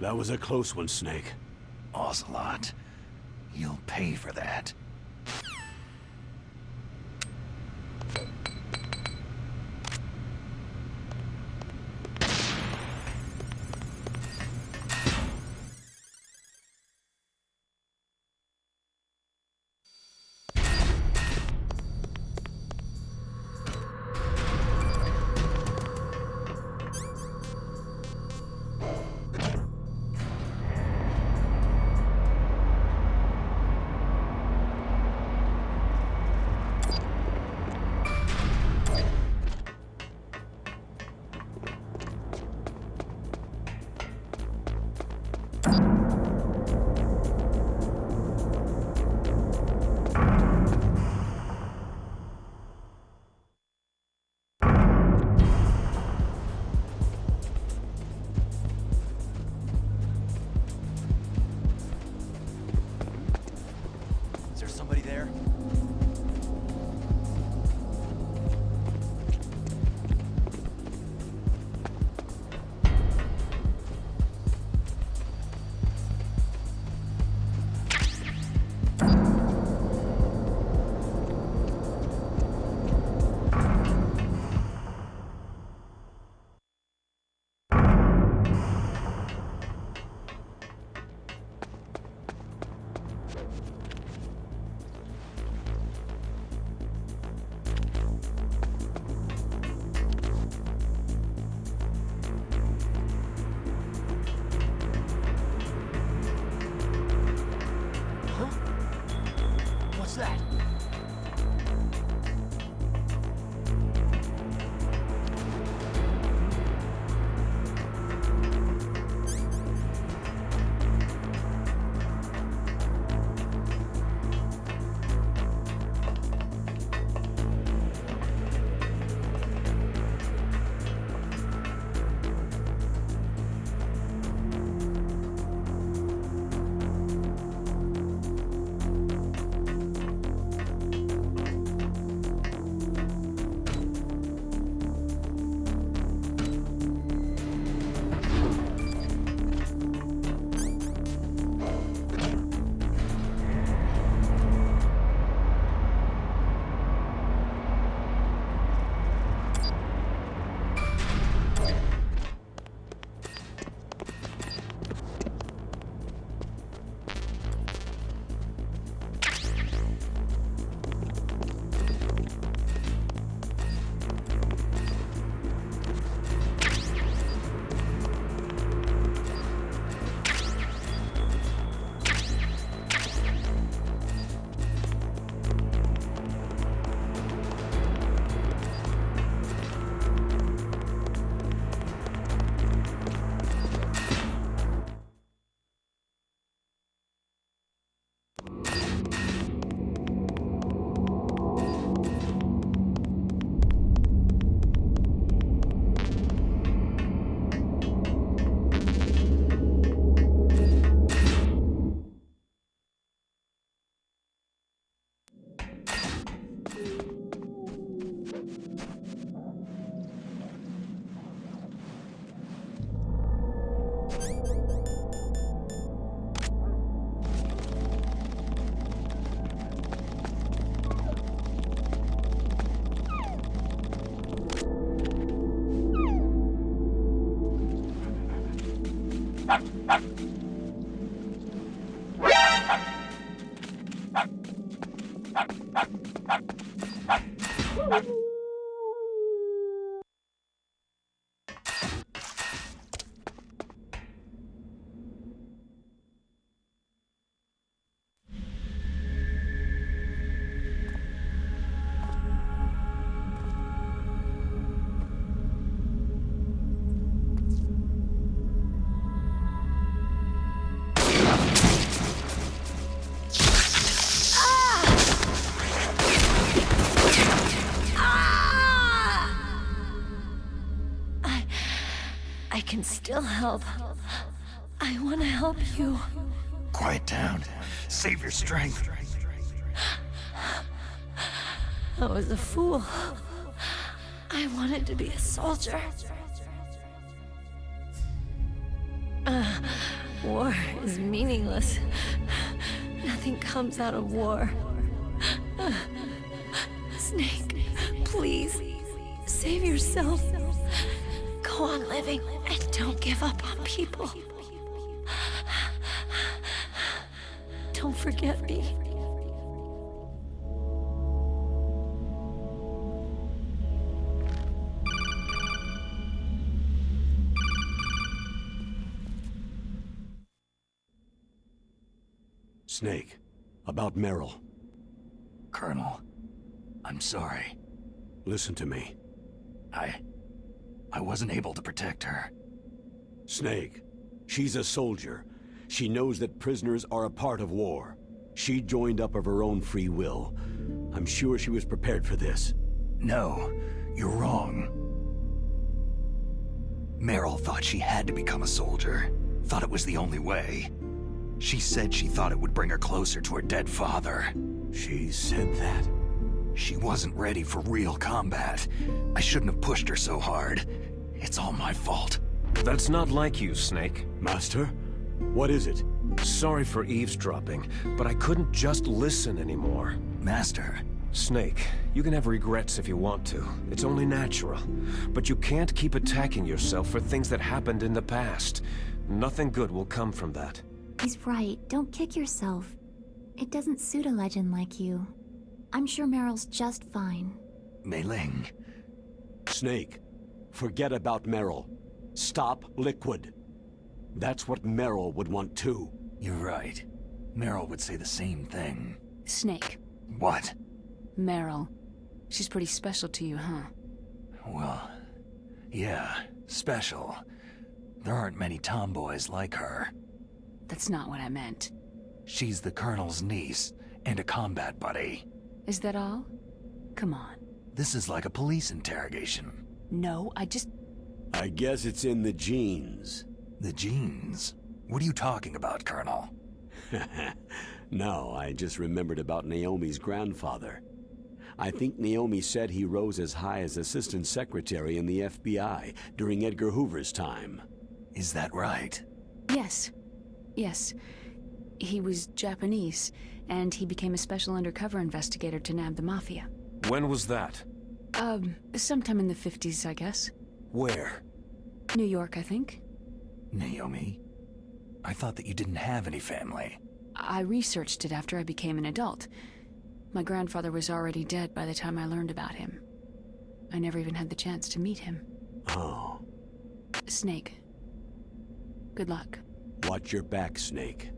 That was a close one, Snake. Ocelot, you'll pay for that. Is there somebody there? What's that? I can still help. I want to help you. Quiet down. Save your strength. I was a fool. I wanted to be a soldier. War is meaningless. Nothing comes out of war. Snake, please, save yourself. Go on living and don't give up on people. Don't forget me. Snake, about Meryl. Colonel, I'm sorry. Listen to me. I wasn't able to protect her. Snake, she's a soldier. She knows that prisoners are a part of war. She joined up of her own free will. I'm sure she was prepared for this. No, you're wrong. Meryl thought she had to become a soldier. Thought it was the only way. She said she thought it would bring her closer to her dead father. She said that? She wasn't ready for real combat. I shouldn't have pushed her so hard. It's all my fault. That's not like you, Snake. Master? What is it? Sorry for eavesdropping, but I couldn't just listen anymore. Master. Snake, you can have regrets if you want to. It's only natural. But you can't keep attacking yourself for things that happened in the past. Nothing good will come from that. He's right. Don't kick yourself. It doesn't suit a legend like you. I'm sure Meryl's just fine. Mei Ling. Snake, forget about Meryl. Stop Liquid. That's what Meryl would want too. You're right. Meryl would say the same thing. Snake. What? Meryl. She's pretty special to you, huh? Well, yeah, special. There aren't many tomboys like her. That's not what I meant. She's the Colonel's niece and a combat buddy. Is that all? Come on. This is like a police interrogation. No, I guess it's in the genes. The genes? What are you talking about, Colonel? No, I just remembered about Naomi's grandfather. I think Naomi said he rose as high as assistant secretary in the FBI during Edgar Hoover's time. Is that right? Yes. Yes. He was Japanese, and he became a special undercover investigator to nab the Mafia. When was that? Sometime in the 50s, I guess. Where? New York, I think. Naomi? I thought that you didn't have any family. I researched it after I became an adult. My grandfather was already dead by the time I learned about him. I never even had the chance to meet him. Oh. Snake. Good luck. Watch your back, Snake.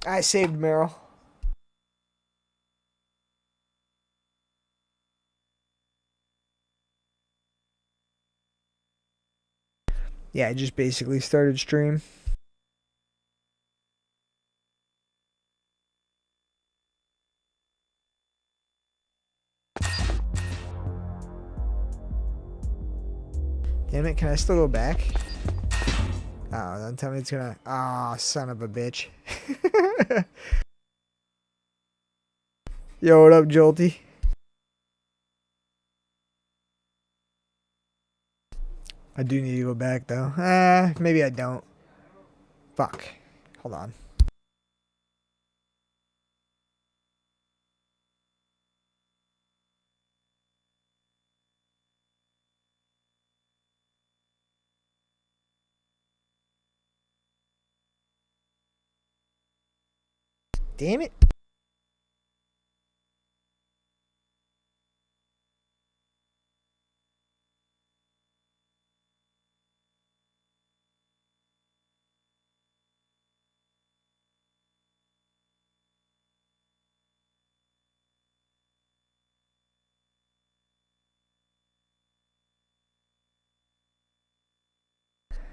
I saved Meryl. Yeah, I just basically started stream. Damn it, can I still go back? Oh, don't tell me it's gonna... Oh, son of a bitch. Yo, what up, Jolty? I do need to go back, though. Maybe I don't. Fuck. Hold on. damn it.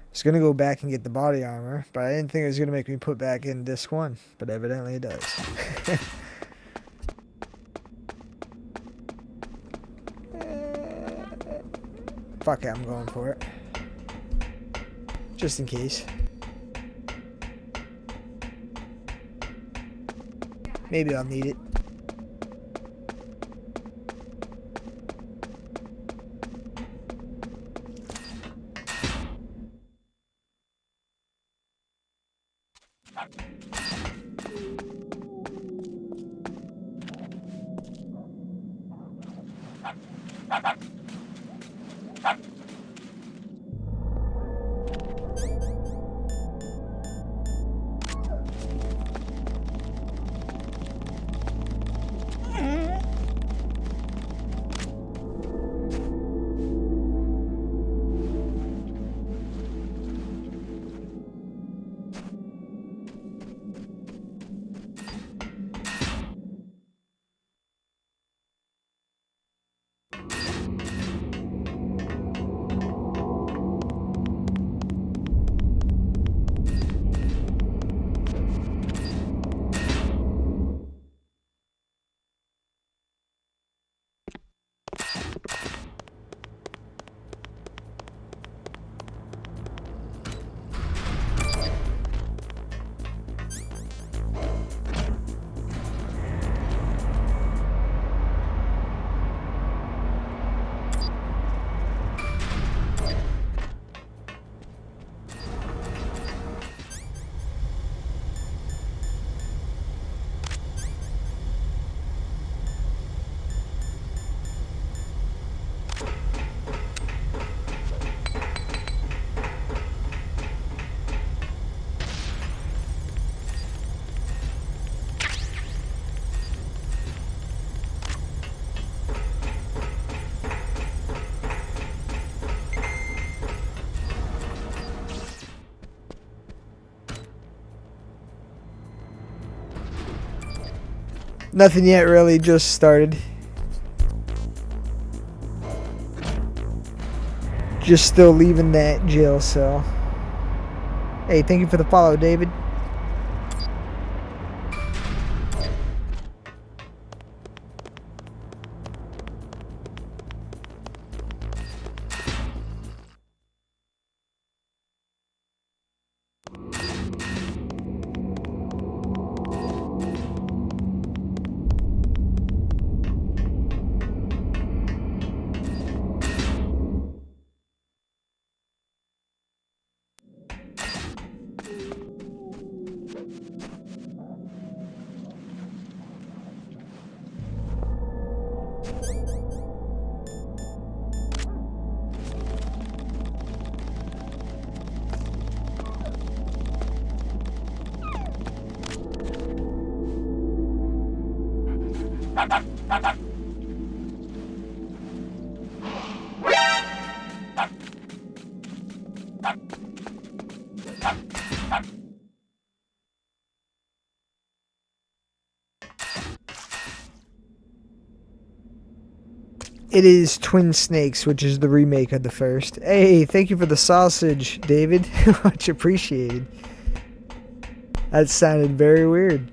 I was gonna go back and get the body armor, but I didn't think it was gonna make me put back in disc 1, but evidently it does. Fuck it, I'm going for it. Just in case. Maybe I'll need it. Nothing yet, really, just started. Just still leaving that jail cell. Hey, thank you for the follow, David. It is Twin Snakes, which is the remake of the first. Hey, thank you for the sausage, David. Much appreciated. That sounded very weird.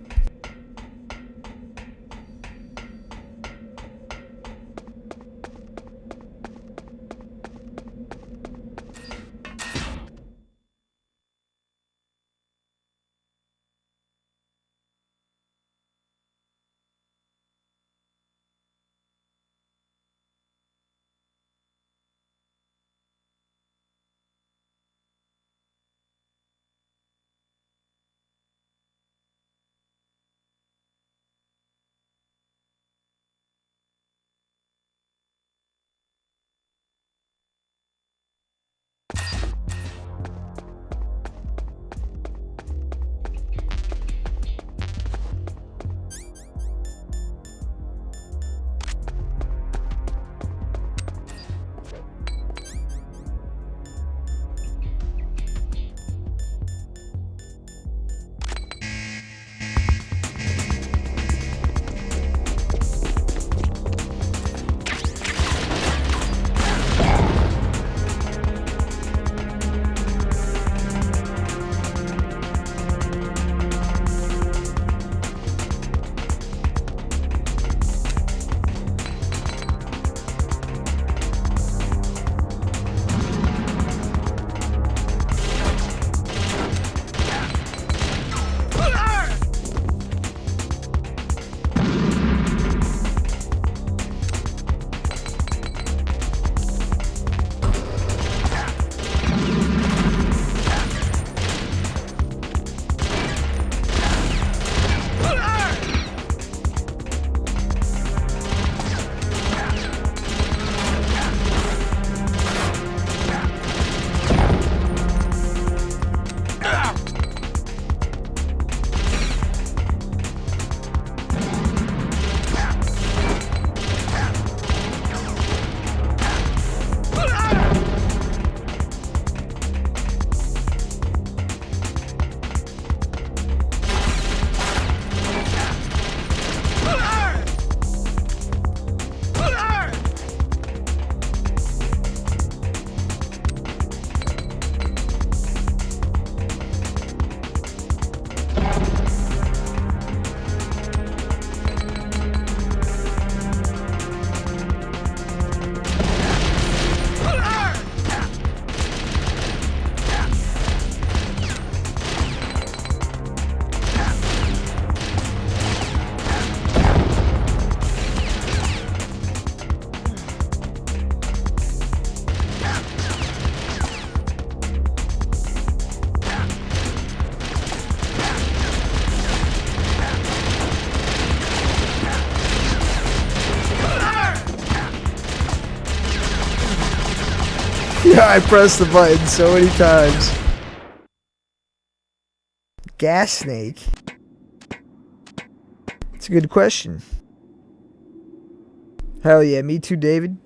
Yeah, I pressed the button so many times. Gas snake? It's a good question. Hell yeah, me too, David.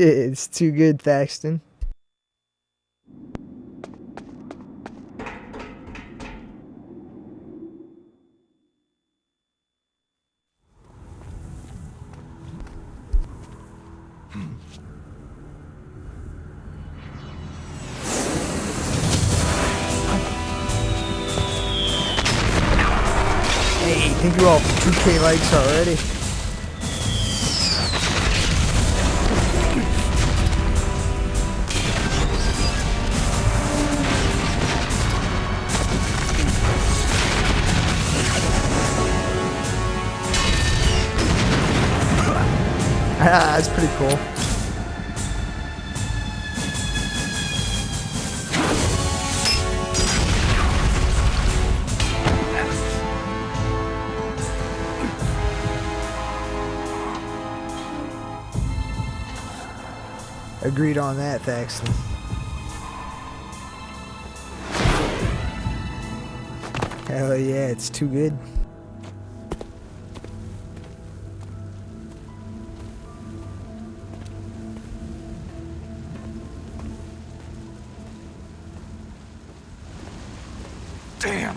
It's too good, Thaxton. Hey, thank you all for 2K likes already. That's pretty cool. Agreed on that, Thaxton. Hell yeah, it's too good. Damn.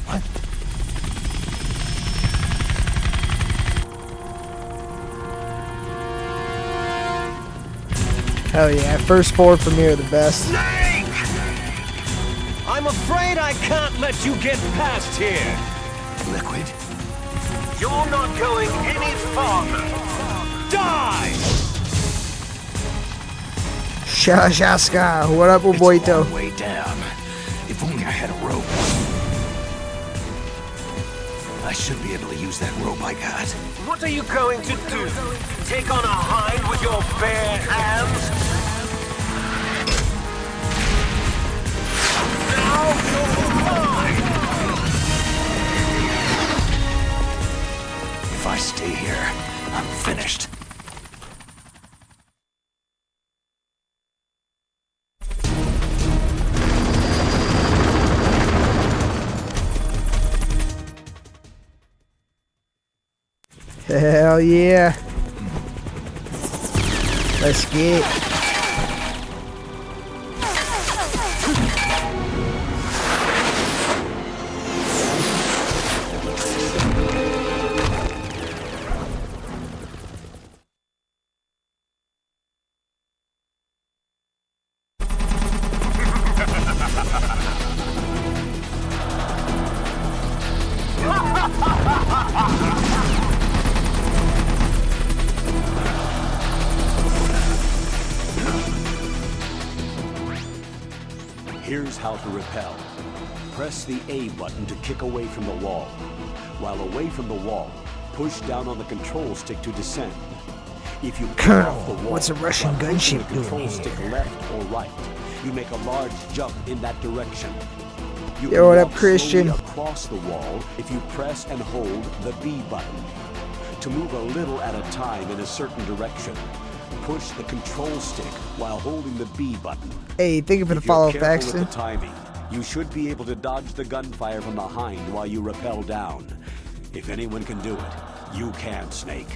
What? Hell yeah, first 4 for me are the best. I'm afraid I can't let you get past here. Liquid? You're not going any farther. Die! Shashaska, what up, It's a Boito? long way down. If only I had a rope. I should be able to use that rope I got. What are you going to do? Take on a hind with your bare hands? Now you're mine! If I stay here, I'm finished. Hell yeah. Let's get it. Here's how to repel. Press the A button to kick away from the wall. While away from the wall, push down on the control stick to descend. If you kick off the wall, what's a Russian while pushing gunship the control doing stick left or right, you make a large jump in that direction. You Yo, can what up, walk Christian? slowly across the wall if you press and hold the B button. To move a little at a time in a certain direction, push the control stick while holding the B button. Hey, thank you for the If you're follow, careful Thaxton. with the timing, you should be able to dodge the gunfire from behind while you rappel down. If anyone can do it, you can, Snake.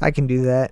I can do that.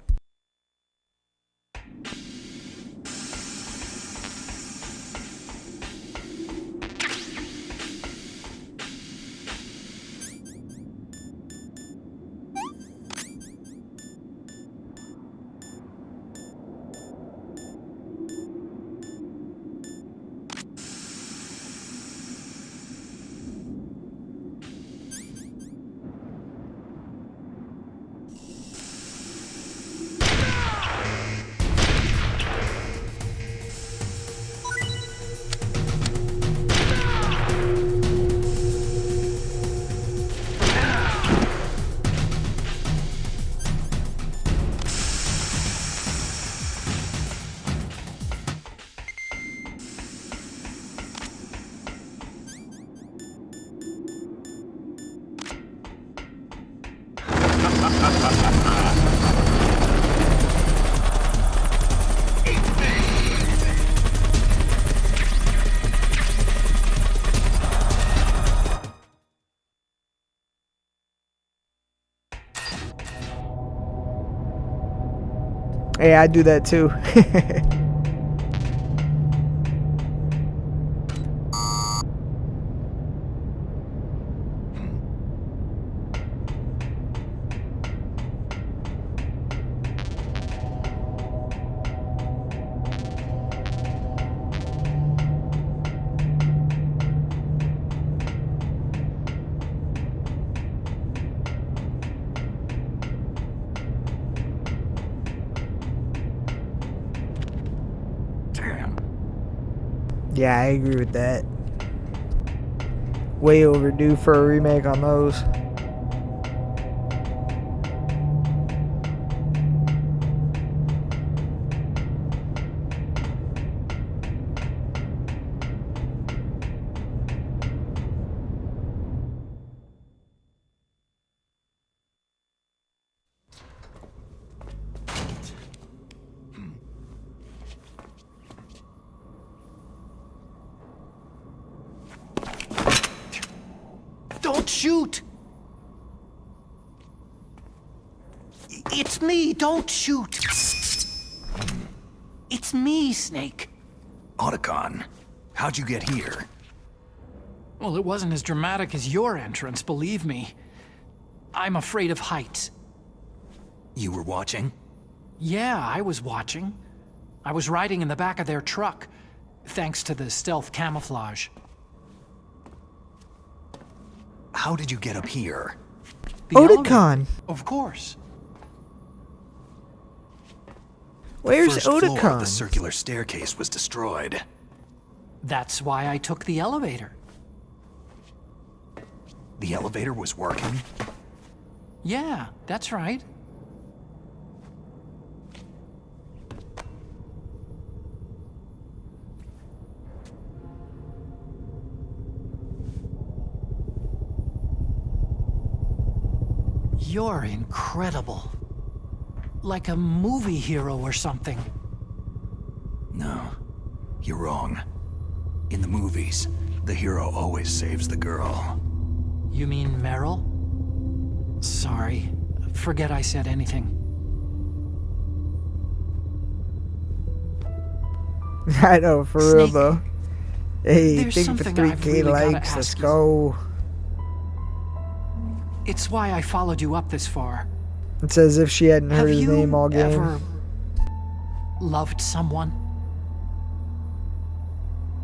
Hey, I do that too. Yeah, I agree with that. Way overdue for a remake on those. Don't shoot! It's me, don't shoot! It's me, Snake. Otacon, how'd you get here? Well, it wasn't as dramatic as your entrance, believe me. I'm afraid of heights. You were watching? Yeah, I was watching. I was riding in the back of their truck, thanks to the stealth camouflage. How did you get up here? The Otacon! elevator, of course. Where's First floor of the Otacon? circular staircase was destroyed. That's why I took the elevator. The elevator was working? Yeah, that's right. You're incredible. Like a movie hero or something. No, you're wrong. In the movies, the hero always saves the girl. You mean Meryl? Sorry. Forget I said anything. I know, for real Snake, though. Hey, there's thank you for something I've 3K really gotta likes. Let's ask you. go. It's why I followed you up this far. It's as if she hadn't Have heard his you name all game. ever loved someone?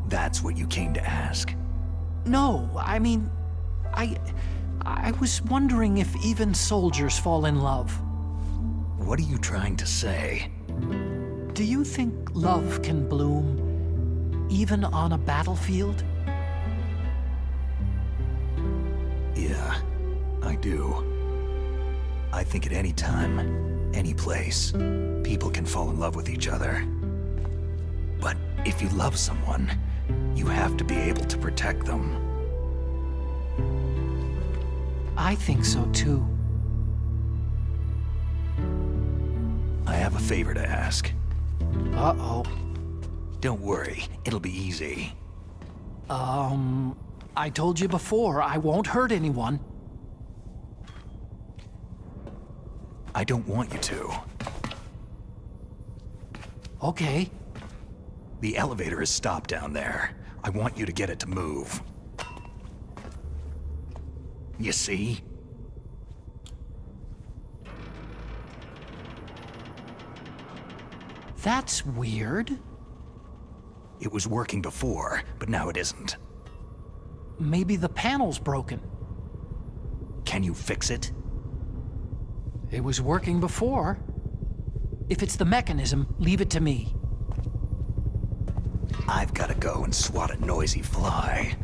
That's what you came to ask? No, I mean, I was wondering if even soldiers fall in love. What are you trying to say? Do you think love can bloom even on a battlefield? Yeah, I do. I think at any time, any place, people can fall in love with each other. But if you love someone, you have to be able to protect them. I think so too. I have a favor to ask. Uh-oh. Don't worry, it'll be easy. I told you before, I won't hurt anyone. I don't want you to. Okay. The elevator is stopped down there. I want you to get it to move. You see? That's weird. It was working before, but now it isn't. Maybe the panel's broken. Can you fix it? It was working before. If it's the mechanism, leave it to me. I've gotta go and swat a noisy fly.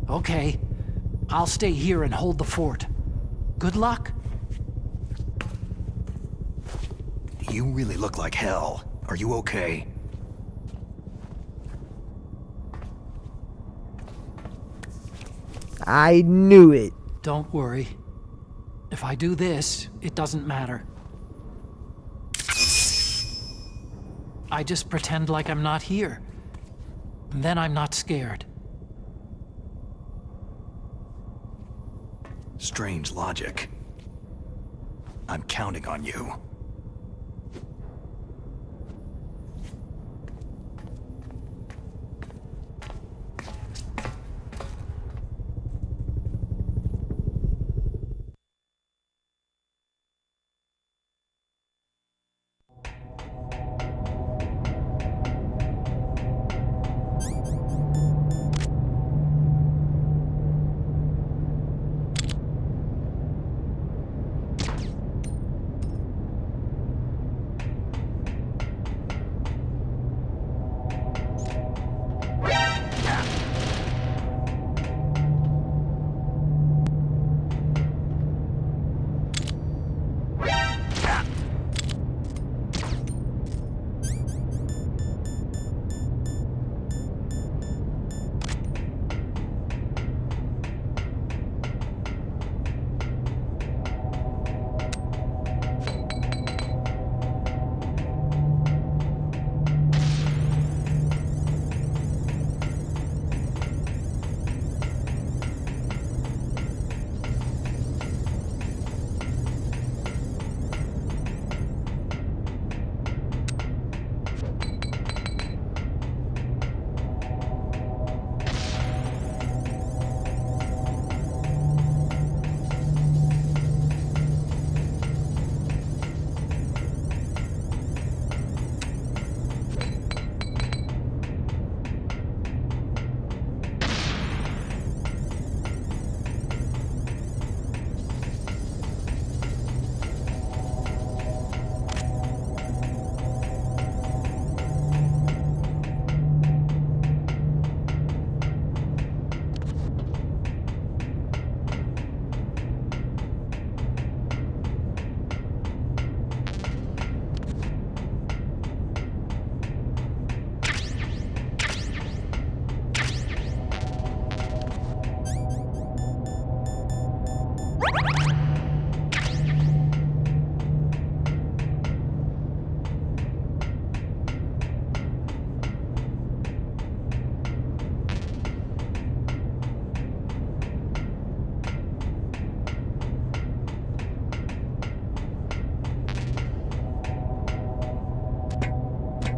Okay. I'll stay here and hold the fort. Good luck. You really look like hell. Are you okay? I knew it. Don't worry. If I do this, it doesn't matter. I just pretend like I'm not here. And then I'm not scared. Strange logic. I'm counting on you.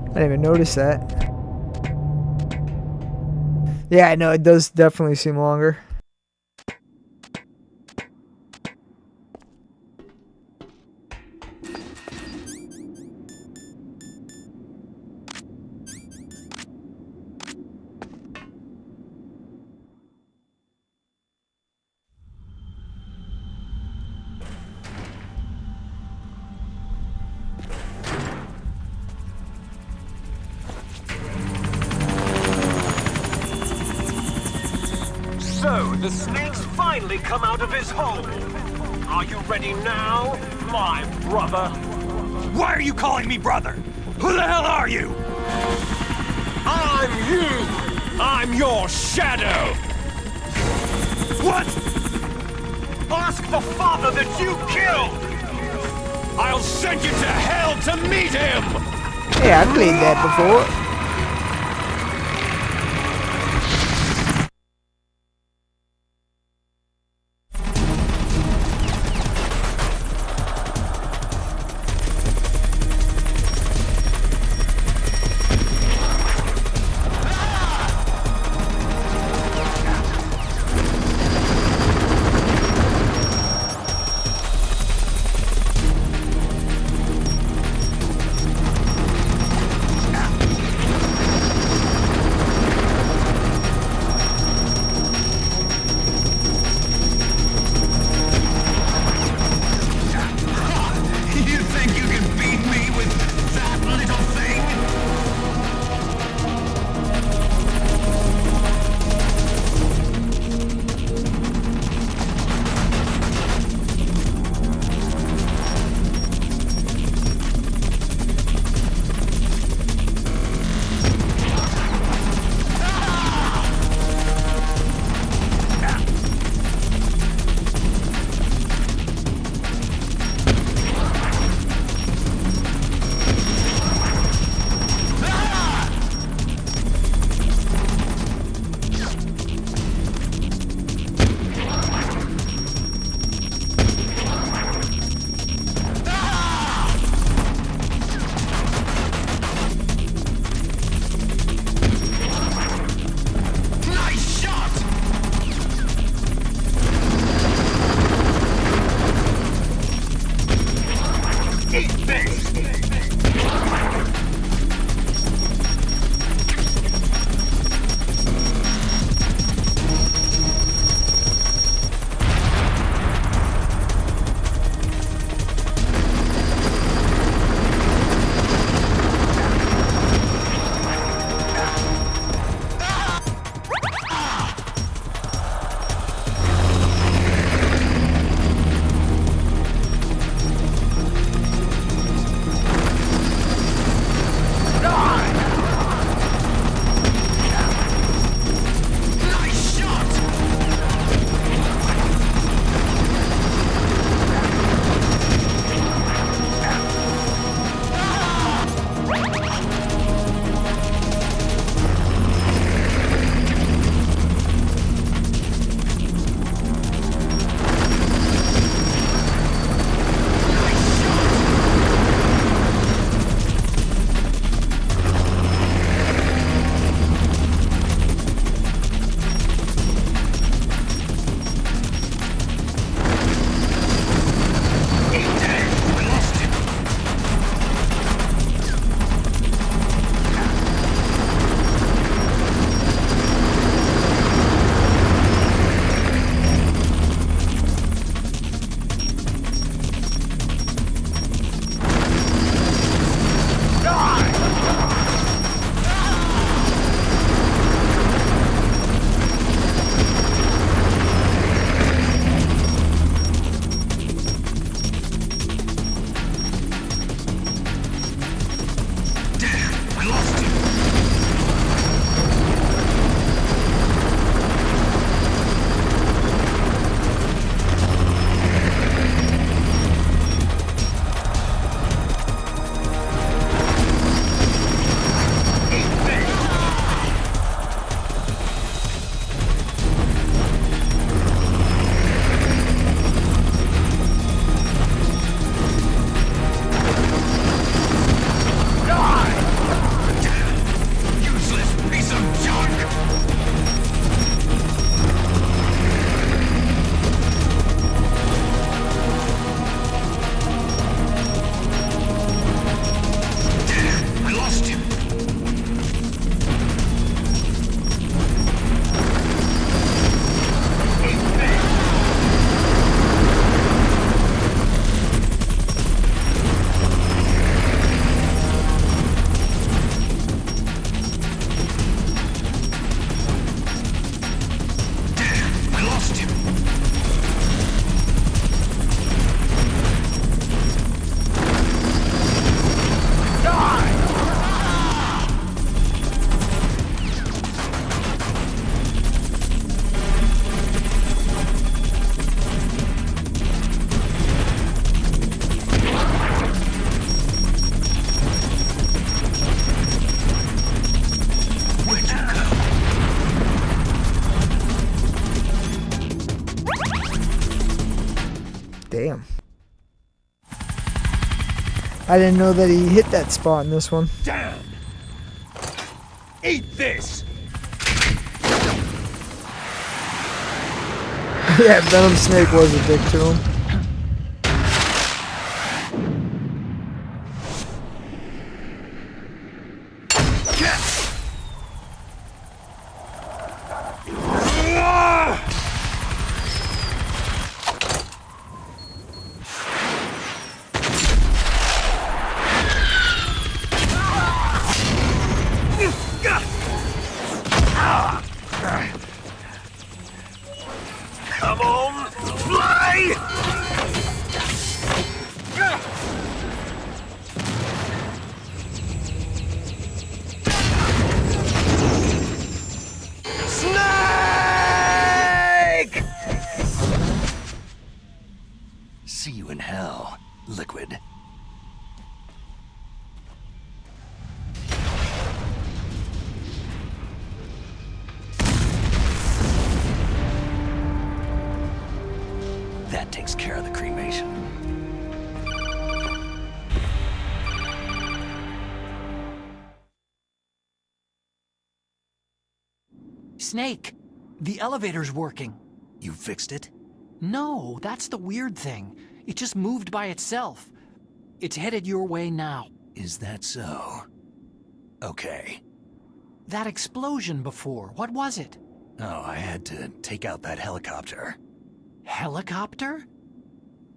I didn't even notice that. Yeah, I know, it does definitely seem longer. So, the snake's finally come out of his hole. Are you ready now, my brother? Why are you calling me brother? Who the hell are you? I'm you! I'm your shadow! What? Ask the father that you killed! I'll send you to hell to meet him! Yeah, I played that before. You think you can beat me with that little thing? Damn. I didn't know that he hit that spot in this one. Damn! Eat this! Yeah, Venom Snake was a dick to him. hell, Liquid. That takes care of the cremation. Snake, the elevator's working. You fixed it? No, that's the weird thing. It just moved by itself. It's headed your way now. Is that so? Okay. That explosion before, what was it? Oh, I had to take out that helicopter. Helicopter?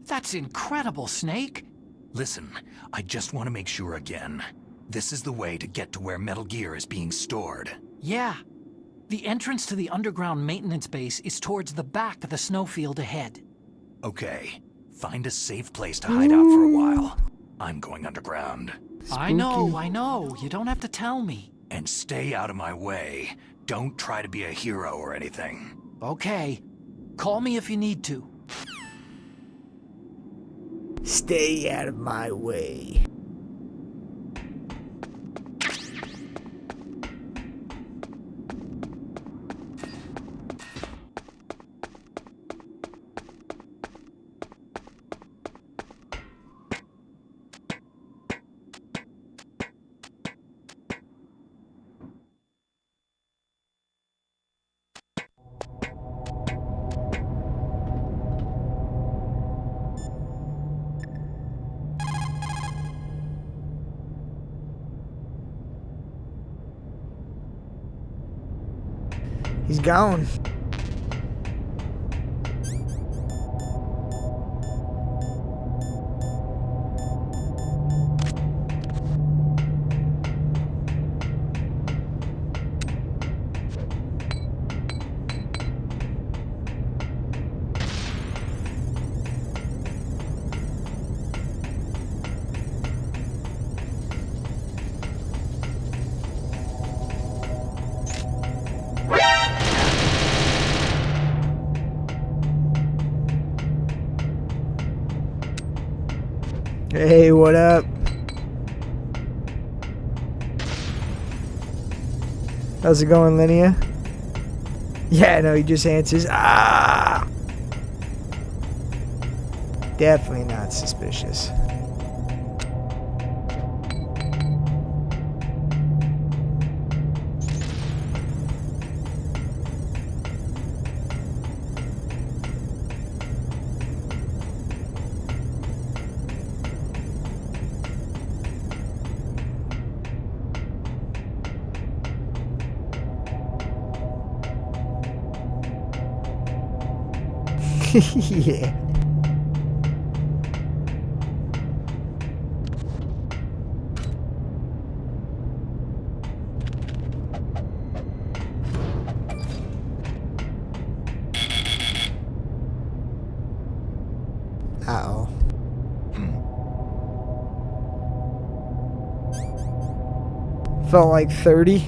That's incredible, Snake. Listen, I just want to make sure again. This is the way to get to where Metal Gear is being stored. Yeah. The entrance to the underground maintenance base is towards the back of the snowfield ahead. Okay. Find a safe place to hide out for a while. I'm going underground. I know. You don't have to tell me. And stay out of my way. Don't try to be a hero or anything. Okay. Call me if you need to. Stay out of my way. He's gone. Hey, what up? How's it going, Linnea? Yeah, no, he just answers, ah! Definitely not suspicious. Yeah. Uh-oh. Felt like 30.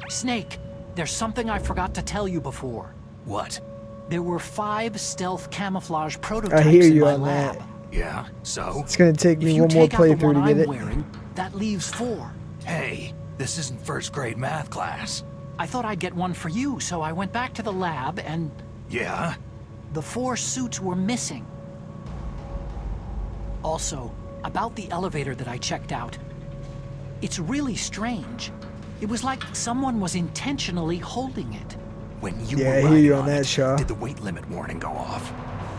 Snake, there's something I forgot to tell you before. What? There were 5 stealth camouflage prototypes I hear in you my on lab. that. Yeah, so? It's gonna take If me you one more take out the playthrough one to get I'm it. wearing, that leaves 4. Hey, this isn't first grade math class. I thought I'd get one for you, so I went back to the lab and Yeah? the 4 suits were missing. Also, about the elevator that I checked out, it's really strange. It was like someone was intentionally holding it. When you Yeah, I were hear you riding on that, it, Shaw. did the weight limit warning go off?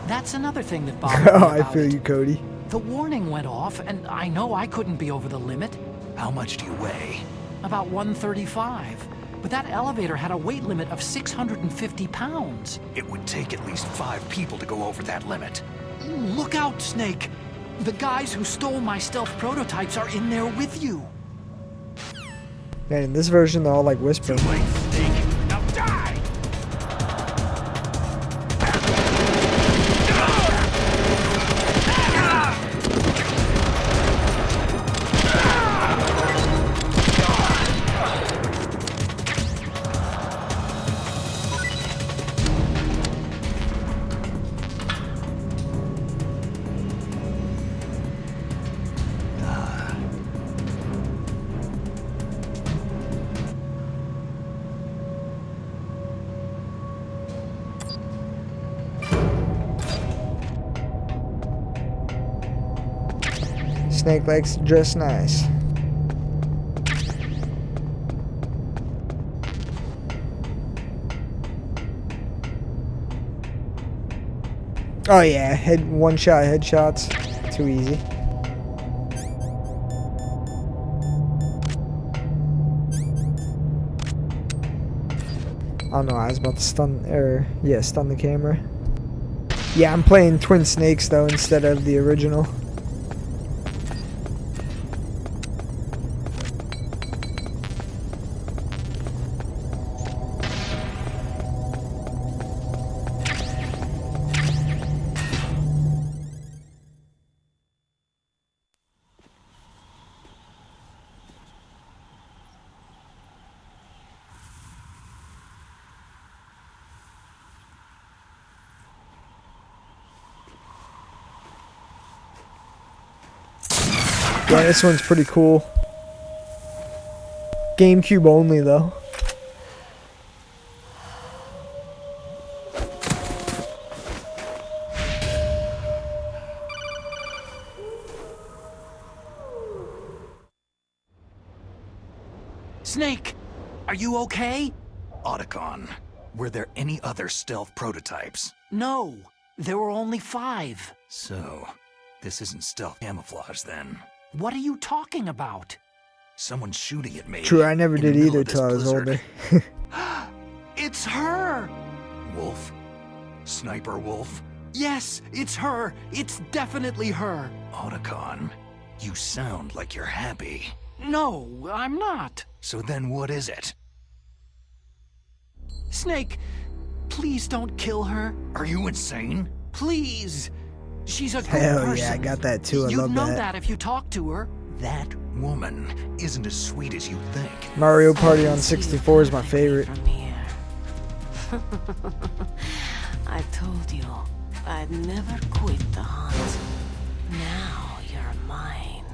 That's another thing that bothered me Oh, I about feel it. you, Cody. The warning went off, and I know I couldn't be over the limit. How much do you weigh? About 135. But that elevator had a weight limit of 650 pounds. It would take at least 5 people to go over that limit. Look out, Snake! The guys who stole my stealth prototypes are in there with you. Man, in this version, they're all like whispering. Wait, Snake. Now die! Snake likes to dress nice. Oh yeah, one-shot headshots. Too easy. Oh no, I was about to stun the camera. Yeah, I'm playing Twin Snakes though instead of the original. Yeah, this one's pretty cool. Gamecube only, though. Snake, are you okay? Otacon, were there any other stealth prototypes? No, there were only 5. So, this isn't stealth camouflage then. What are you talking about? Someone's shooting at me. True, I never in the did middle either of this till I was blizzard. older. It's her! Wolf? Sniper Wolf? Yes, it's her! It's definitely her! Otacon, you sound like you're happy. No, I'm not. So then what is it? Snake, please don't kill her. Are you insane? Please. She's a good Hell person. yeah, I got that too. I You'd love know that. that if you talked to her. That woman isn't as sweet as you think. Mario Party on 64 is my favorite. From here. I told you I'd never quit the hunt. Now you're mine.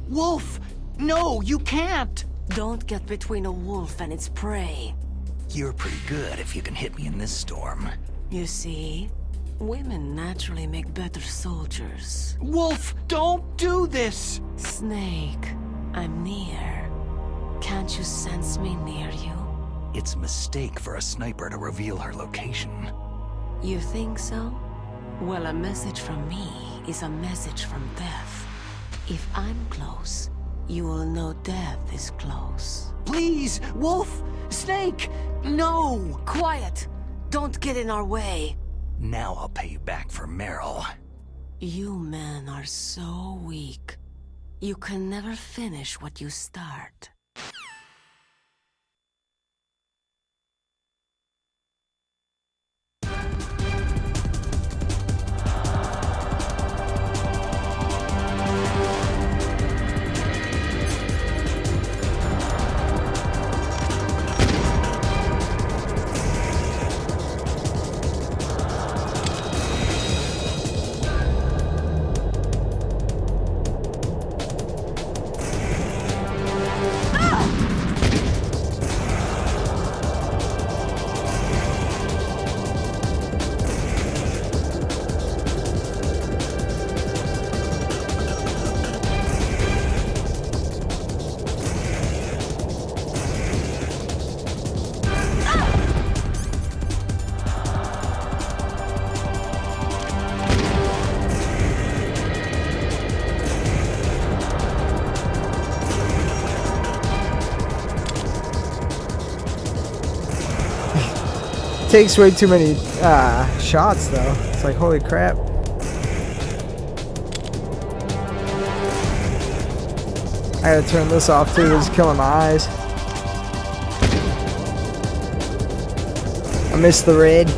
Wolf! No, you can't! Don't get between a wolf and its prey. You're pretty good if you can hit me in this storm. You see, women naturally make better soldiers. Wolf, don't do this! Snake, I'm near. Can't you sense me near you? It's a mistake for a sniper to reveal her location. You think so? Well, a message from me is a message from death. If I'm close, you will know death is close. Please, Wolf! Snake! No! Quiet! Don't get in our way. Now I'll pay you back for Meryl. You men are so weak. You can never finish what you start. Takes way too many shots though. It's like, holy crap. I gotta turn this off too, it's killing my eyes. I missed the raid.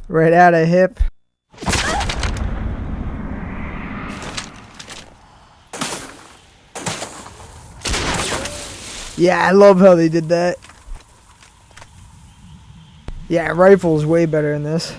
Right out of hip. Yeah, I love how they did that. Yeah, rifle's way better in this.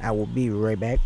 I will be right back.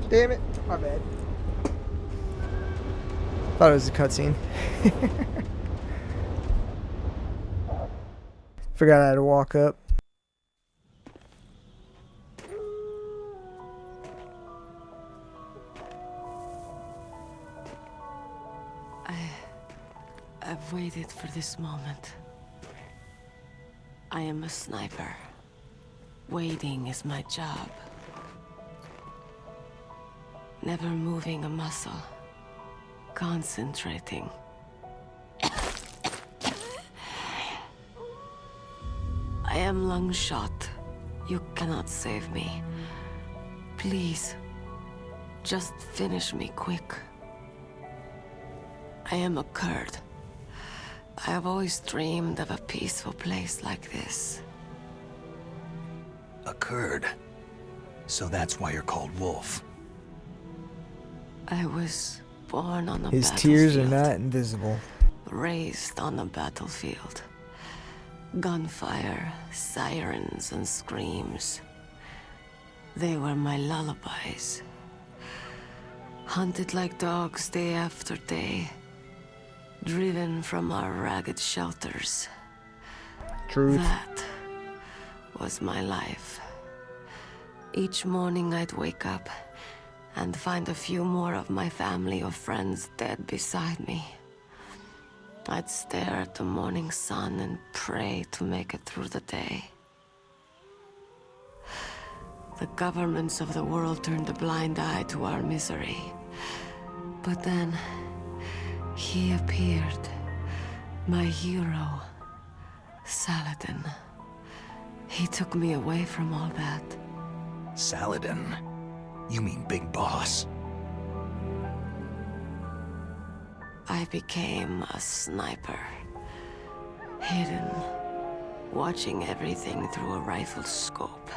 Damn it. My bad. Thought it was a cutscene. Forgot how to walk up. I've waited for this moment. I am a sniper. Waiting is my job. Never moving a muscle. Concentrating. I am lung shot. You cannot save me. Please, just finish me quick. I am a Kurd. I have always dreamed of a peaceful place like this. A Kurd. So that's why you're called Wolf. I was born on a His battlefield. tears are not invisible. Raised on a battlefield. Gunfire, sirens, and screams. They were my lullabies. Hunted like dogs day after day. Driven from our ragged shelters. Truth. That was my life. Each morning I'd wake up and find a few more of my family or friends dead beside me. I'd stare at the morning sun and pray to make it through the day. The governments of the world turned a blind eye to our misery. But then, he appeared. My hero, Saladin. He took me away from all that. Saladin? You mean Big Boss? I became a sniper. Hidden, watching everything through a rifle scope.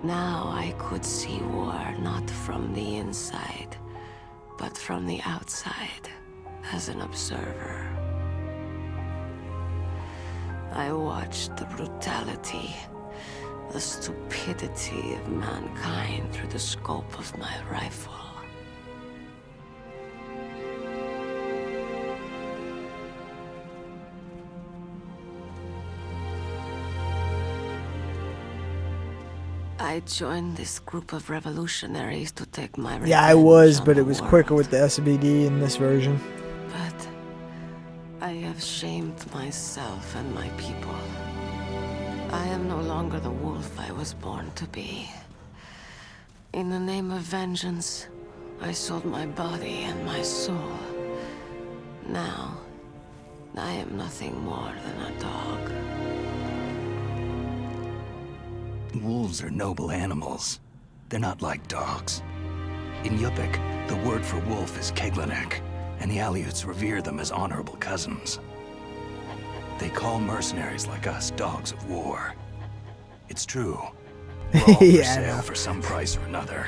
Now I could see war not from the inside, but from the outside, as an observer. I watched the brutality, the stupidity of mankind through the scope of my rifle. I joined this group of revolutionaries to take my Yeah, I revenge was, on but the it was quicker world. with the SBD in this version. But I I have shamed myself and my people. I am no longer the wolf I was born to be. In the name of vengeance, I sold my body and my soul. Now, I am nothing more than a dog. Wolves are noble animals. They're not like dogs. In Yupik, the word for wolf is Keglanek, and the Aleuts revere them as honorable cousins. They call mercenaries like us dogs of war. It's true. We're all for Yeah, I know. sale for some price or another.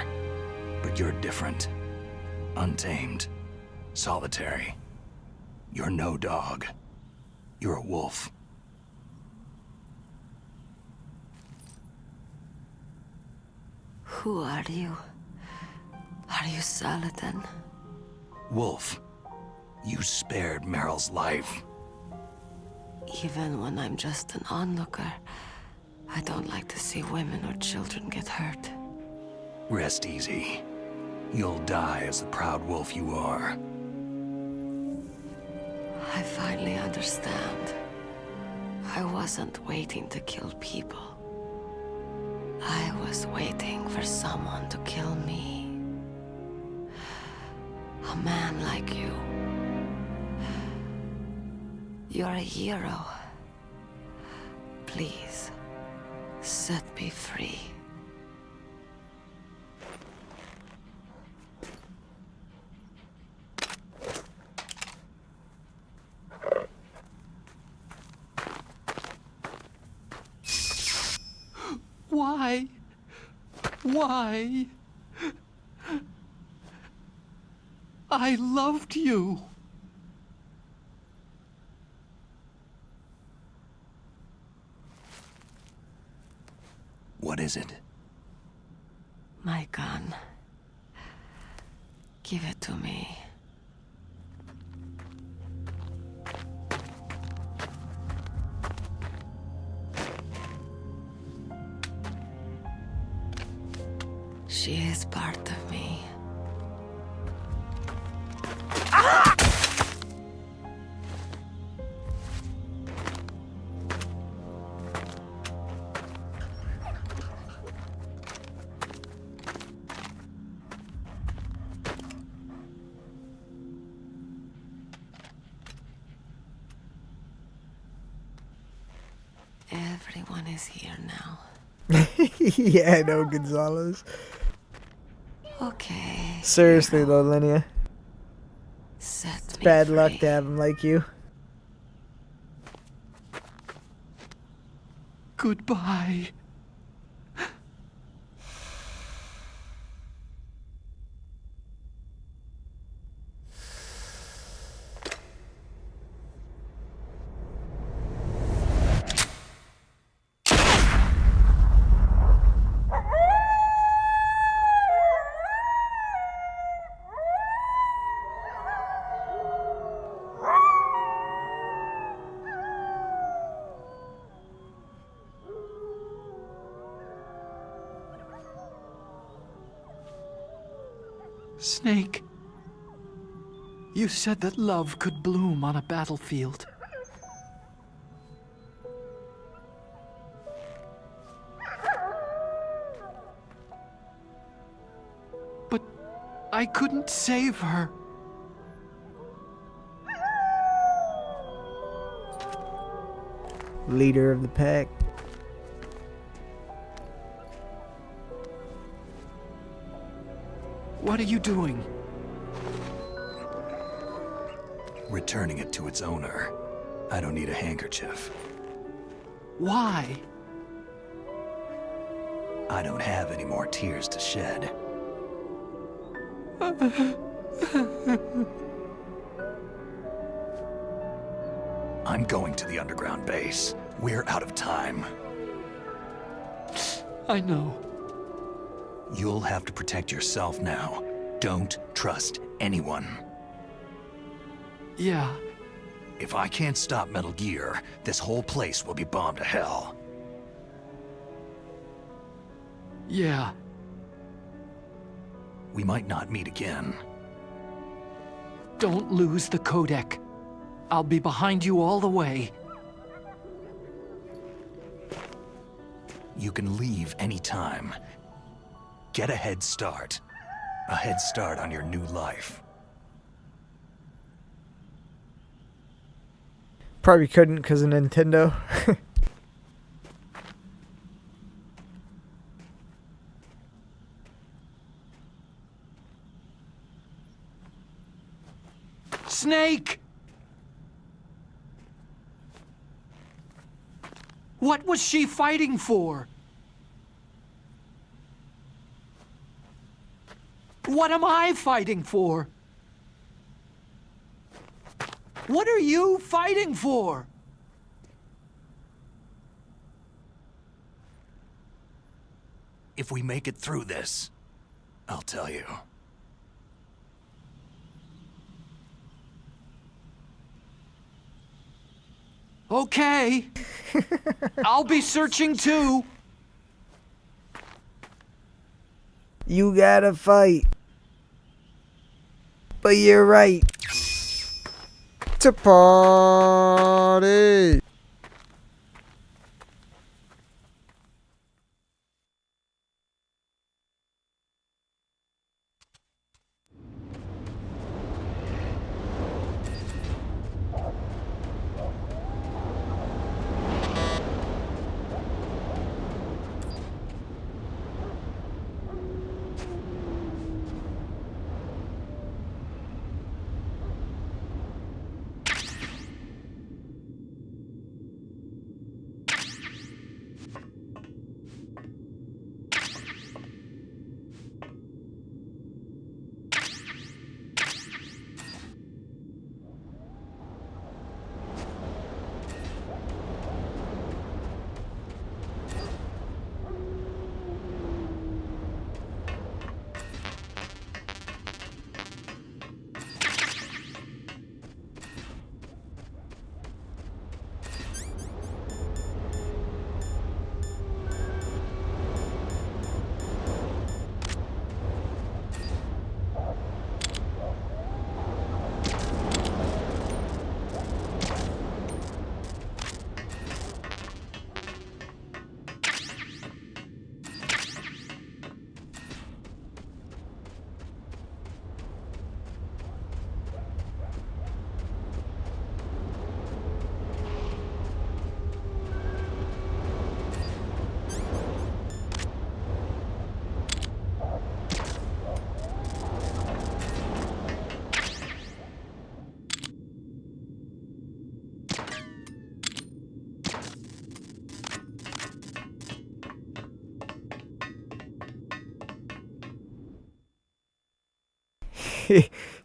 But you're different. Untamed. Solitary. You're no dog. You're a wolf. Who are you? Are you Saladin? Wolf. You spared Meryl's life. Even when I'm just an onlooker, I don't like to see women or children get hurt. Rest easy. You'll die as the proud wolf you are. I finally understand. I wasn't waiting to kill people. I was waiting for someone to kill me. A man like you. You're a hero. Please, set me free. Why? Why? I loved you. What is it? My gun. Give it to me. She is part of me. Everyone is here now. Yeah, I know, Gonzalez. Okay. Seriously though, Linnea. Set me Bad luck free. to have him like you. Goodbye. Snake, you said that love could bloom on a battlefield. But I couldn't save her. Leader of the pack. What are you doing? Returning it to its owner. I don't need a handkerchief. Why? I don't have any more tears to shed. I'm going to the underground base. We're out of time. I know. You'll have to protect yourself now. Don't trust anyone. Yeah. If I can't stop Metal Gear, this whole place will be bombed to hell. Yeah. We might not meet again. Don't lose the codec. I'll be behind you all the way. You can leave anytime. Get a head start. A head start on your new life. Probably couldn't because of Nintendo. Snake! What was she fighting for? What am I fighting for? What are you fighting for? If we make it through this, I'll tell you. Okay. I'll be searching too. You gotta fight. But you're right. To party.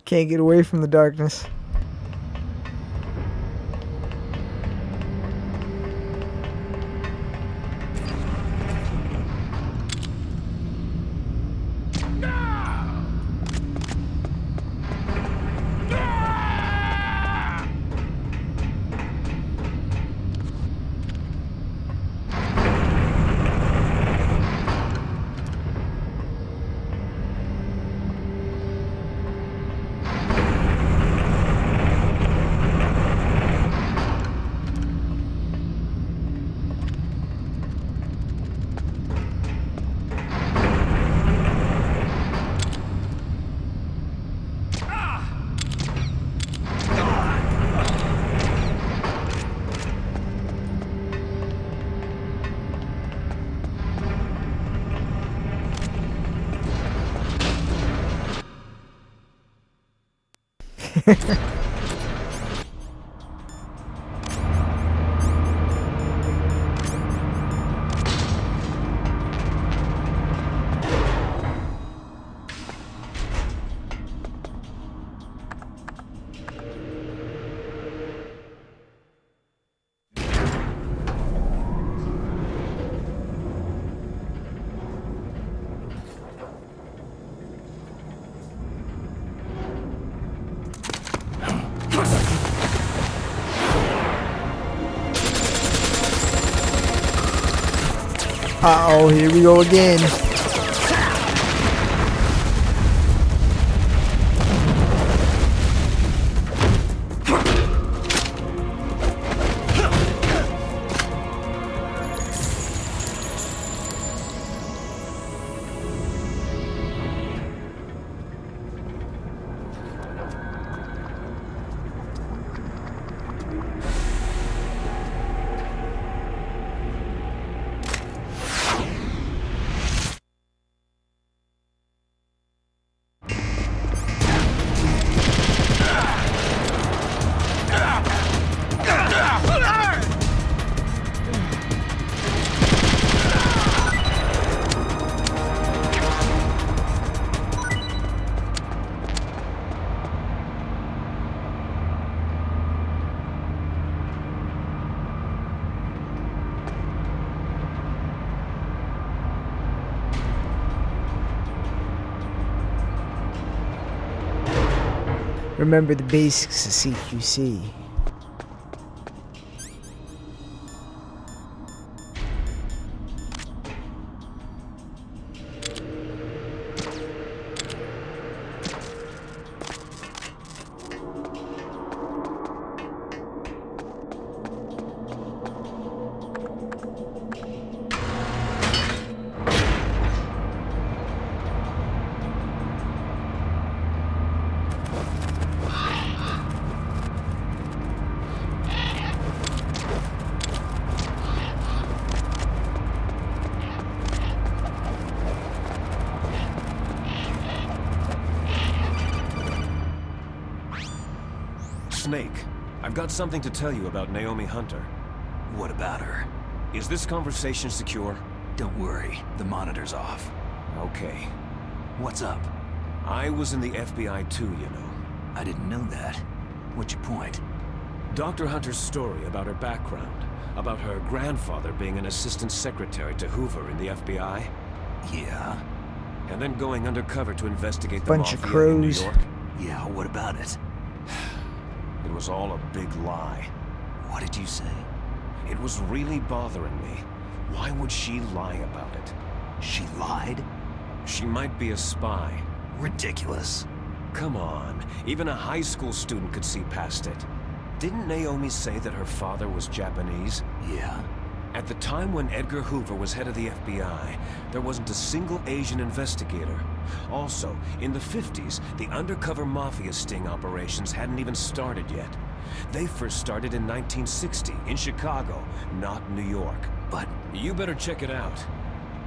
Can't get away from the darkness. Uh-oh, here we go again. Remember the basics of CQC. Snake, I've got something to tell you about Naomi Hunter. What about her? Is this conversation secure? Don't worry, the monitor's off. Okay. What's up? I was in the FBI too, you know. I didn't know that. What's your point? Dr. Hunter's story about her background, about her grandfather being an assistant secretary to Hoover in the FBI. Yeah? And then going undercover to investigate the Bunch of mafia in New crows. York. Yeah, what about it? It was all a big lie. What did you say? It was really bothering me. Why would she lie about it? She lied? She might be a spy. Ridiculous. Come on, even a high school student could see past it. Didn't Naomi say that her father was Japanese? Yeah? At the time when Edgar Hoover was head of the FBI, there wasn't a single Asian investigator. Also, in the 50s, the undercover mafia sting operations hadn't even started yet. They first started in 1960, in Chicago, not New York. But you better check it out.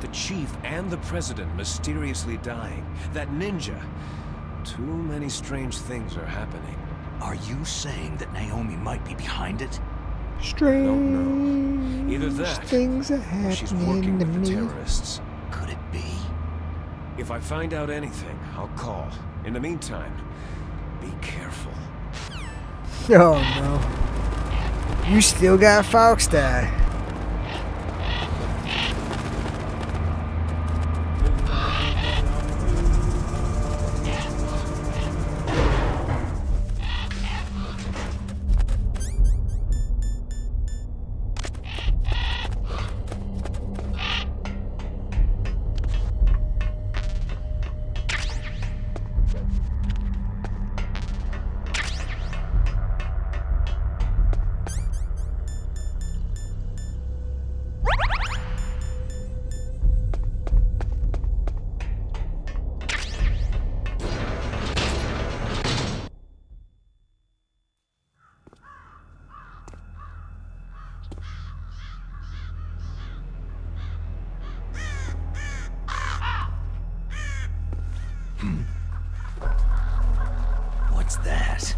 The chief and the president mysteriously dying. That ninja. Too many strange things are happening. are you saying that Naomi might be behind it? Strange Don't know. Either that, things are or happening she's working to with the me. terrorists. Could it be? If I find out anything, I'll call. In the meantime, be careful. Oh no. You still got Fox die. What's that?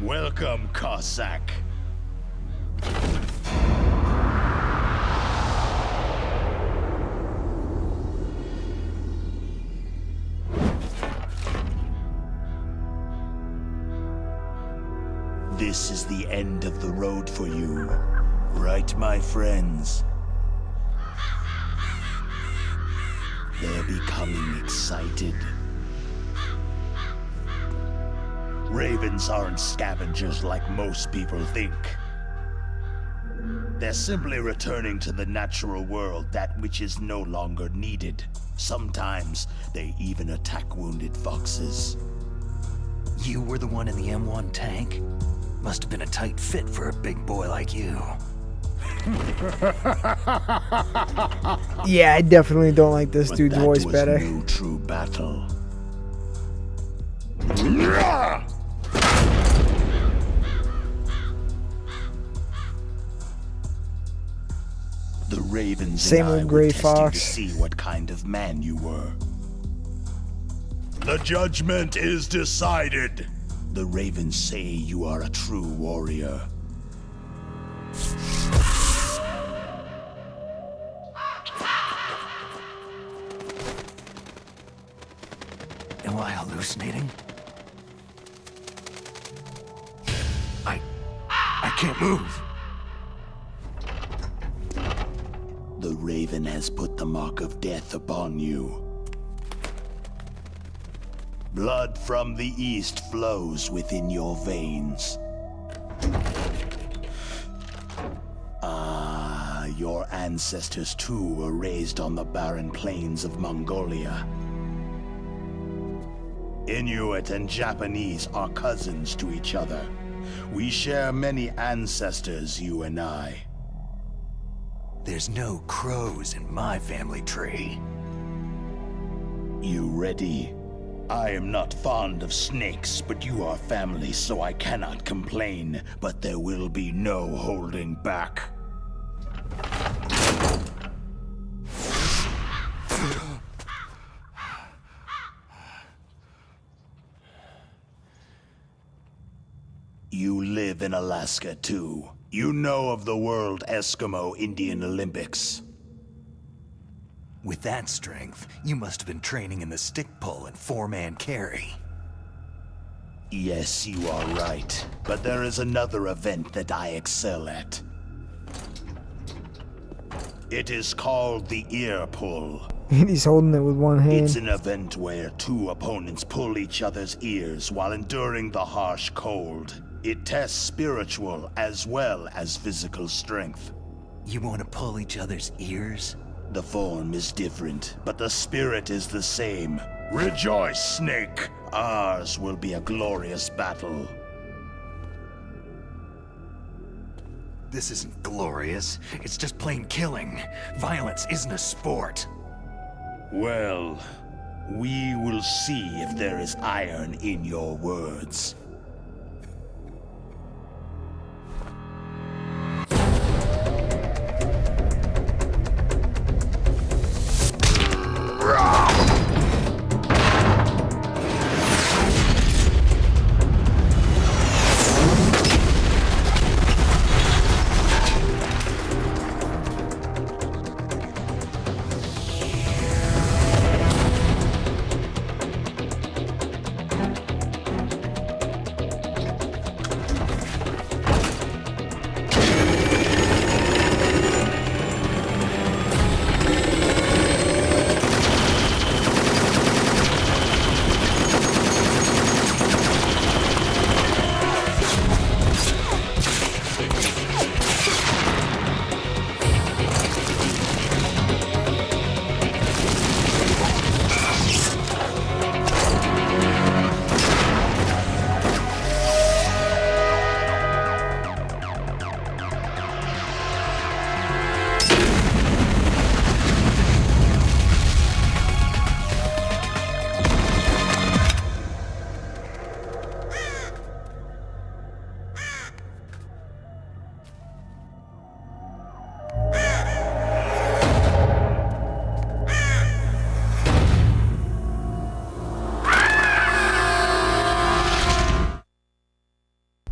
Welcome, Cossack. This is the end of the road for you, right, my friends? They're becoming excited. Ravens aren't scavengers like most people think. They're simply returning to the natural world, that which is no longer needed. Sometimes they even attack wounded foxes. You were the one in the M1 tank? Must have been a tight fit for a big boy like you. Yeah, I definitely don't like this But dude's that voice was better. no true battle. The Ravens Same and I old were gray testing fox. to see what kind of man you were. The judgment is decided. The Ravens say you are a true warrior. Am I hallucinating? I can't move. The Raven has put the mark of death upon you. Blood from the east flows within your veins. Your ancestors too were raised on the barren plains of Mongolia. Inuit and Japanese are cousins to each other. We share many ancestors, you and I. There's no crows in my family tree. You ready? I am not fond of snakes, but you are family, so I cannot complain. But there will be no holding back. You live in Alaska, too. You know of the World Eskimo Indian Olympics. With that strength, you must have been training in the stick pull and four-man carry. Yes, you are right. But there is another event that I excel at. It is called the ear pull. And he's holding it with one hand. It's an event where two opponents pull each other's ears while enduring the harsh cold. It tests spiritual as well as physical strength. You want to pull each other's ears? The form is different, but the spirit is the same. Rejoice, Snake! Ours will be a glorious battle. This isn't glorious. It's just plain killing. Violence isn't a sport. Well, we will see if there is iron in your words.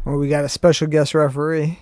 Well, we got a special guest referee.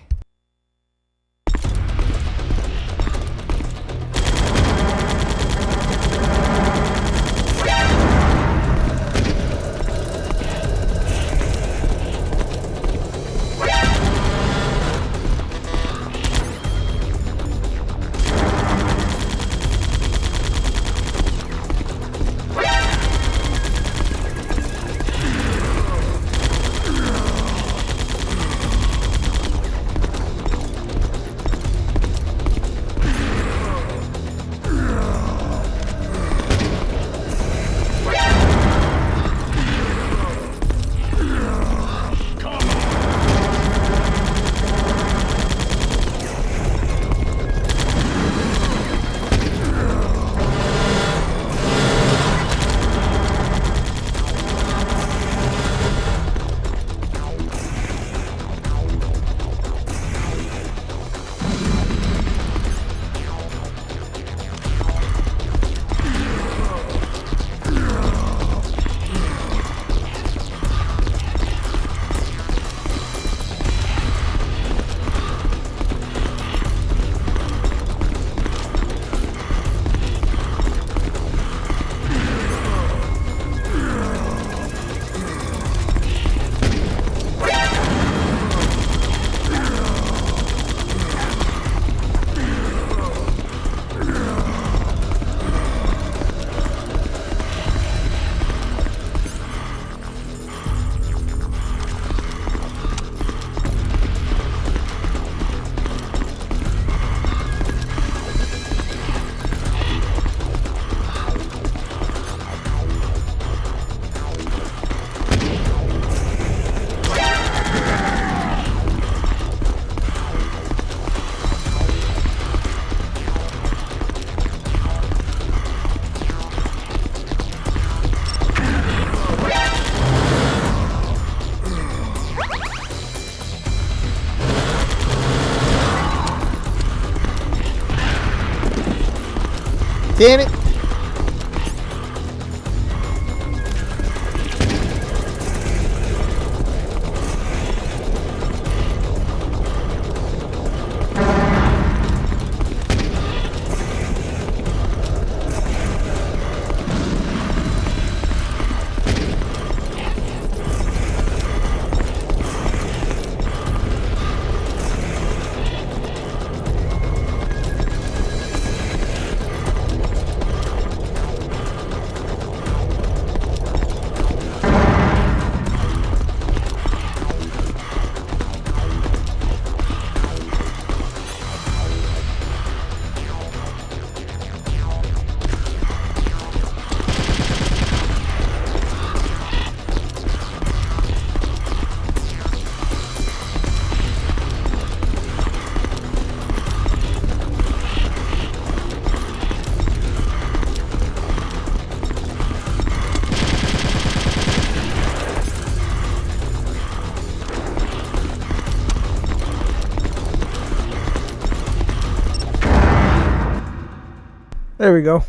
Damn it. There we go.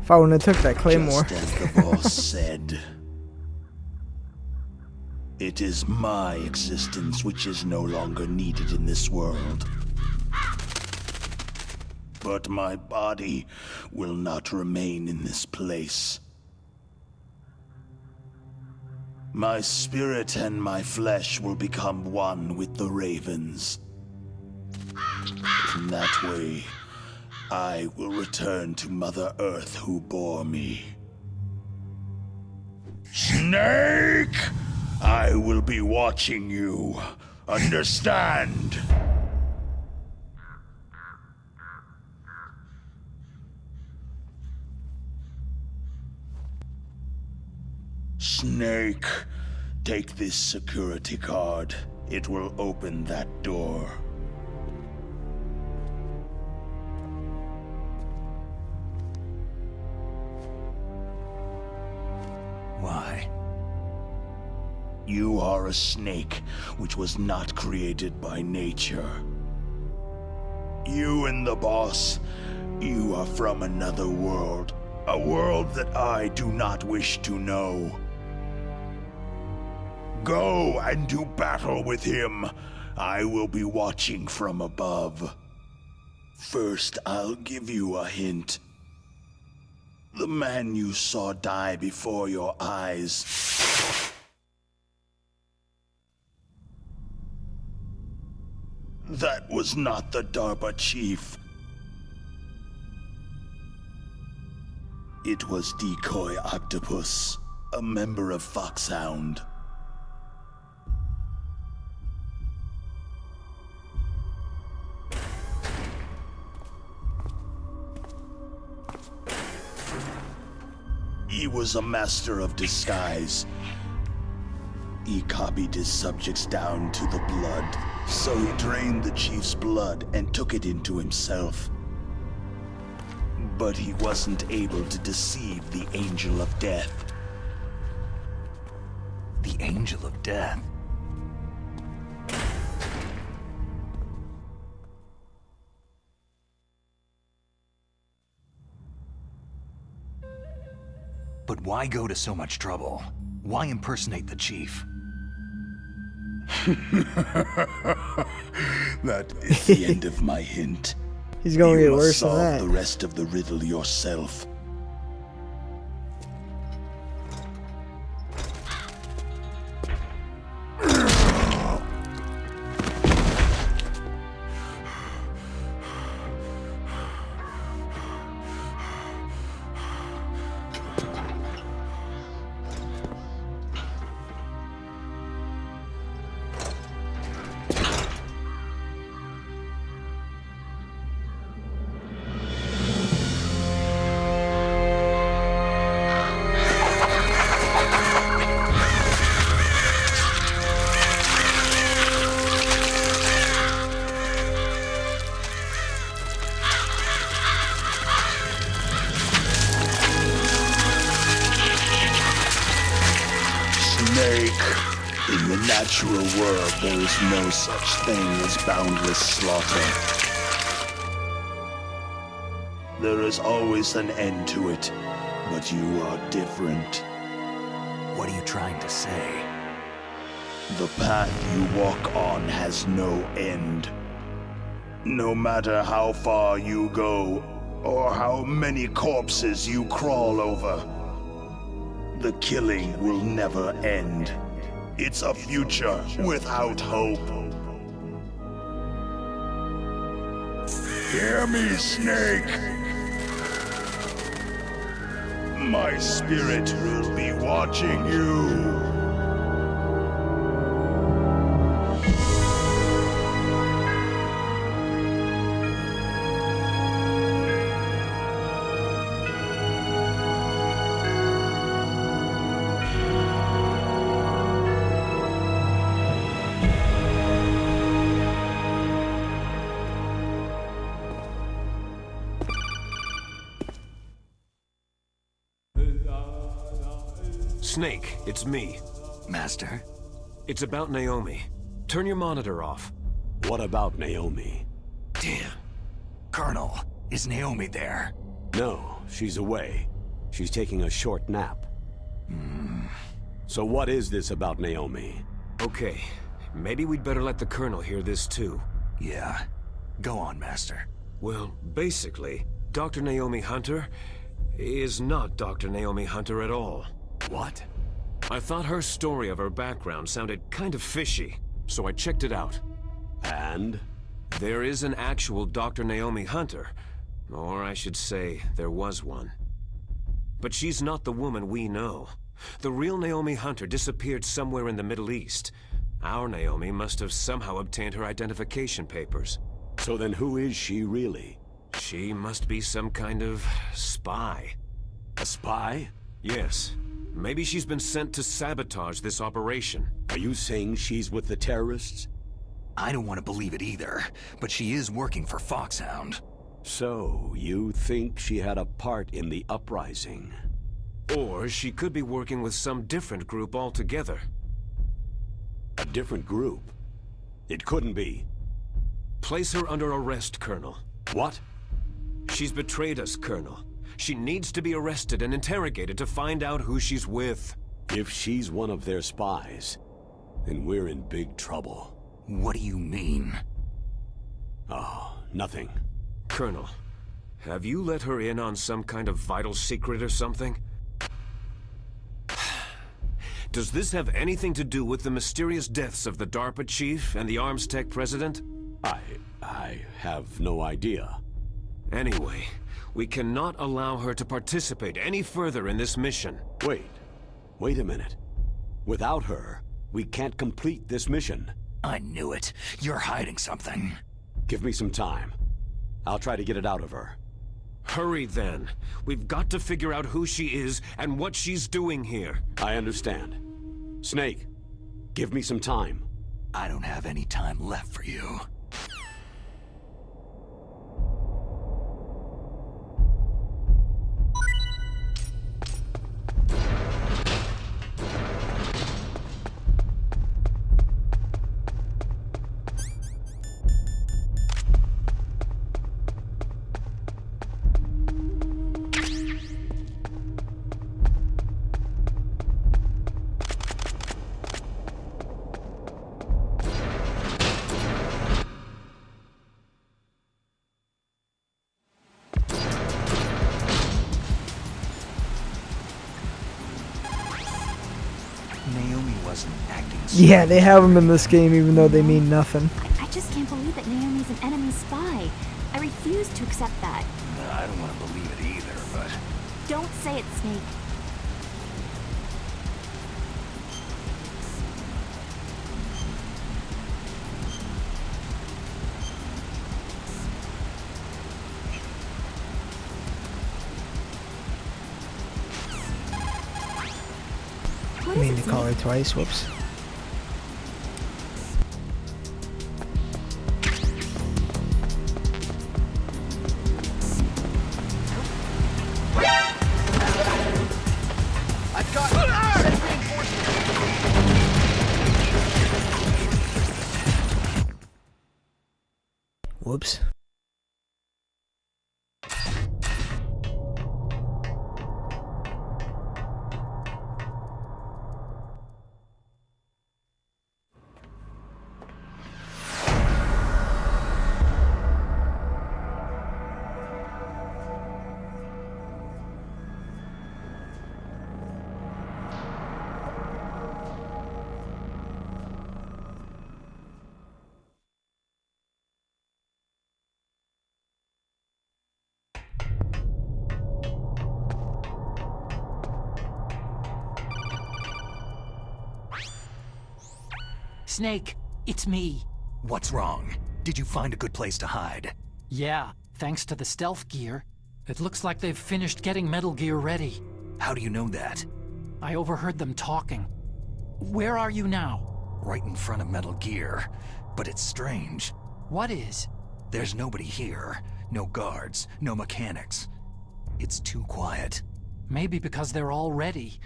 If I wouldn't have took that claymore. Just as the boss said. It is my existence which is no longer needed in this world. But my body will not remain in this place. My spirit and my flesh will become one with the ravens. In that way, I will return to Mother Earth who bore me. Snake! I will be watching you. Understand? Snake, take this security card. It will open that door. Why? You are a snake which was not created by nature. You and the boss, you are from another world. A world that I do not wish to know. Go and do battle with him. I will be watching from above. First, I'll give you a hint. The man you saw die before your eyes. That was not the DARPA chief. It was Decoy Octopus, a member of Foxhound. He was a master of disguise. He copied his subjects down to the blood, so he drained the chief's blood and took it into himself. But he wasn't able to deceive the Angel of Death. The Angel of Death? But why go to so much trouble? Why impersonate the chief? That is the end of my hint. He's going to You get must worse than solve that. the rest of the riddle yourself. natural world, there is no such thing as boundless slaughter. There is always an end to it, but you are different. What are you trying to say? The path you walk on has no end. No matter how far you go, or how many corpses you crawl over, the killing will never end. It's a future without hope. Hear me, Snake! My spirit will be watching you. Snake, it's me. Master? It's about Naomi. Turn your monitor off. What about Naomi? Damn. Colonel, is Naomi there? No, she's away. She's taking a short nap. So what is this about Naomi? Okay, maybe we'd better let the Colonel hear this too. Yeah. Go on, Master. Well, basically, Dr. Naomi Hunter is not Dr. Naomi Hunter at all. What? I thought her story of her background sounded kind of fishy, so I checked it out. And? There is an actual Dr. Naomi Hunter, or I should say, there was one. But she's not the woman we know. The real Naomi Hunter disappeared somewhere in the Middle East. Our Naomi must have somehow obtained her identification papers. So then who is she really? She must be some kind of spy. A spy? Yes. Maybe she's been sent to sabotage this operation. Are you saying she's with the terrorists? I don't want to believe it either, but she is working for Foxhound. So, you think she had a part in the uprising? Or she could be working with some different group altogether. A different group? It couldn't be. Place her under arrest, Colonel. What? She's betrayed us, Colonel. She needs to be arrested and interrogated to find out who she's with. If she's one of their spies, then we're in big trouble. What do you mean? Oh, nothing. Colonel, have you let her in on some kind of vital secret or something? Does this have anything to do with the mysterious deaths of the DARPA chief and the Arms Tech president? I have no idea. Anyway, we cannot allow her to participate any further in this mission. Wait a minute. Without her, we can't complete this mission. I knew it. You're hiding something. Give me some time. I'll try to get it out of her. Hurry then. We've got to figure out who she is and what she's doing here. I understand. Snake, give me some time. I don't have any time left for you. Naomi wasn't acting Yeah, they have them in this game even though they mean nothing. I just can't believe that Naomi's an enemy spy. I refuse to accept that. I don't want to believe it either, but... Don't say it, Snake. I mean to call her twice, whoops. I've got sent reinforcements. Whoops. Snake, it's me. What's wrong? Did you find a good place to hide? Yeah, thanks to the stealth gear. It looks like they've finished getting Metal Gear ready. How do you know that? I overheard them talking. Where are you now? Right in front of Metal Gear. But it's strange. What is? There's nobody here. No guards, no mechanics. It's too quiet. Maybe because they're all ready.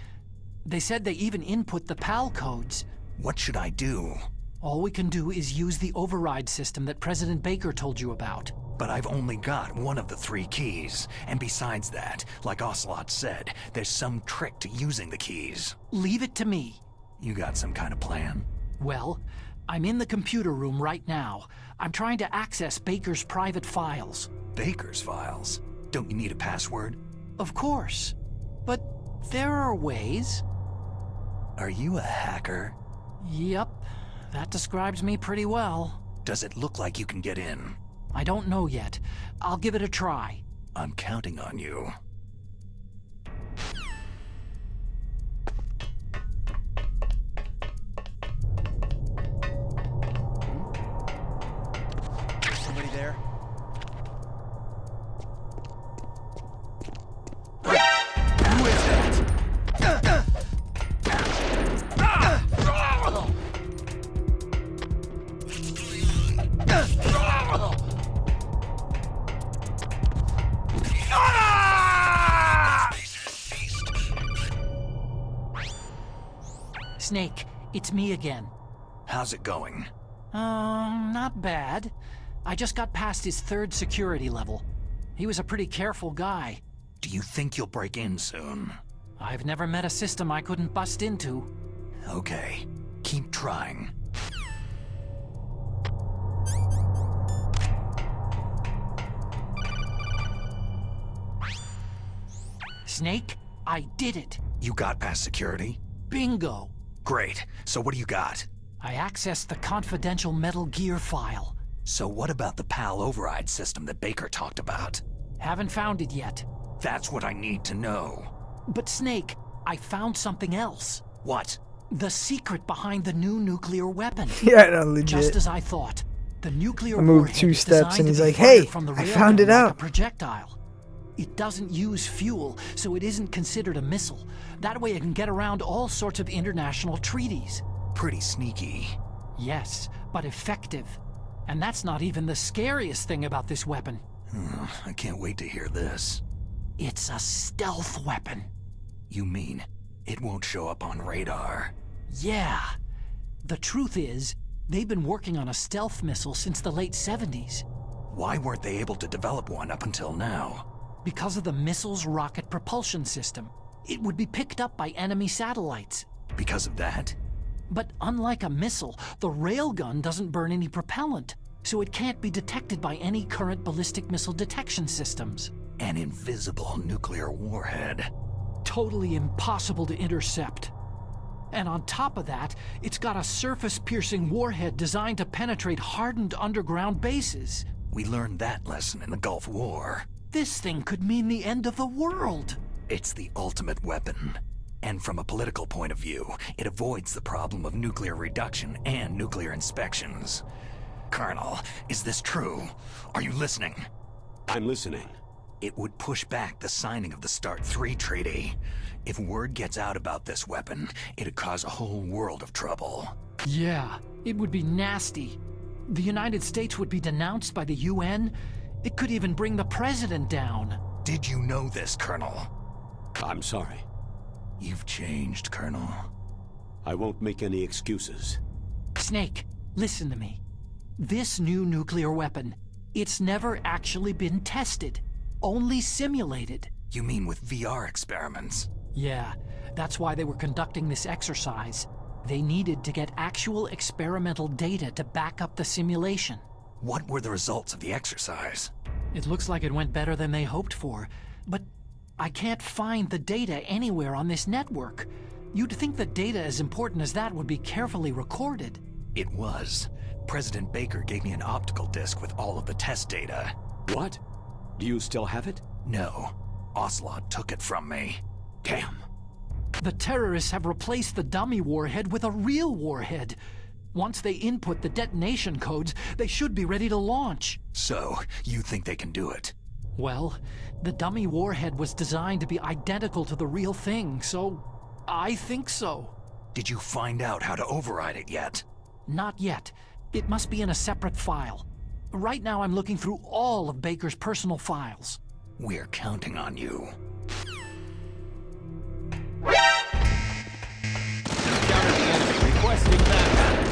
They said they even input the PAL codes. What should I do? All we can do is use the override system that President Baker told you about. But I've only got one of the 3 keys. And besides that, like Ocelot said, there's some trick to using the keys. Leave it to me. You got some kind of plan? Well, I'm in the computer room right now. I'm trying to access Baker's private files. Baker's files? Don't you need a password? Of course. But there are ways. Are you a hacker? Yep, that describes me pretty well. Does it look like you can get in? I don't know yet. I'll give it a try. I'm counting on you. Is somebody there? Who is that? Snake, it's me again. How's it going? Not bad. I just got past his 3rd security level. He was a pretty careful guy. Do you think you'll break in soon? I've never met a system I couldn't bust into. Okay, keep trying. Snake, I did it. You got past security? Bingo. Great. So what do you got? I accessed the confidential Metal Gear file. So what about the PAL override system that Baker talked about? Haven't found it yet. That's what I need to know. But Snake, I found something else. What? The secret behind the new nuclear weapon. Yeah, no, legit. Just as I thought. The nuclear I moved warhead 2 is steps and designed he's to be like, fired "Hey, from the I railgun found it like out." a projectile. It doesn't use fuel, so it isn't considered a missile. That way it can get around all sorts of international treaties. Pretty sneaky. Yes, but effective. And that's not even the scariest thing about this weapon. I can't wait to hear this. It's a stealth weapon. You mean it won't show up on radar? Yeah. The truth is, they've been working on a stealth missile since the late 70s. Why weren't they able to develop one up until now? Because of the missile's rocket propulsion system. It would be picked up by enemy satellites. Because of that? But unlike a missile, the railgun doesn't burn any propellant, so it can't be detected by any current ballistic missile detection systems. An invisible nuclear warhead. Totally impossible to intercept. And on top of that, it's got a surface-piercing warhead designed to penetrate hardened underground bases. We learned that lesson in the Gulf War. This thing could mean the end of the world. It's the ultimate weapon. And from a political point of view, it avoids the problem of nuclear reduction and nuclear inspections. Colonel, is this true? Are you listening? I'm listening. It would push back the signing of the START 3 treaty. If word gets out about this weapon, it'd cause a whole world of trouble. Yeah, it would be nasty. The United States would be denounced by the UN. It could even bring the president down. Did you know this, Colonel? I'm sorry. You've changed, Colonel. I won't make any excuses. Snake, listen to me. This new nuclear weapon, It's never actually been tested, only simulated. You mean with VR experiments? Yeah, that's why they were conducting this exercise. They needed to get actual experimental data to back up the simulation. What were the results of the exercise? It looks like it went better than they hoped for, but I can't find the data anywhere on this network. You'd think that data as important as that would be carefully recorded. It was. President Baker gave me an optical disc with all of the test data. What? Do you still have it? No. Ocelot took it from me. Damn. The terrorists have replaced the dummy warhead with a real warhead. Once they input the detonation codes, they should be ready to launch. So, you think they can do it? Well, the dummy warhead was designed to be identical to the real thing, so I think so. Did you find out how to override it yet? Not yet. It must be in a separate file. Right now I'm looking through all of Baker's personal files. We're counting on you. Encountered the enemy. Requesting backup.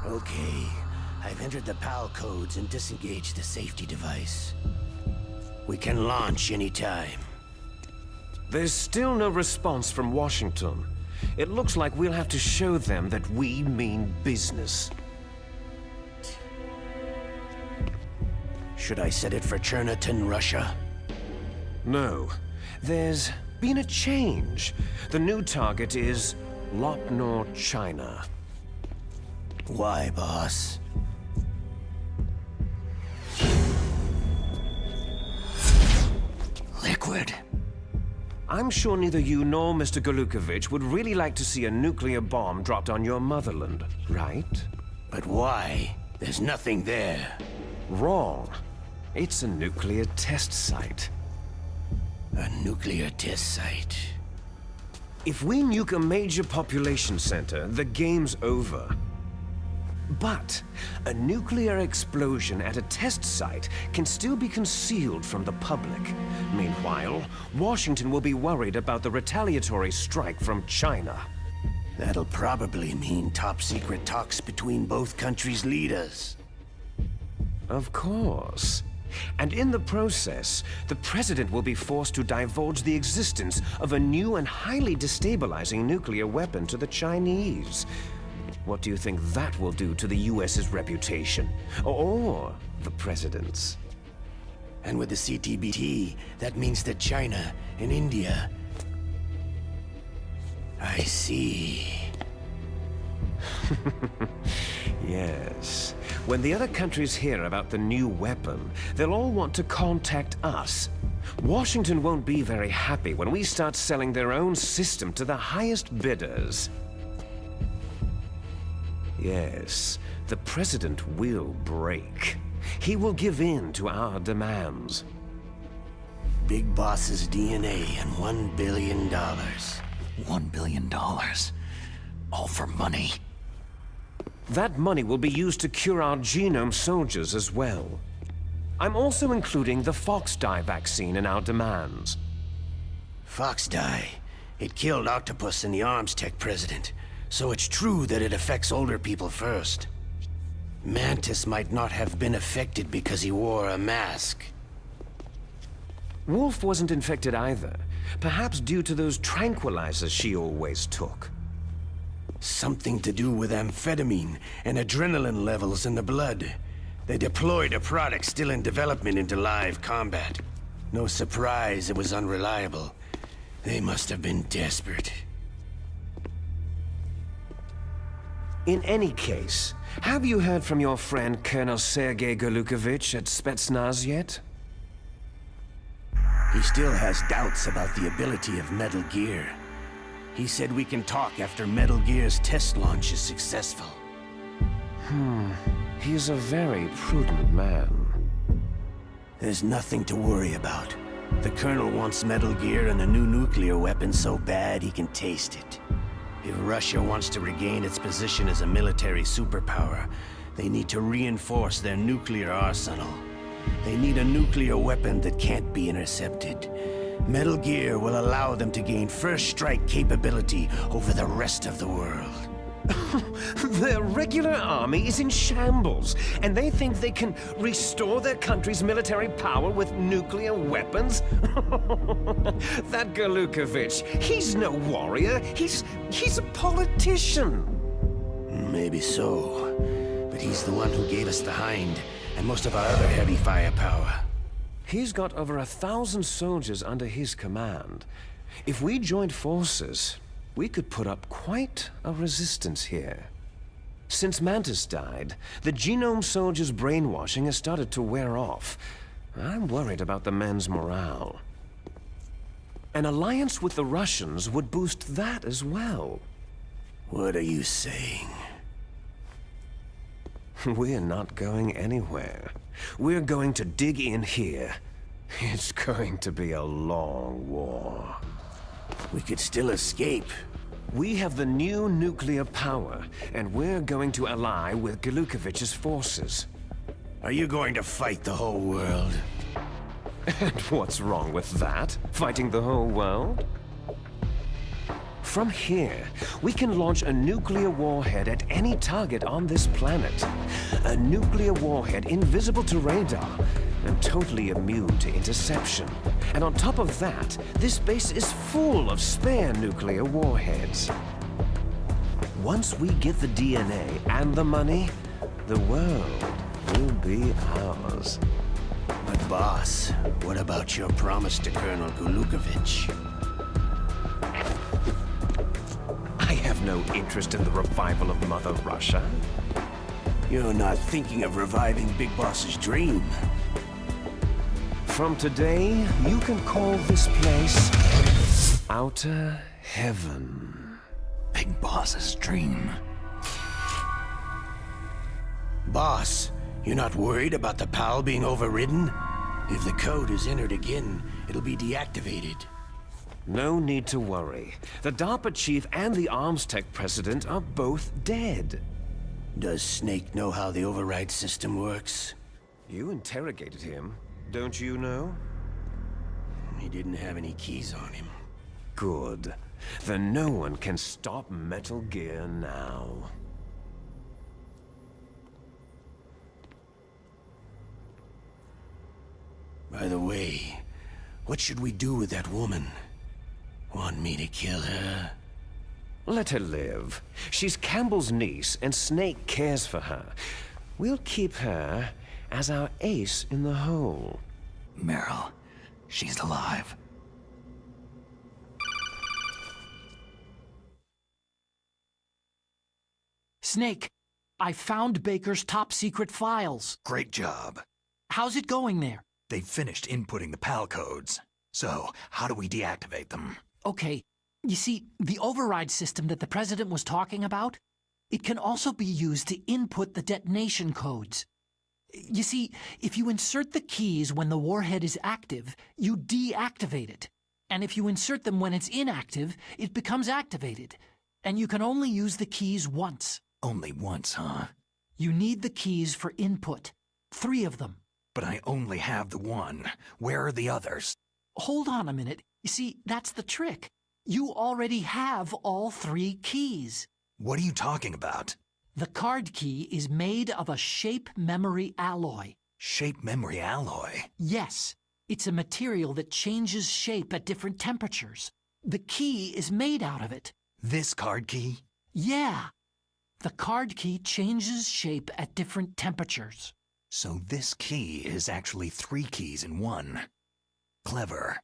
Okay, I've entered the PAL codes and disengaged the safety device. We can launch anytime. There's still no response from Washington. It looks like we'll have to show them that we mean business. Should I set it for Cherniton, Russia? No. There's been a change. The new target is Lopnor, China. Why, boss? Liquid. I'm sure neither you nor Mr. Golukovich would really like to see a nuclear bomb dropped on your motherland, right? But why? There's nothing there. Wrong. It's a nuclear test site. A nuclear test site. If we nuke a major population center, the game's over. But a nuclear explosion at a test site can still be concealed from the public. Meanwhile, Washington will be worried about the retaliatory strike from China. That'll probably mean top-secret talks between both countries' leaders. Of course. And in the process, the president will be forced to divulge the existence of a new and highly destabilizing nuclear weapon to the Chinese. What do you think that will do to the US's reputation? Or the president's? And with the CTBT, that means that China and India... I see. Yes. When the other countries hear about the new weapon, they'll all want to contact us. Washington won't be very happy when we start selling their own system to the highest bidders. Yes, the president will break. He will give in to our demands. Big Boss's DNA and $1 billion. $1 billion. All for money. That money will be used to cure our genome soldiers as well. I'm also including the Fox-dye vaccine in our demands. Fox-dye. It killed Octopus and the Arms Tech president. So it's true that it affects older people first. Mantis might not have been affected because he wore a mask. Wolf wasn't infected either. Perhaps due to those tranquilizers she always took. Something to do with amphetamine and adrenaline levels in the blood. They deployed a product still in development into live combat. No surprise it was unreliable. They must have been desperate. In any case, have you heard from your friend Colonel Sergei Golukovich at Spetsnaz yet? He still has doubts about the ability of Metal Gear. He said we can talk after Metal Gear's test launch is successful. He's a very prudent man. There's nothing to worry about. The Colonel wants Metal Gear and a new nuclear weapon so bad he can taste it. If Russia wants to regain its position as a military superpower, they need to reinforce their nuclear arsenal. They need a nuclear weapon that can't be intercepted. Metal Gear will allow them to gain first strike capability over the rest of the world. Their regular army is in shambles, and they think they can restore their country's military power with nuclear weapons? That Galukovich, he's no warrior. He's a politician. Maybe so, but he's the one who gave us the Hind and most of our other heavy firepower. He's got over 1,000 soldiers under his command. If we joined forces, we could put up quite a resistance here. Since Mantis died, the Genome Soldiers' brainwashing has started to wear off. I'm worried about the men's morale. An alliance with the Russians would boost that as well. What are you saying? We're not going anywhere. We're going to dig in here. It's going to be a long war. We could still escape. We have the new nuclear power, and we're going to ally with Galukovich's forces. Are you going to fight the whole world? And what's wrong with that? Fighting the whole world? From here, we can launch a nuclear warhead at any target on this planet. A nuclear warhead invisible to radar and totally immune to interception. And on top of that, this base is full of spare nuclear warheads. Once we get the DNA and the money, the world will be ours. But boss, what about your promise to Colonel Galukovich? I have no interest in the revival of Mother Russia. You're not thinking of reviving Big Boss's dream. From today, you can call this place Outer Heaven. Big Boss's dream. Boss, you're not worried about the PAL being overridden? If the code is entered again, it'll be deactivated. No need to worry. The DARPA chief and the Arms Tech president are both dead. Does Snake know how the override system works? You interrogated him, don't you know? He didn't have any keys on him. Good. Then no one can stop Metal Gear now. By the way, what should we do with that woman? Want me to kill her? Let her live. She's Campbell's niece, and Snake cares for her. We'll keep her as our ace in the hole. Meryl, she's alive. Snake, I found Baker's top-secret files. Great job. How's it going there? They've finished inputting the PAL codes. So, how do we deactivate them? Okay, you see, the override system that the President was talking about, it can also be used to input the detonation codes. You see, if you insert the keys when the warhead is active, you deactivate it. And if you insert them when it's inactive, it becomes activated. And you can only use the keys once. Only once, huh? You need the keys for input. 3 of them. But I only have the one. Where are the others? Hold on a minute. You see, that's the trick. You already have all 3 keys. What are you talking about? The card key is made of a shape memory alloy. Shape memory alloy? Yes. It's a material that changes shape at different temperatures. The key is made out of it. This card key? Yeah. The card key changes shape at different temperatures. So this key is actually 3 keys in one. Clever.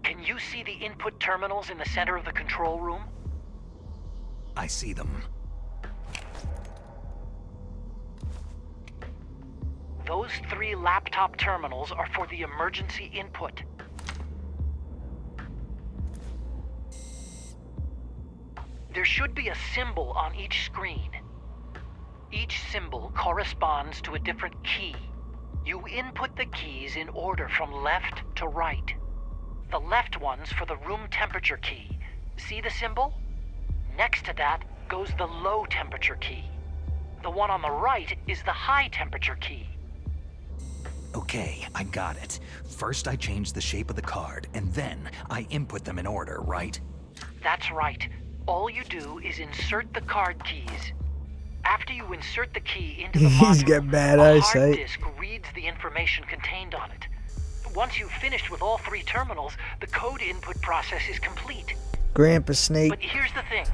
Can you see the input terminals in the center of the control room? I see them. Those 3 laptop terminals are for the emergency input. There should be a symbol on each screen. Each symbol corresponds to a different key. You input the keys in order from left to right. The left one's for the room temperature key. See the symbol? Next to that goes the low temperature key. The one on the right is the high temperature key. Okay, I got it. First I change the shape of the card, and then I input them in order, right? That's right. All you do is insert the card keys. After you insert the key into the He's module, got bad a eyesight. hard disk reads the information contained on it. Once you've finished with all 3 terminals, the code input process is complete. Grandpa Snake. But here's the thing.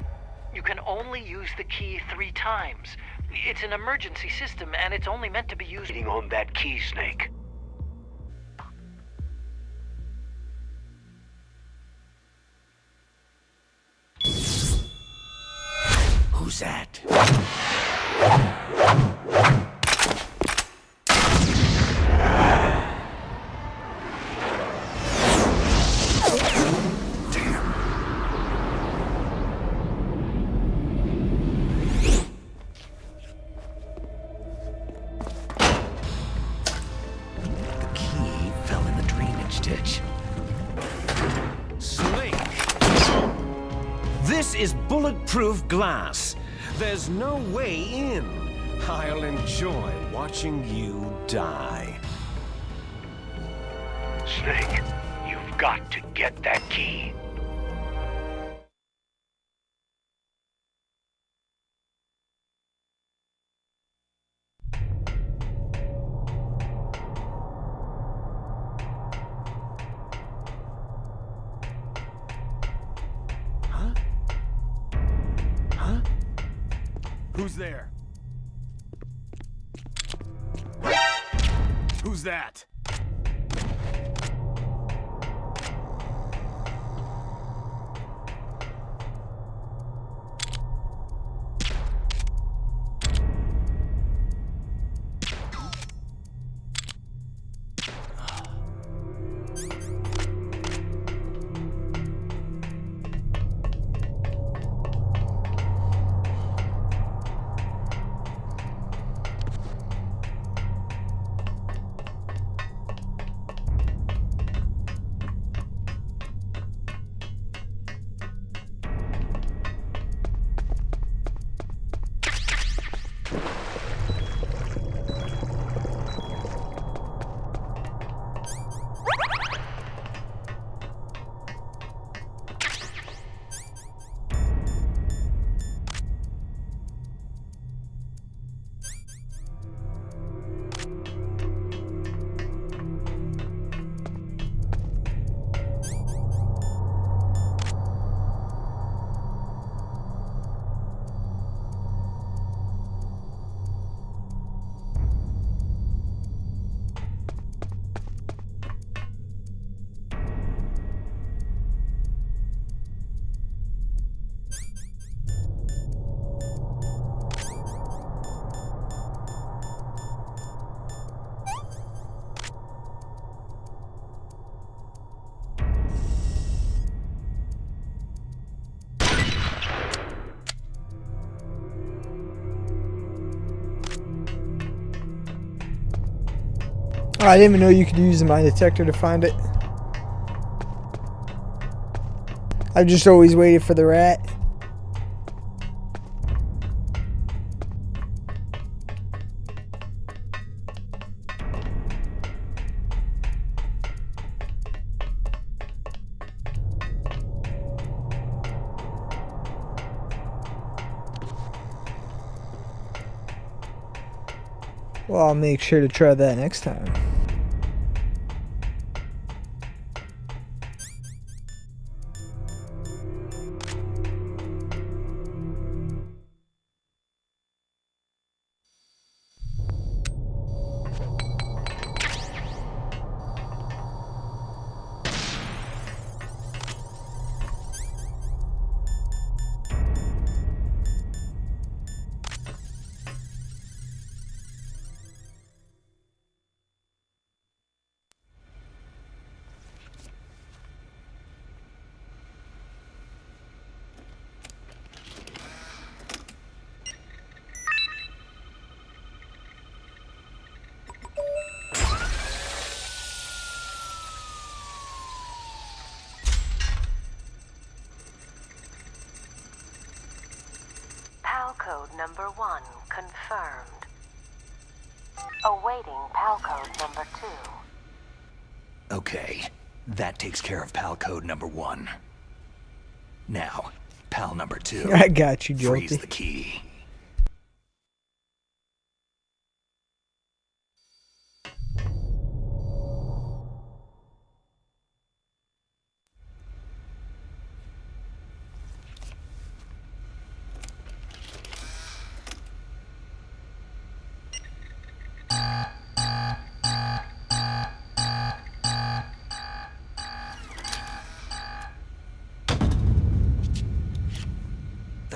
You can only use the key 3 times. It's an emergency system, and it's only meant to be used on that key, Snake. Who's that? The key fell in the drainage ditch. Snake! This is bulletproof glass. There's no way in. I'll enjoy watching you die. Snake, you've got to get that key. Who's there? Who's that? Oh, I didn't even know you could use the mine detector to find it. I've just always waited for the rat. Well, I'll make sure to try that next time. number 1 confirmed. Awaiting PAL code number 2. Okay, that takes care of PAL code number 1. Now, PAL number 2. I got you, Jolty. Freeze the key.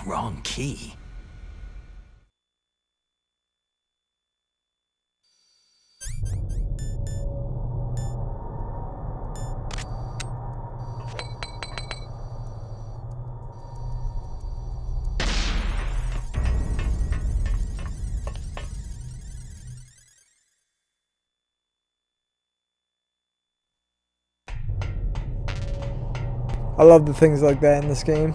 Wrong key. I love the things like that in this game.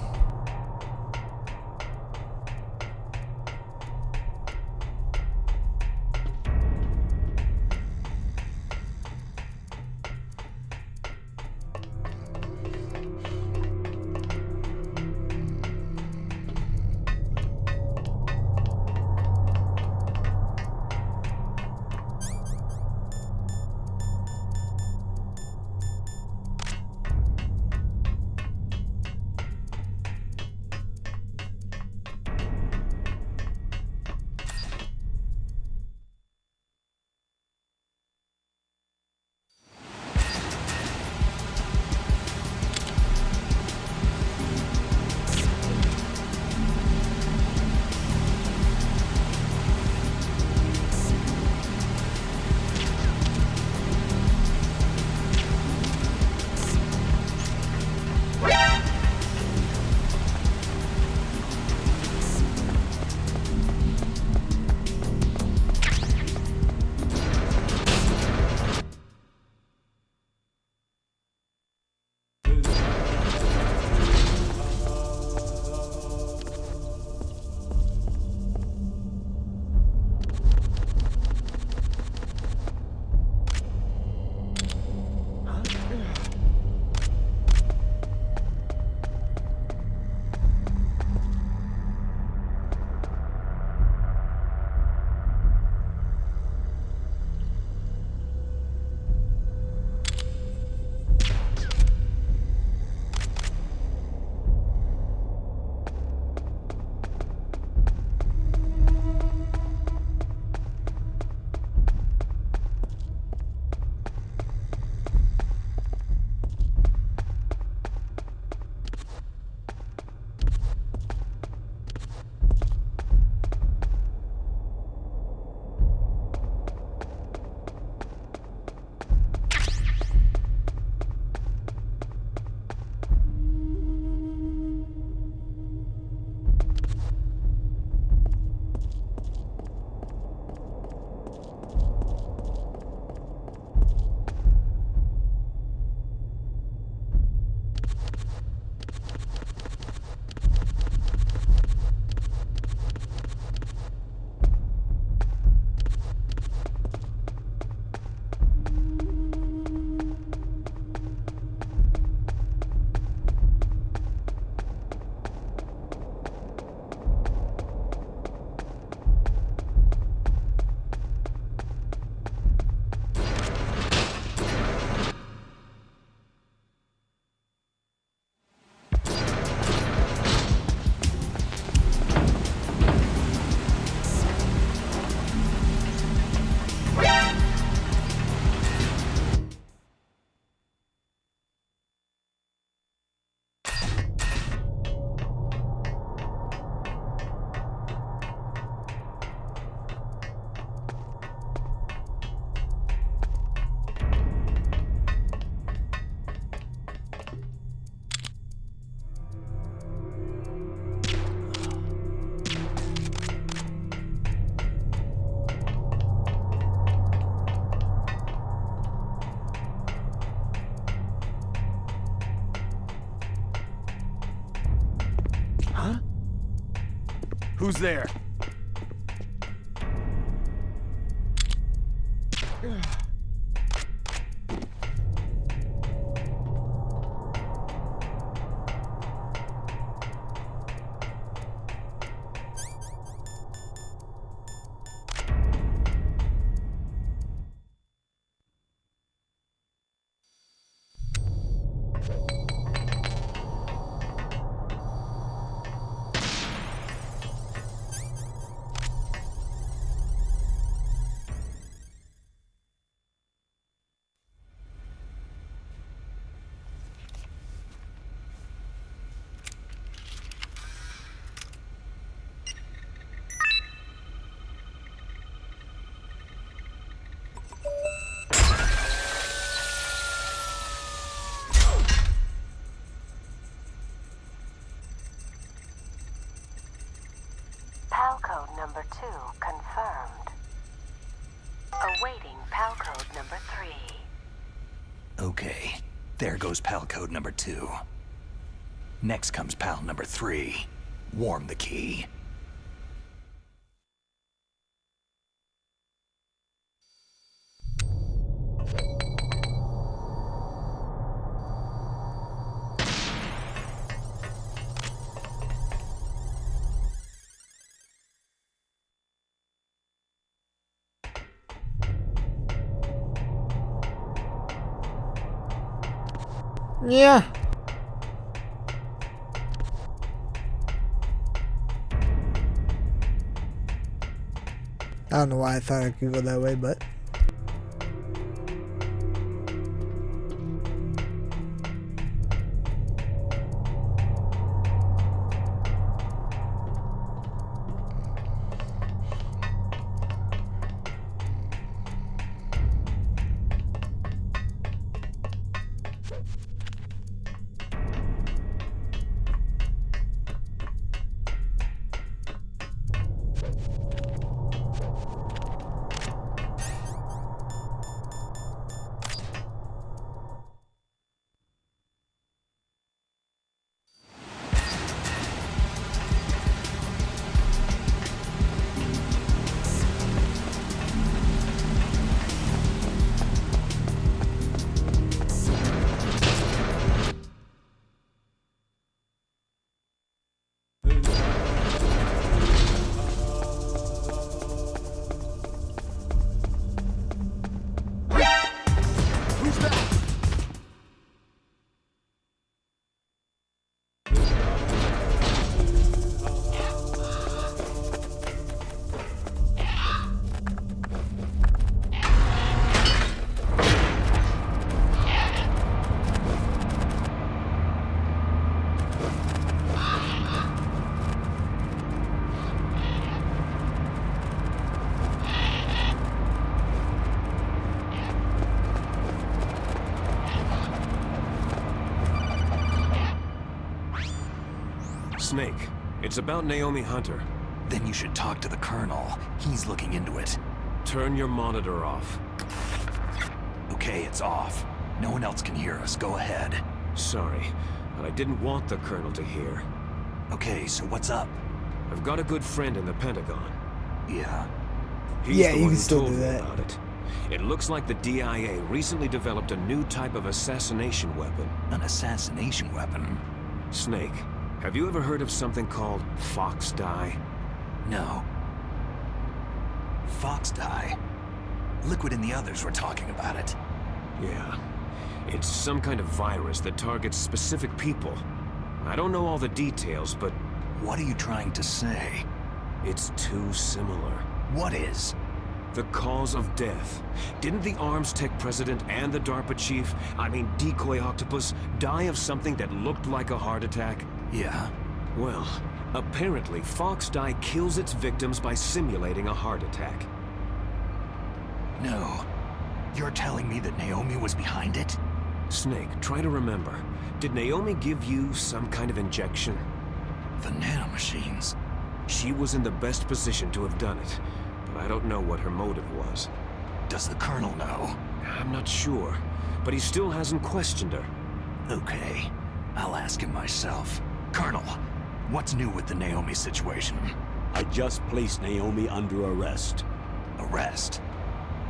Who's there? Okay, there goes pal code number 2. Next comes pal number 3. Warm the key. Yeah. I don't know why I thought I could go that way, but... Snake, it's about Naomi Hunter. Then you should talk to the Colonel. He's looking into it. Turn your monitor off. Okay, it's off. No one else can hear us. Go ahead. Sorry, but I didn't want the Colonel to hear. Okay, so what's up? I've got a good friend in the Pentagon. Yeah. He's Yeah, the you one can who still told do me that. about it. It looks like the DIA recently developed a new type of assassination weapon. An assassination weapon? Snake, have you ever heard of something called Fox Dye? No. Fox dye? Liquid and the others were talking about it. Yeah. It's some kind of virus that targets specific people. I don't know all the details, but... What are you trying to say? It's too similar. What is? The cause of death. Didn't the Arms Tech president and the DARPA chief, Decoy Octopus, die of something that looked like a heart attack? Yeah. Well, apparently Fox Dye kills its victims by simulating a heart attack. No. You're telling me that Naomi was behind it? Snake, try to remember. Did Naomi give you some kind of injection? The nanomachines. She was in the best position to have done it, but I don't know what her motive was. Does the Colonel know? I'm not sure, but he still hasn't questioned her. Okay. I'll ask him myself. Colonel, what's new with the Naomi situation? I just placed Naomi under arrest. Arrest?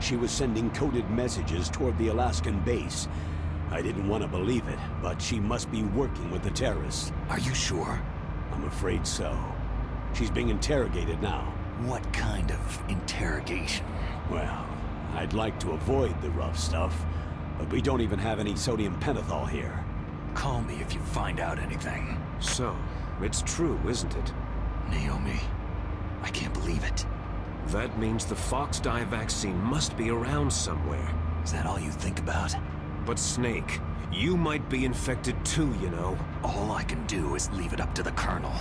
She was sending coded messages toward the Alaskan base. I didn't want to believe it, but she must be working with the terrorists. Are you sure? I'm afraid so. She's being interrogated now. What kind of interrogation? Well, I'd like to avoid the rough stuff, but we don't even have any sodium pentothal here. Call me if you find out anything. So, it's true, isn't it? Naomi, I can't believe it. That means the Fox Dye vaccine must be around somewhere. Is that all you think about? But Snake, you might be infected too, you know. All I can do is leave it up to the Colonel.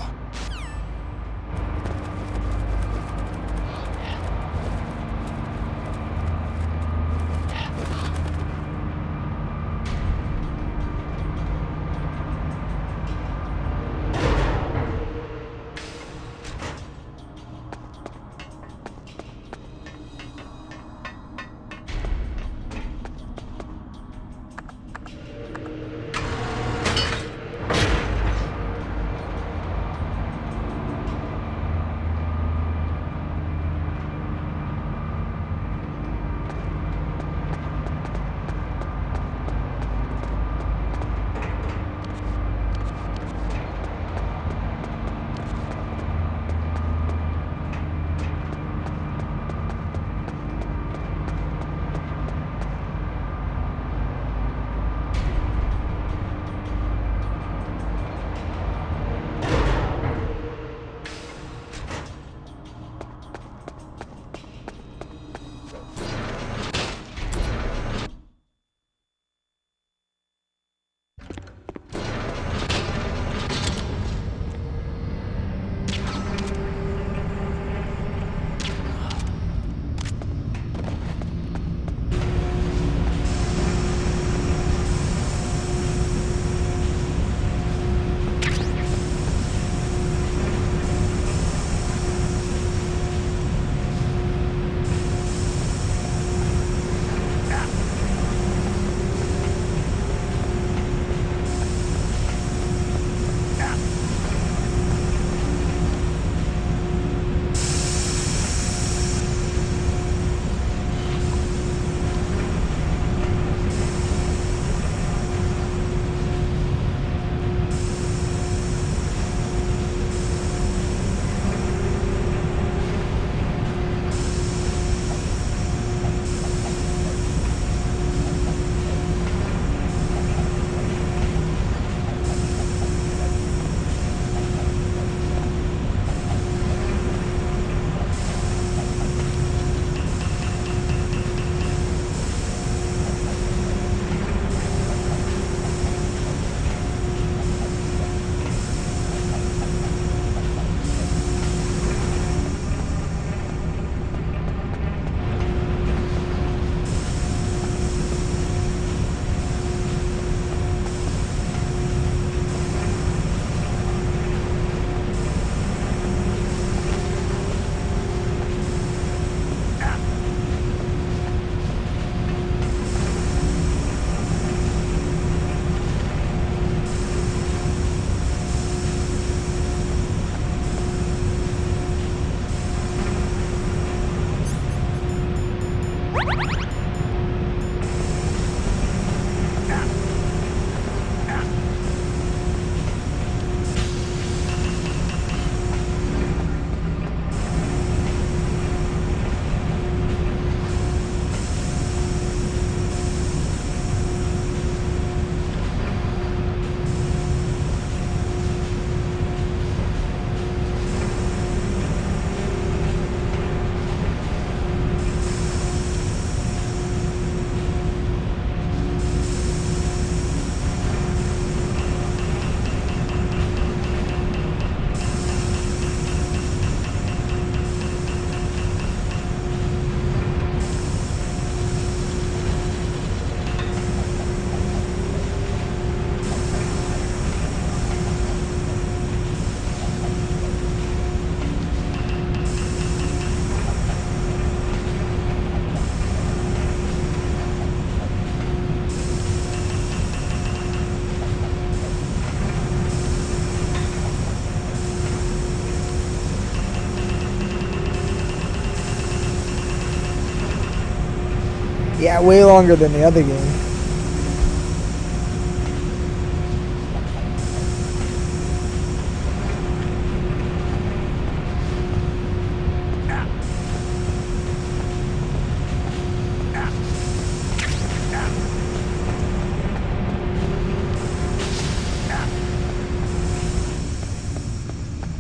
Yeah, way longer than the other game.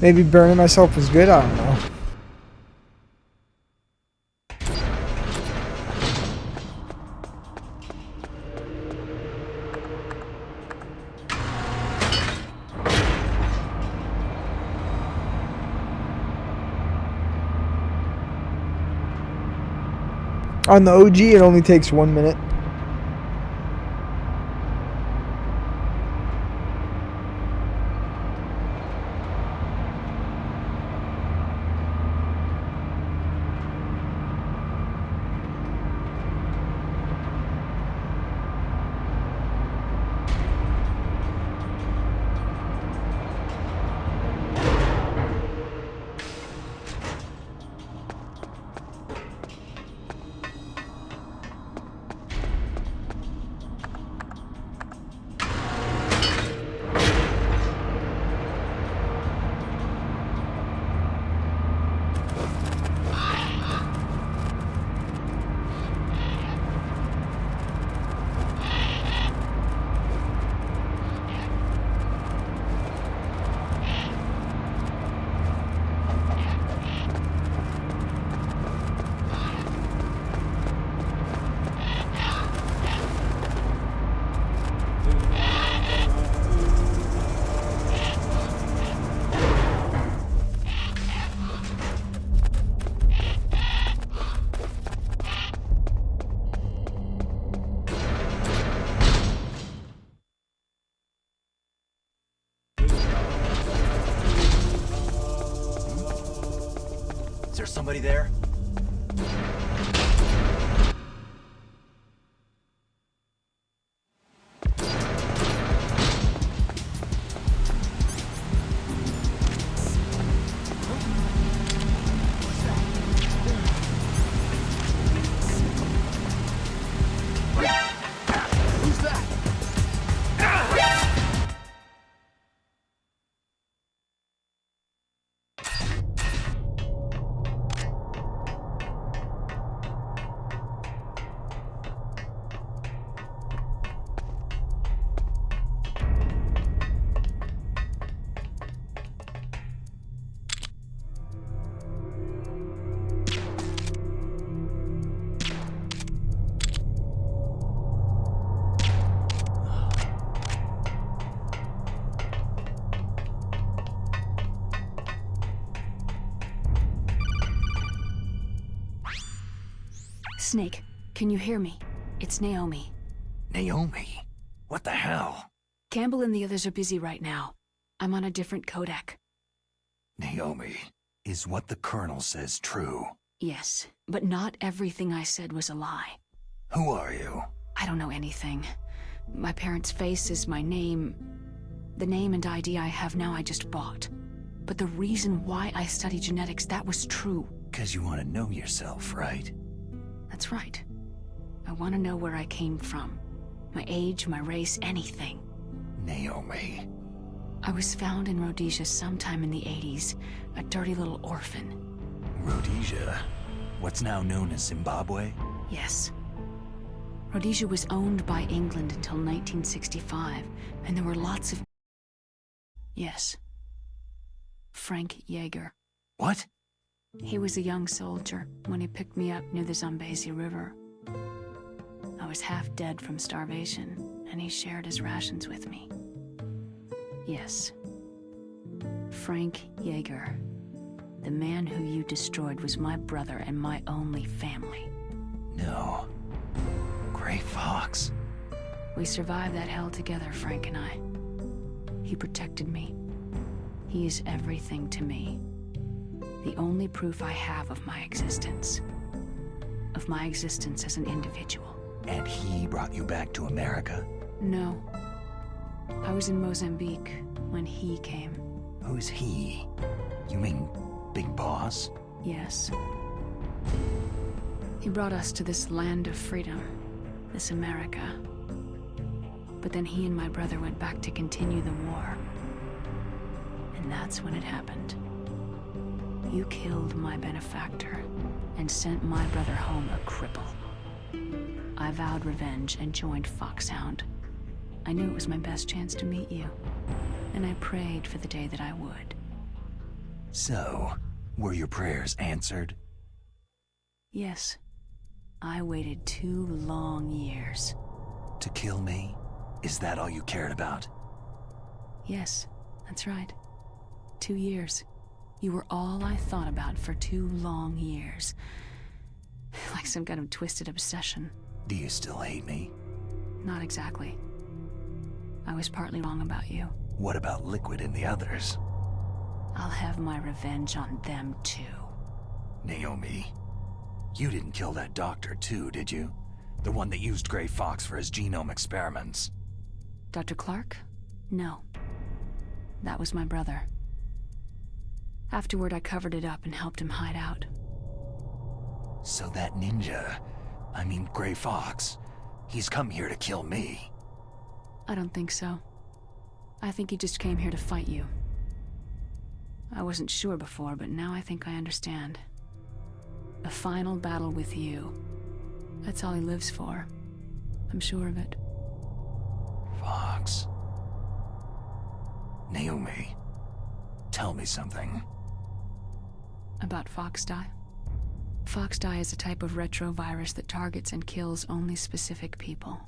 Maybe burning myself was good, I don't know. On the OG, it only takes 1 minute. Is there somebody there? Snake, can you hear me? It's Naomi. Naomi? What the hell? Campbell and the others are busy right now. I'm on a different codec. Naomi, is what the Colonel says true? Yes, but not everything I said was a lie. Who are you? I don't know anything. My parents' faces, my name... The name and ID I have now I just bought. But the reason why I study genetics, that was true. 'Cause you want to know yourself, right? That's right. I want to know where I came from. My age, my race, anything. Naomi. I was found in Rhodesia sometime in the 80s. A dirty little orphan. Rhodesia? What's now known as Zimbabwe? Yes. Rhodesia was owned by England until 1965, and there were lots of... Yes. Frank Yeager. What? He was a young soldier when he picked me up near the Zambezi River. I was half dead from starvation, and he shared his rations with me. Yes. Frank Yeager. The man who you destroyed was my brother and my only family. No. Gray Fox. We survived that hell together, Frank and I. He protected me. He is everything to me. The only proof I have of my existence. Of my existence as an individual. And he brought you back to America? No. I was in Mozambique when he came. Who's he? You mean Big Boss? Yes. He brought us to this land of freedom. this America. But then he and my brother went back to continue the war. And that's when it happened. You killed my benefactor and sent my brother home a cripple. I vowed revenge and joined Foxhound. I knew it was my best chance to meet you, and I prayed for the day that I would. So, were your prayers answered? Yes. I waited 2 long years. To kill me? Is that all you cared about? Yes, that's right. 2 years. You were all I thought about for 2 long years. Like some kind of twisted obsession. Do you still hate me? Not exactly. I was partly wrong about you. What about Liquid and the others? I'll have my revenge on them too. Naomi, you didn't kill that doctor too, did you? The one that used Gray Fox for his genome experiments. Dr. Clark? No. That was my brother. Afterward, I covered it up and helped him hide out. So that ninja, I mean Gray Fox, he's come here to kill me. I don't think so. I think he just came here to fight you. I wasn't sure before, but now I think I understand. A final battle with you. That's all he lives for. I'm sure of it. Fox. Naomi, tell me something. About Foxdie? Foxdie is a type of retrovirus that targets and kills only specific people.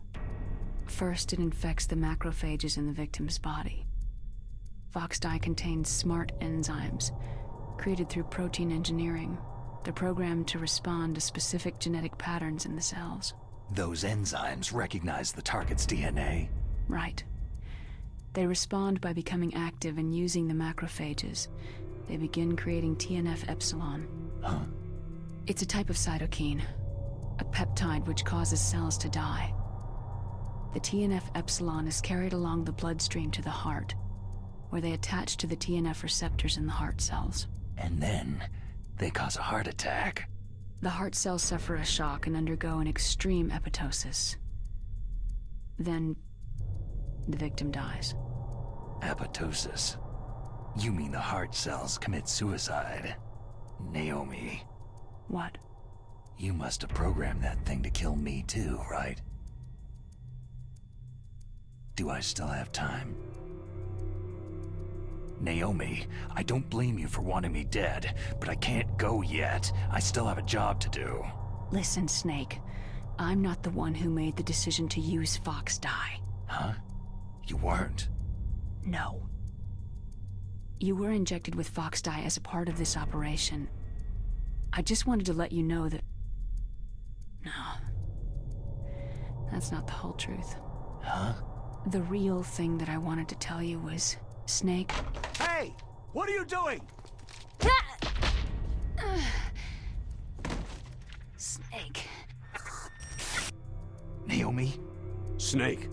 First, it infects the macrophages in the victim's body. Foxdie contains smart enzymes, created through protein engineering. They're programmed to respond to specific genetic patterns in the cells. Those enzymes recognize the target's DNA? Right. They respond by becoming active and using the macrophages. They begin creating TNF-epsilon. Huh? It's a type of cytokine, a peptide which causes cells to die. The TNF-epsilon is carried along the bloodstream to the heart, where they attach to the TNF receptors in the heart cells. And then, they cause a heart attack. The heart cells suffer a shock and undergo an extreme apoptosis. Then, the victim dies. Apoptosis? You mean the heart cells commit suicide? Naomi. What? You must have programmed that thing to kill me too, right? Do I still have time? Naomi, I don't blame you for wanting me dead, but I can't go yet. I still have a job to do. Listen, Snake. I'm not the one who made the decision to use Foxdie. Huh? You weren't? No. You were injected with Foxdie as a part of this operation. I just wanted to let you know that... No. That's not the whole truth. Huh? The real thing that I wanted to tell you was... Snake... Hey! What are you doing? Snake... Naomi? Snake,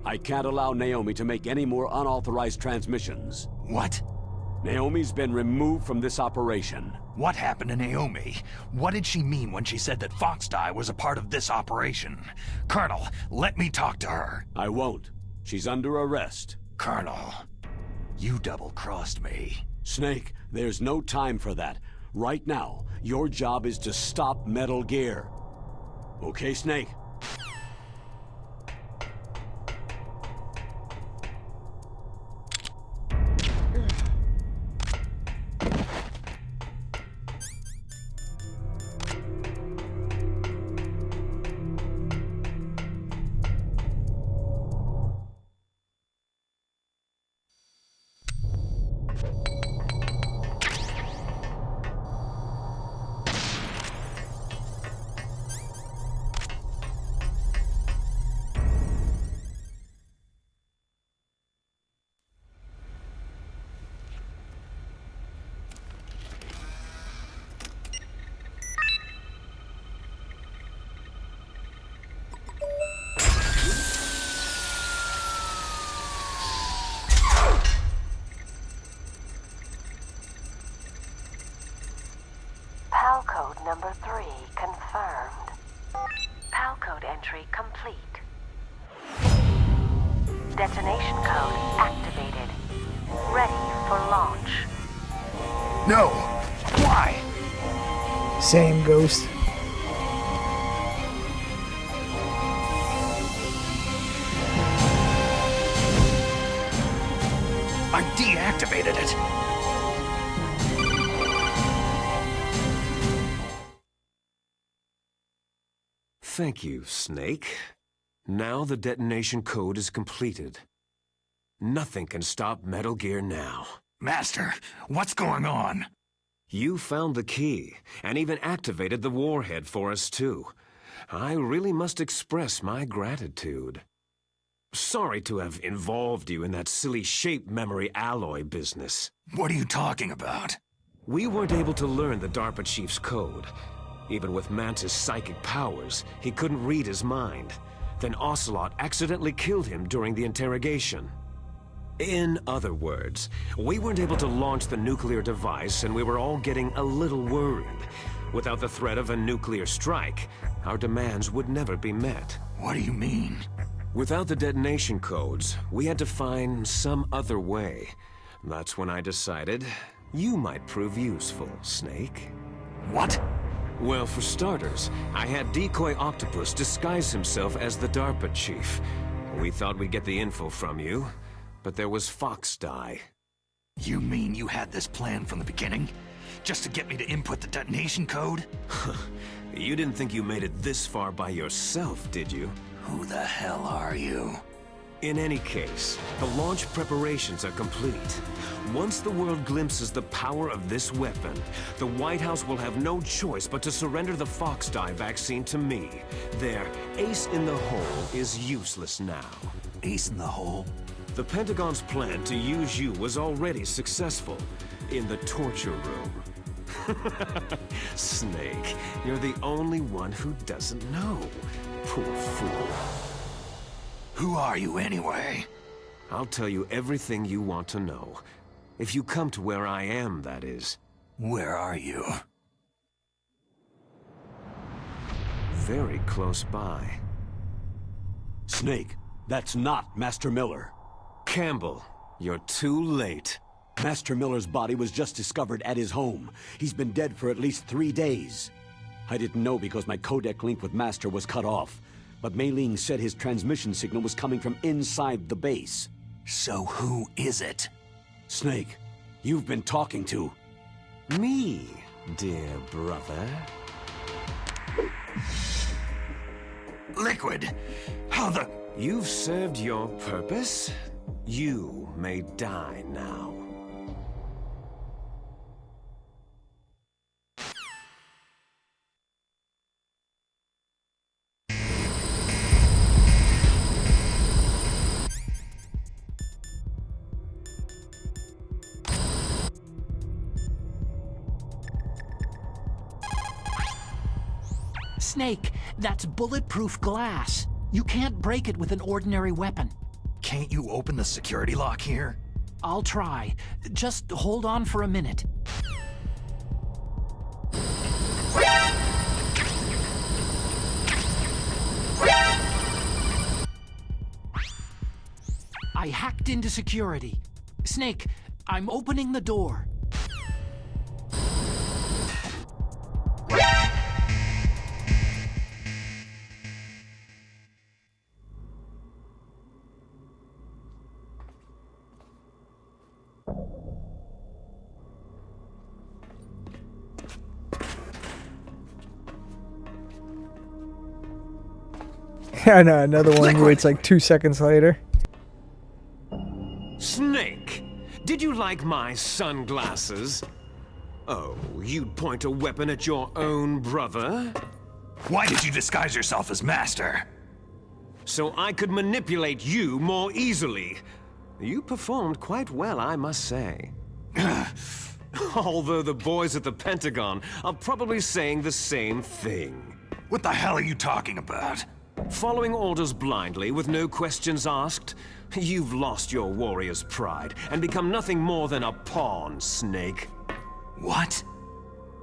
I can't allow Naomi to make any more unauthorized transmissions. What? Naomi's been removed from this operation. What happened to Naomi? What did she mean when she said that Foxdie was a part of this operation? Colonel, let me talk to her. I won't. She's under arrest. Colonel, you double-crossed me. Snake, there's no time for that. Right now, your job is to stop Metal Gear. Okay, Snake? Detonation code activated. Ready for launch. No! Why? Same, Ghost. I deactivated it. Thank you, Snake. Now the detonation code is completed. Nothing can stop Metal Gear now. Master, what's going on? You found the key, and even activated the warhead for us too. I really must express my gratitude. Sorry to have involved you in that silly shape memory alloy business. What are you talking about? We weren't able to learn the DARPA chief's code. Even with Mantis' psychic powers, he couldn't read his mind. Then Ocelot accidentally killed him during the interrogation. In other words, we weren't able to launch the nuclear device, and we were all getting a little worried. Without the threat of a nuclear strike, our demands would never be met. What do you mean? Without the detonation codes, we had to find some other way. That's when I decided you might prove useful, Snake. What? Well, for starters, I had Decoy Octopus disguise himself as the DARPA chief. We thought we'd get the info from you, but there was Fox Die. You mean you had this plan from the beginning? Just to get me to input the detonation code? You didn't think you made it this far by yourself, did you? Who the hell are you? In any case, the launch preparations are complete. Once the world glimpses the power of this weapon, the White House will have no choice but to surrender the Fox Die vaccine to me. Their ace in the hole is useless now. Ace in the hole? The Pentagon's plan to use you was already successful in the torture room. Snake, you're the only one who doesn't know. Poor fool. Who are you anyway? I'll tell you everything you want to know. If you come to where I am, that is. Where are you? Very close by. Snake, that's not Master Miller. Campbell, you're too late. Master Miller's body was just discovered at his home. He's been dead for at least 3 days. I didn't know because my codec link with Master was cut off. But Mei Ling said his transmission signal was coming from inside the base. So who is it? Snake, you've been talking to... Me, dear brother. Liquid! How the... You've served your purpose. You may die now. Snake, that's bulletproof glass. You can't break it with an ordinary weapon. Can't you open the security lock here? I'll try. Just hold on for a minute. I hacked into security. Snake, I'm opening the door. I know, another one where it's like 2 seconds later. Snake, did you like my sunglasses? Oh, you'd point a weapon at your own brother? Why did you disguise yourself as Master? So I could manipulate you more easily. You performed quite well, I must say. Although the boys at the Pentagon are probably saying the same thing. What the hell are you talking about? Following orders blindly with no questions asked? You've lost your warrior's pride and become nothing more than a pawn, Snake. What?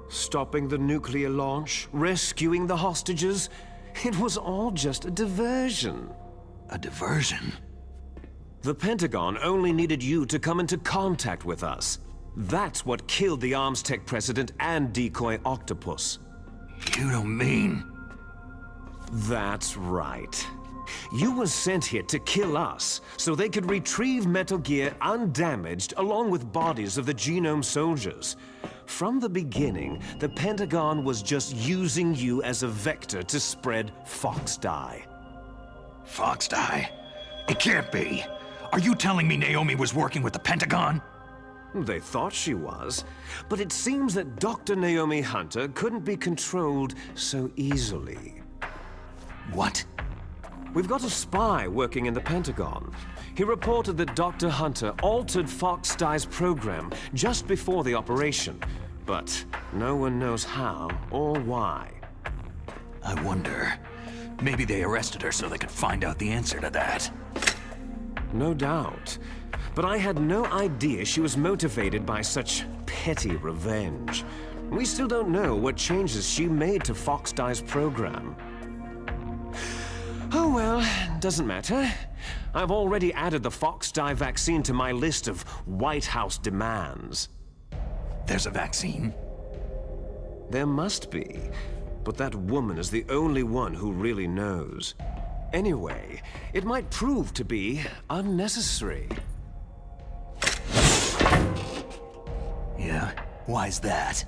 Stopping the nuclear launch, rescuing the hostages, it was all just a diversion. A diversion? The Pentagon only needed you to come into contact with us. That's what killed the Arms Tech president and decoy Octopus. You don't mean... That's right. You were sent here to kill us, so they could retrieve Metal Gear undamaged along with bodies of the Genome soldiers. From the beginning, the Pentagon was just using you as a vector to spread Fox Dye. Fox Dye? It can't be. Are you telling me Naomi was working with the Pentagon? They thought she was, but it seems that Dr. Naomi Hunter couldn't be controlled so easily. What? We've got a spy working in the Pentagon. He reported that Dr. Hunter altered Fox Dye's program just before the operation, but no one knows how or why. I wonder, maybe they arrested her so they could find out the answer to that. No doubt. But I had no idea she was motivated by such petty revenge. We still don't know what changes she made to Fox Dye's program. Oh well, doesn't matter. I've already added the Fox Dye vaccine to my list of White House demands. There's a vaccine? There must be, but that woman is the only one who really knows. Anyway, it might prove to be unnecessary. Yeah? Why's that?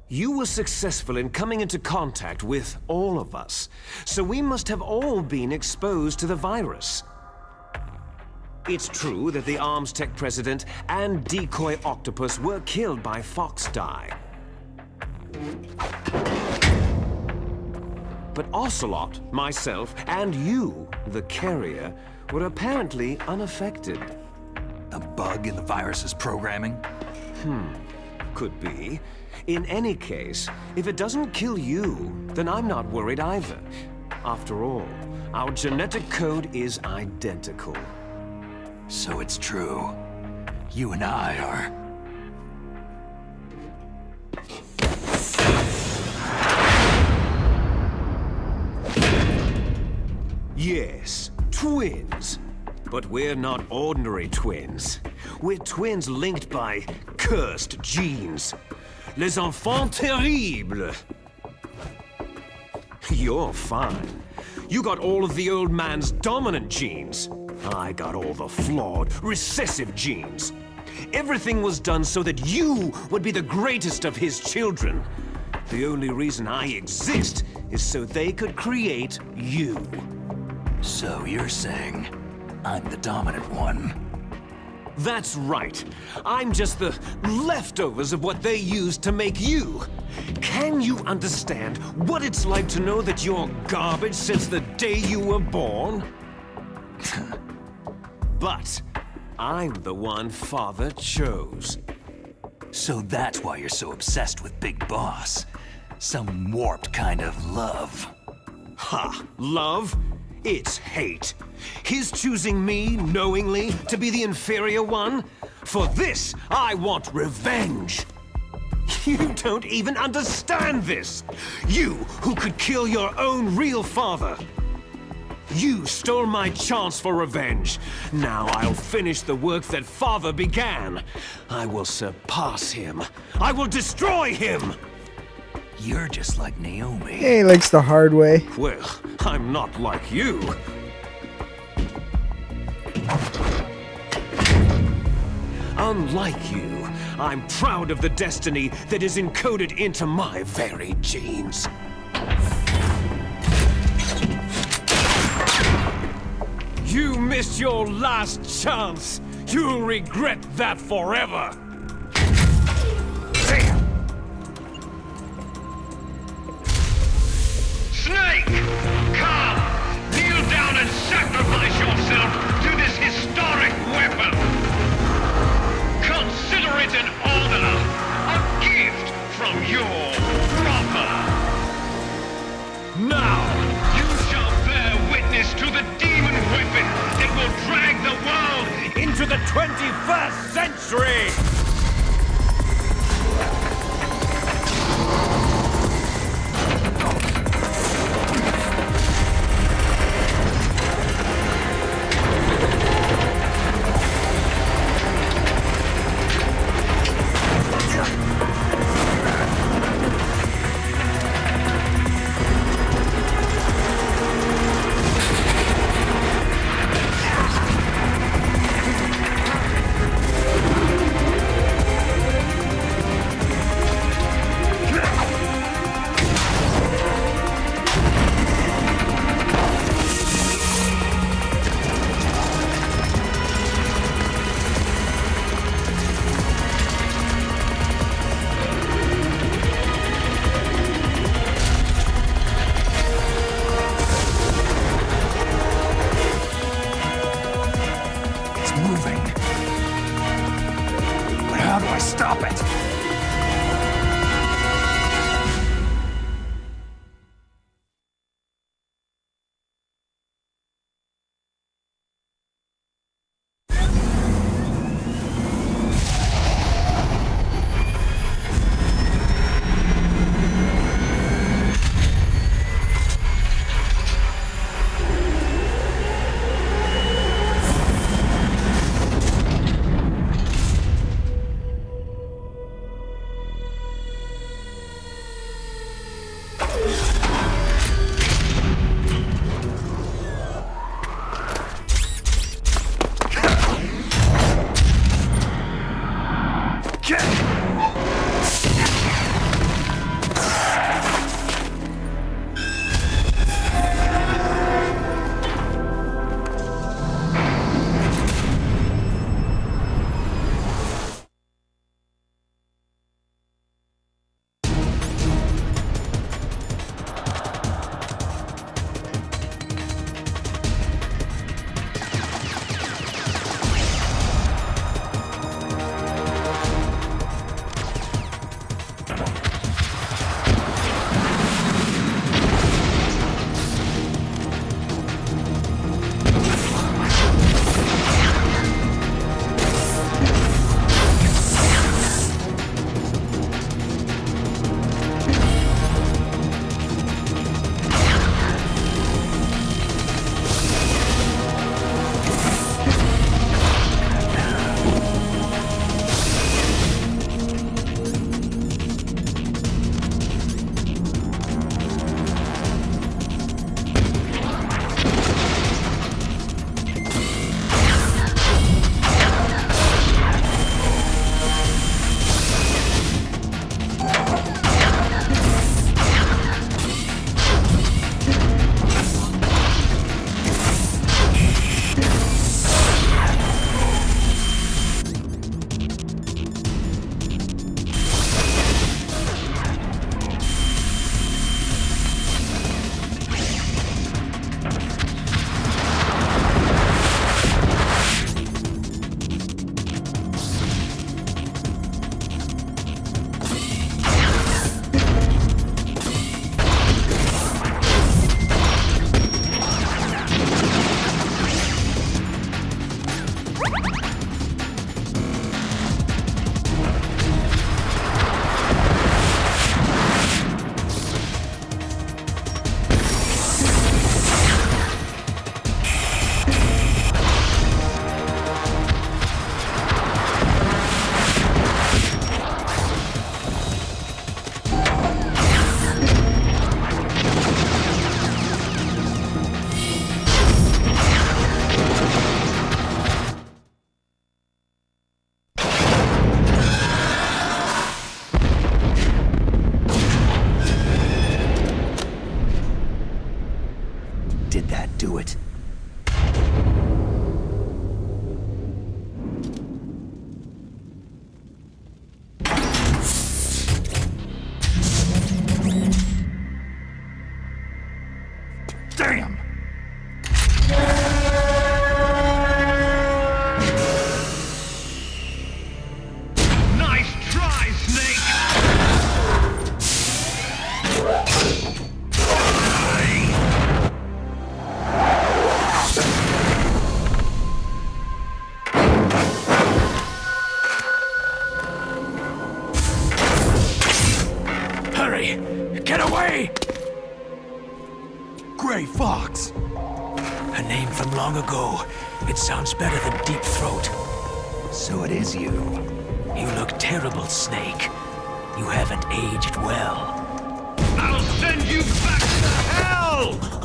You were successful in coming into contact with all of us, so we must have all been exposed to the virus. It's true that the Arms Tech president and decoy Octopus were killed by Fox Dye. But Ocelot, myself, and you, the carrier, were apparently unaffected. A bug in the virus's programming? Could be. In any case, if it doesn't kill you, then I'm not worried either. After all, our genetic code is identical. So it's true. You and I are... Yes, twins. But we're not ordinary twins. We're twins linked by cursed genes. Les enfants terribles. You're fine. You got all of the old man's dominant genes. I got all the flawed, recessive genes. Everything was done so that you would be the greatest of his children. The only reason I exist is so they could create you. So you're saying I'm the dominant one? That's right. I'm just the leftovers of what they used to make you. Can you understand what it's like to know that you're garbage since the day you were born? But I'm the one Father chose. So that's why you're so obsessed with Big Boss. Some warped kind of love. Ha! Love? It's hate. His choosing me, knowingly, to be the inferior one? For this, I want revenge. You don't even understand this. You, who could kill your own real father. You stole my chance for revenge. Now I'll finish the work that Father began. I will surpass him. I will destroy him. You're just like Naomi. Yeah, he likes the hard way. Well, I'm not like you. Unlike you, I'm proud of the destiny that is encoded into my very genes. You missed your last chance. You'll regret that forever. Snake! Come! Kneel down and sacrifice yourself to this historic weapon! Consider it an honor! A gift from your brother! Now, you shall bear witness to the demon weapon that will drag the world into the 21st century! moving. But how do I stop it? do it. Damn! Nice try, Snake! Hurry! Get away! Gray Fox! A name from long ago. It sounds better than Deep Throat. So it is you. You look terrible, Snake. You haven't aged well. I'll send you back to hell!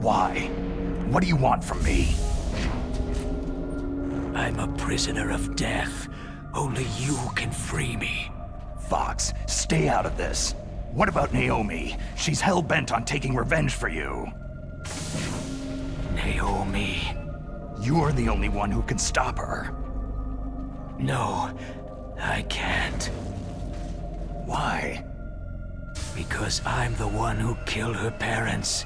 Why? What do you want from me? I'm a prisoner of death. Only you can free me. Fox, stay out of this. What about Naomi? She's hell-bent on taking revenge for you. Naomi. You're the only one who can stop her. No, I can't. Why? Because I'm the one who killed her parents.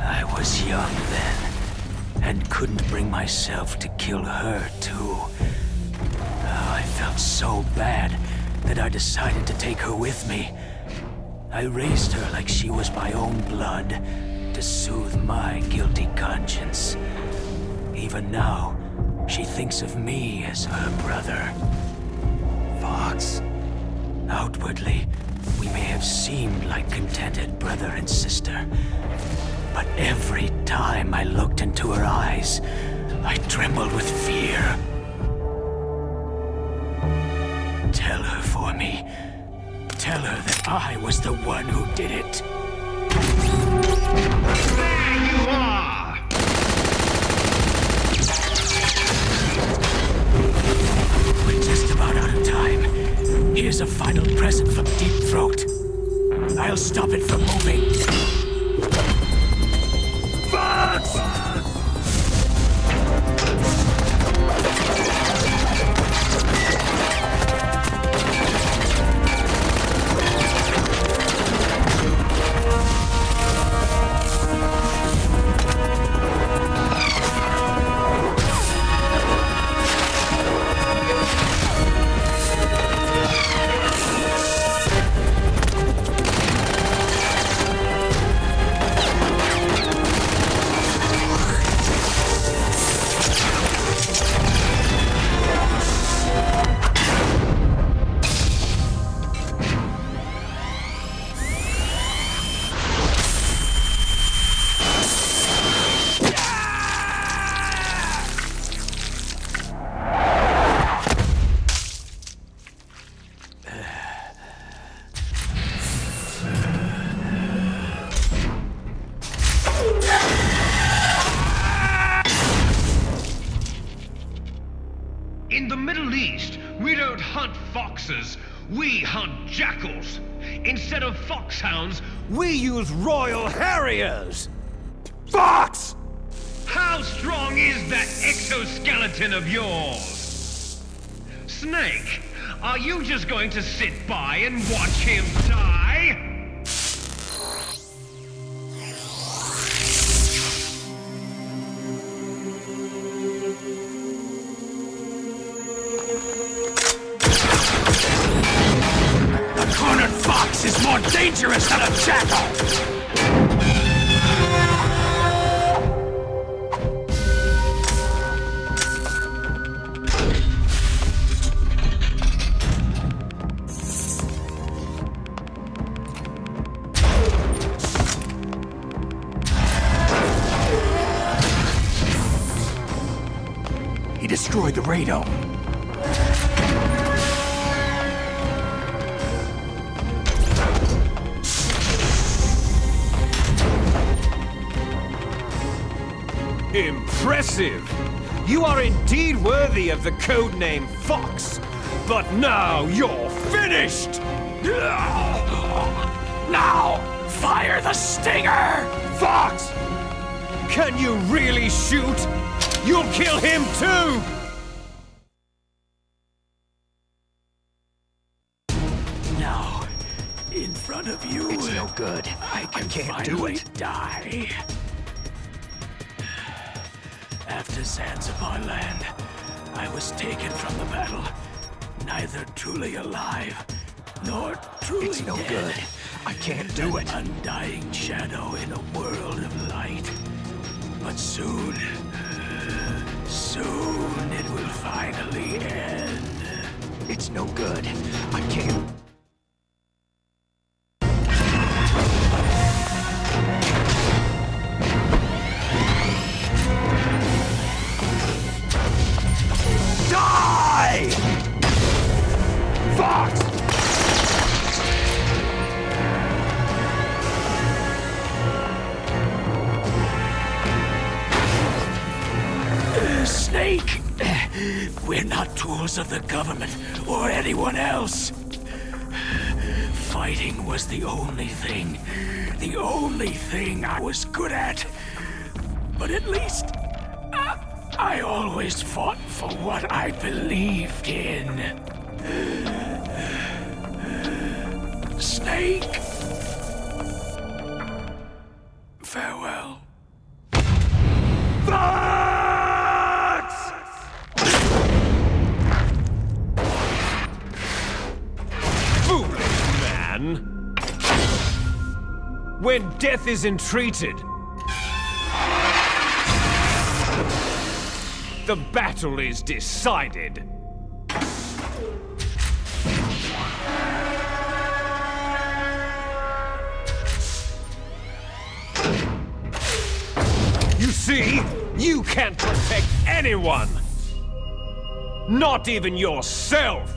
I was young then, and couldn't bring myself to kill her too. Oh, I felt so bad that I decided to take her with me. I raised her like she was my own blood, to soothe my guilty conscience. Even now, she thinks of me as her brother. Fox. Outwardly, we may have seemed like contented brother and sister. But every time I looked into her eyes, I trembled with fear. Tell her for me. Tell her that I was the one who did it. There you are! We're just about out of time. Here's a final present from Deep Throat. I'll stop it from moving. Fox! In the Middle East, we don't hunt foxes, we hunt jackals. Instead of foxhounds, We use Royal Harriers! Fox! how strong is that exoskeleton of yours? Snake, are you just going to sit by and watch him die? A cornered fox is more dangerous than a jackal! He destroyed the radome. Impressive! You are indeed worthy of the codename Fox, but now you're finished! Now, fire the stinger! Fox! Can you really shoot? You'll kill him too! Now, in front of you, It's no good. I can't do finally it. die. After Zanzibar land, I was taken from the battle, neither truly alive nor truly It's no dead. good. I can't do it. An undying shadow in a world of light. But soon it will finally end. It's no good. I can't. Die! Fox! Snake! We're not tools of the government or anyone else. Fighting was the only thing I was good at. But at least, I always fought for what I believed in. Snake. Farewell. Foolish man! When death is entreated, the battle is decided. You see, you can't protect anyone! Not even yourself!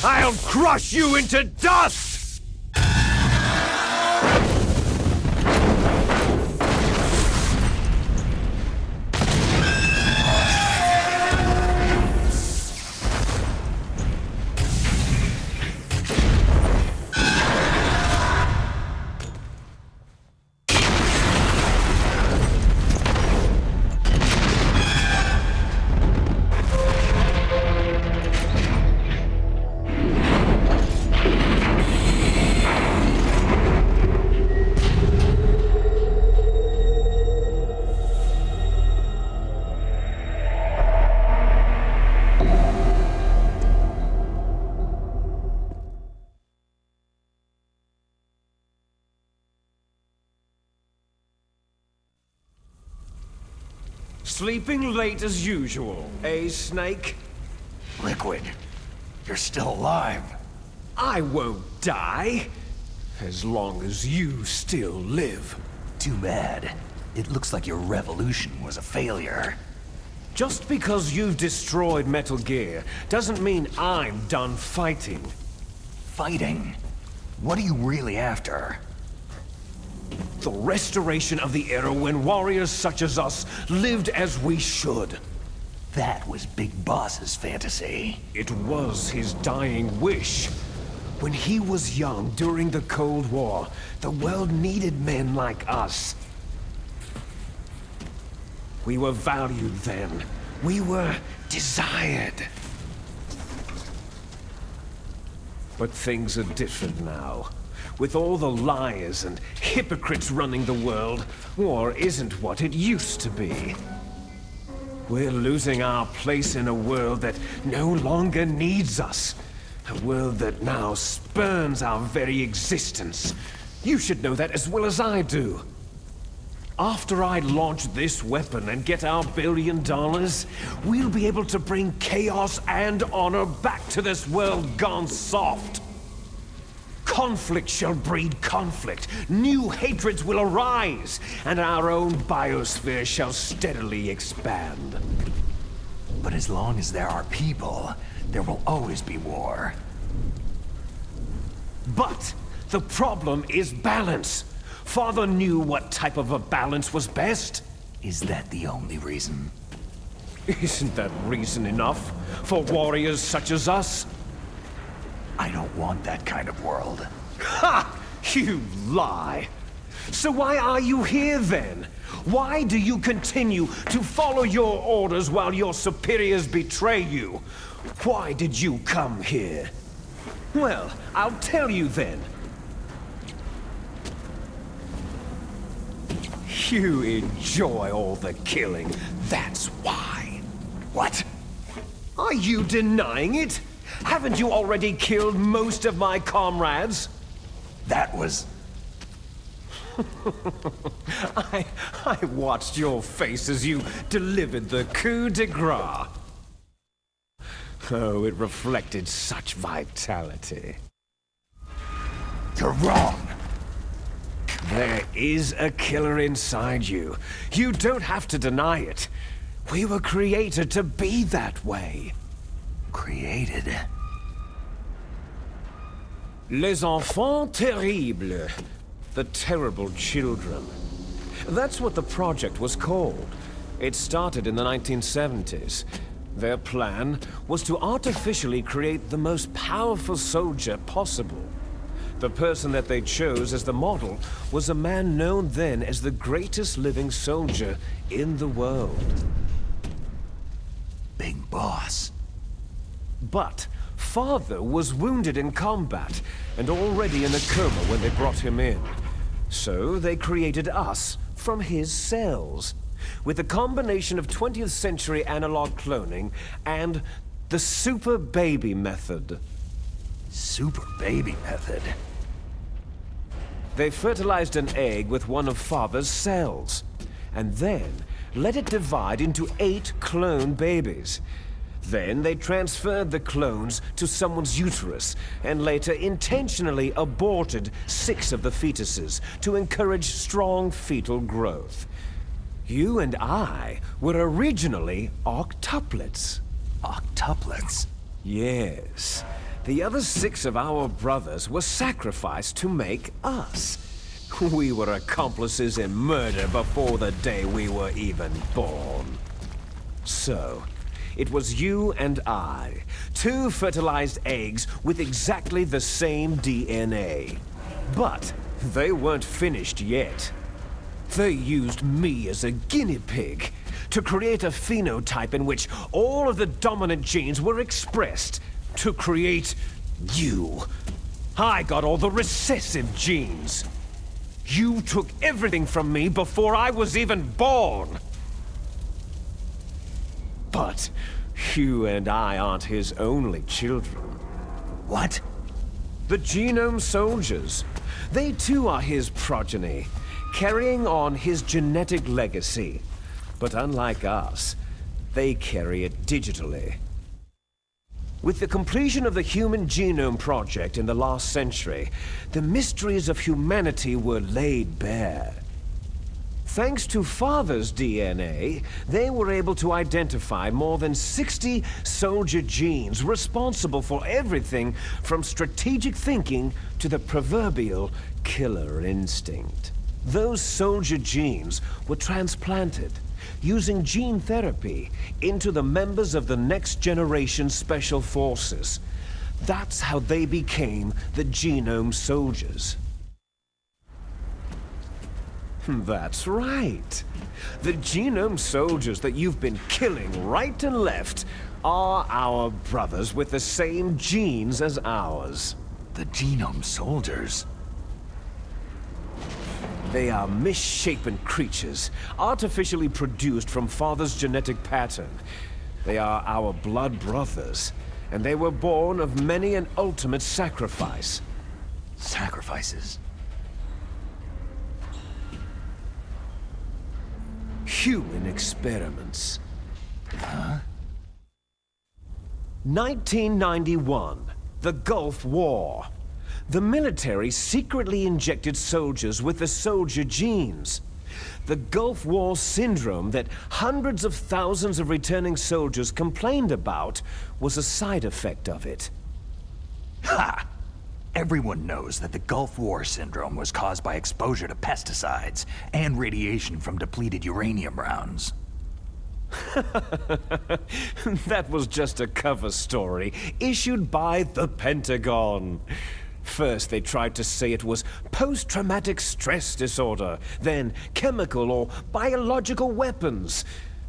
I'll crush you into dust! Sleeping late as usual, eh, Snake? Liquid, you're still alive. I won't die, as long as you still live. Too bad. It looks like your revolution was a failure. Just because you've destroyed Metal Gear doesn't mean I'm done fighting. Fighting? What are you really after? The restoration of the era when warriors such as us lived as we should. That was Big Boss's fantasy. It was his dying wish. When he was young during the Cold War, the world needed men like us. We were valued then. We were desired. But things are different now. With all the liars and hypocrites running the world, war isn't what it used to be. We're losing our place in a world that no longer needs us. A world that now spurns our very existence. You should know that as well as I do. After I launch this weapon and get our $1 billion, we'll be able to bring chaos and honor back to this world gone soft. Conflict shall breed conflict. New hatreds will arise, and our own biosphere shall steadily expand. But as long as there are people, there will always be war. But the problem is balance. Father knew what type of a balance was best. Is that the only reason? Isn't that reason enough for warriors such as us? I don't want that kind of world. Ha! You lie! So why are you here then? Why do you continue to follow your orders while your superiors betray you? Why did you come here? Well, I'll tell you then. You enjoy all the killing, that's why. What? Are you denying it? Haven't you already killed most of my comrades? That was... I watched your face as you delivered the coup de grace. Oh, it reflected such vitality. You're wrong. There is a killer inside you. You don't have to deny it. We were created to be that way. Created? Les enfants terribles. The terrible children. That's what the project was called. It started in the 1970s. Their plan was to artificially create the most powerful soldier possible. The person that they chose as the model was a man known then as the greatest living soldier in the world. Big Boss. But Father was wounded in combat and already in a coma when they brought him in. So they created us from his cells, with a combination of 20th century analog cloning and the super baby method. Super baby method? They fertilized an egg with one of Father's cells, and then let it divide into 8 clone babies. Then they transferred the clones to someone's uterus, and later intentionally aborted 6 of the fetuses to encourage strong fetal growth. You and I were originally octuplets. Octuplets? Yes. The other 6 of our brothers were sacrificed to make us. We were accomplices in murder before the day we were even born. So, it was you and I, 2 fertilized eggs with exactly the same DNA. But they weren't finished yet. They used me as a guinea pig to create a phenotype in which all of the dominant genes were expressed to create you. I got all the recessive genes. You took everything from me before I was even born. But you and I aren't his only children. What? The Genome Soldiers. They too are his progeny, carrying on his genetic legacy. But unlike us, they carry it digitally. With the completion of the Human Genome Project in the last century, the mysteries of humanity were laid bare. Thanks to Father's DNA, they were able to identify more than 60 soldier genes responsible for everything from strategic thinking to the proverbial killer instinct. Those soldier genes were transplanted, using gene therapy, into the members of the next generation Special Forces. That's how they became the Genome Soldiers. That's right. The Genome Soldiers that you've been killing right and left are our brothers with the same genes as ours. The Genome Soldiers? They are misshapen creatures, artificially produced from Father's genetic pattern. They are our blood brothers, and they were born of many an ultimate sacrifice. Sacrifices? Human experiments. Huh? 1991, the Gulf War. The military secretly injected soldiers with the soldier genes. The Gulf War syndrome that hundreds of thousands of returning soldiers complained about was a side effect of it. Ha! Everyone knows that the Gulf War syndrome was caused by exposure to pesticides and radiation from depleted uranium rounds. That was just a cover story issued by the Pentagon. First, they tried to say it was post-traumatic stress disorder, then chemical or biological weapons.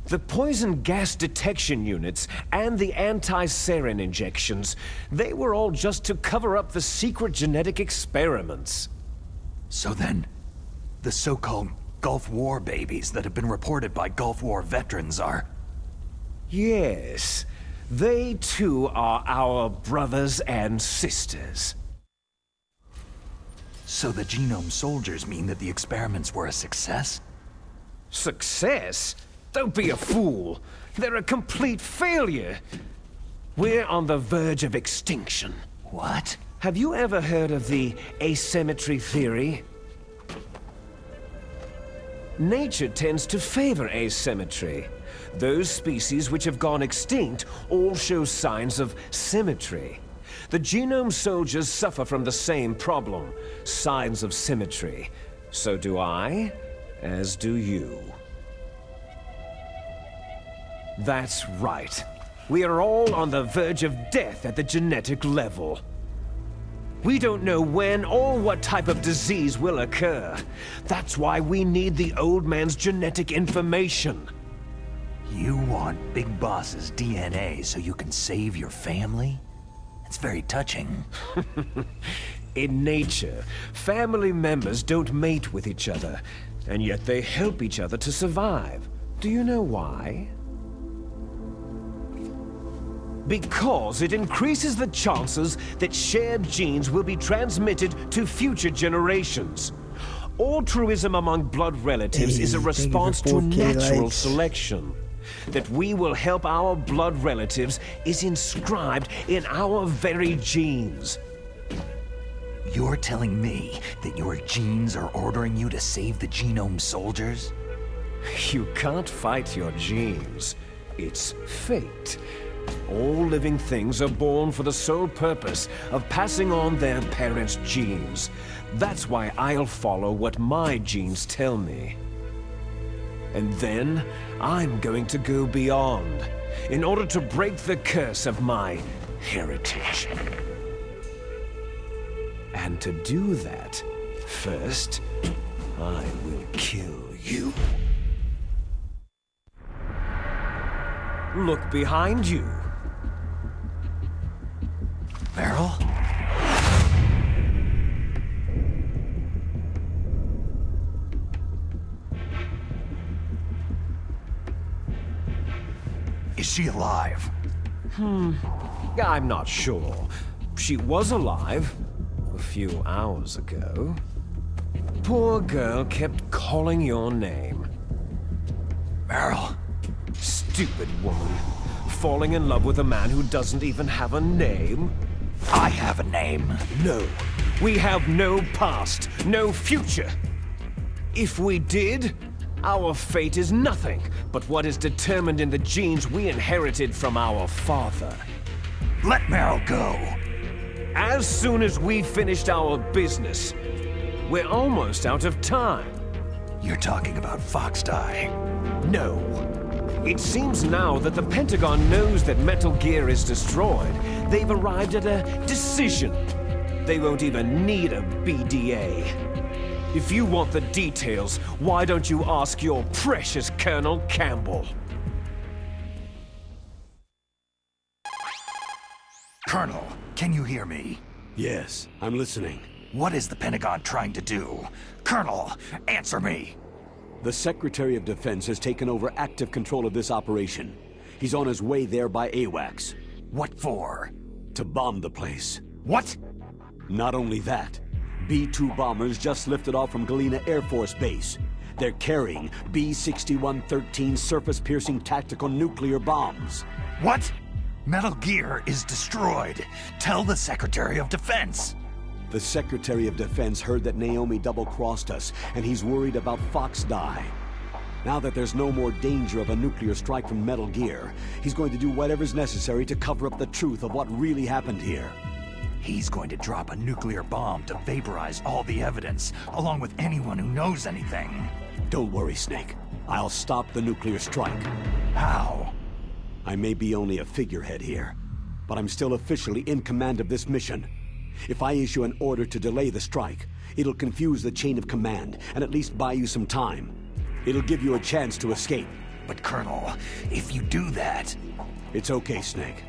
The poison gas detection units and the anti-sarin injections, they were all just to cover up the secret genetic experiments. So then, the so-called Gulf War babies that have been reported by Gulf War veterans are... Yes, they too are our brothers and sisters. So the genome soldiers mean that the experiments were a success? Success? Don't be a fool. They're a complete failure. We're on the verge of extinction. What? Have you ever heard of the asymmetry theory? Nature tends to favor asymmetry. Those species which have gone extinct all show signs of symmetry. The genome soldiers suffer from the same problem, signs of symmetry. So do I, as do you. That's right. We are all on the verge of death at the genetic level. We don't know when or what type of disease will occur. That's why we need the old man's genetic information. You want Big Boss's DNA so you can save your family? It's very touching. In nature, family members don't mate with each other, and yet they help each other to survive. Do you know why? Because it increases the chances that shared genes will be transmitted to future generations. Altruism among blood relatives is a response to natural selection. That we will help our blood relatives is inscribed in our very genes. You're telling me that your genes are ordering you to save the genome soldiers? You can't fight your genes. It's fate. All living things are born for the sole purpose of passing on their parents' genes. That's why I'll follow what my genes tell me. And then, I'm going to go beyond, in order to break the curse of my heritage. And to do that, first, I will kill you. Look behind you. Meryl? Is she alive? I'm not sure. She was alive a few hours ago. Poor girl kept calling your name. Meryl? Stupid woman. Falling in love with a man who doesn't even have a name? I have a name. No. We have no past, no future. If we did, our fate is nothing but what is determined in the genes we inherited from our father. Let Meryl go. As soon as we finished our business, we're almost out of time. You're talking about Foxdie. No. It seems now that the Pentagon knows that Metal Gear is destroyed. They've arrived at a decision. They won't even need a BDA. If you want the details, why don't you ask your precious Colonel Campbell? Colonel, can you hear me? Yes, I'm listening. What is the Pentagon trying to do? Colonel, answer me! The Secretary of Defense has taken over active control of this operation. He's on his way there by AWACS. What for? To bomb the place. What? Not only that, B-2 bombers just lifted off from Galena Air Force Base. They're carrying B-6113 surface-piercing tactical nuclear bombs. What? Metal Gear is destroyed. Tell the Secretary of Defense. The Secretary of Defense heard that Naomi double-crossed us, and he's worried about Fox Die. Now that there's no more danger of a nuclear strike from Metal Gear, he's going to do whatever's necessary to cover up the truth of what really happened here. He's going to drop a nuclear bomb to vaporize all the evidence, along with anyone who knows anything. Don't worry, Snake. I'll stop the nuclear strike. How? I may be only a figurehead here, but I'm still officially in command of this mission. If I issue an order to delay the strike, it'll confuse the chain of command and at least buy you some time. It'll give you a chance to escape. But Colonel, if you do that... It's okay, Snake.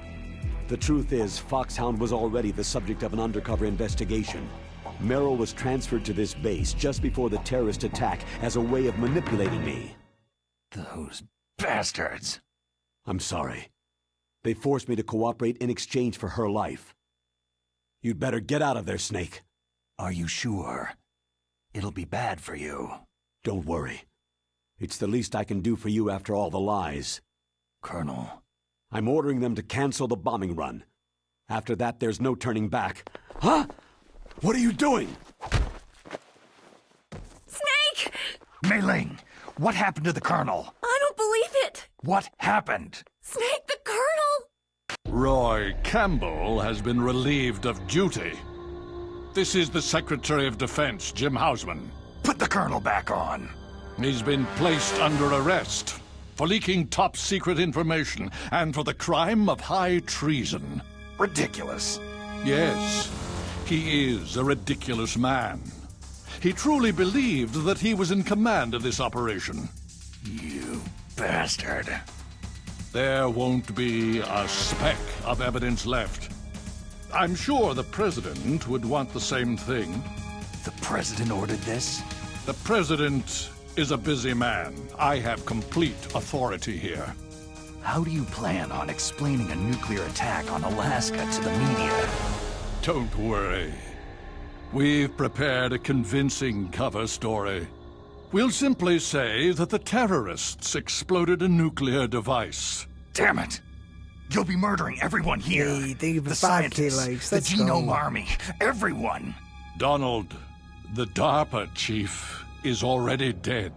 The truth is, Foxhound was already the subject of an undercover investigation. Merrill was transferred to this base just before the terrorist attack as a way of manipulating me. Those bastards. I'm sorry. They forced me to cooperate in exchange for her life. You'd better get out of there, Snake. Are you sure? It'll be bad for you. Don't worry. It's the least I can do for you after all the lies. Colonel. I'm ordering them to cancel the bombing run. After that, there's no turning back. Huh? What are you doing? Snake! Mei Ling, what happened to the Colonel? I don't believe it! What happened? Snake, the Colonel! Roy Campbell has been relieved of duty. This is the Secretary of Defense, Jim Hausman. Put the Colonel back on. He's been placed under arrest for leaking top-secret information and for the crime of high treason. Ridiculous. Yes, he is a ridiculous man. He truly believed that he was in command of this operation. You bastard. There won't be a speck of evidence left. I'm sure the President would want the same thing. The President ordered this? The President is a busy man. I have complete authority here. How do you plan on explaining a nuclear attack on Alaska to the media? Don't worry. We've prepared a convincing cover story. We'll simply say that the terrorists exploded a nuclear device. Damn it! You'll be murdering everyone here. Hey, thank you for the 5K scientists, likes. the Let's Genome go. Army, everyone. Donald, the DARPA chief is already dead.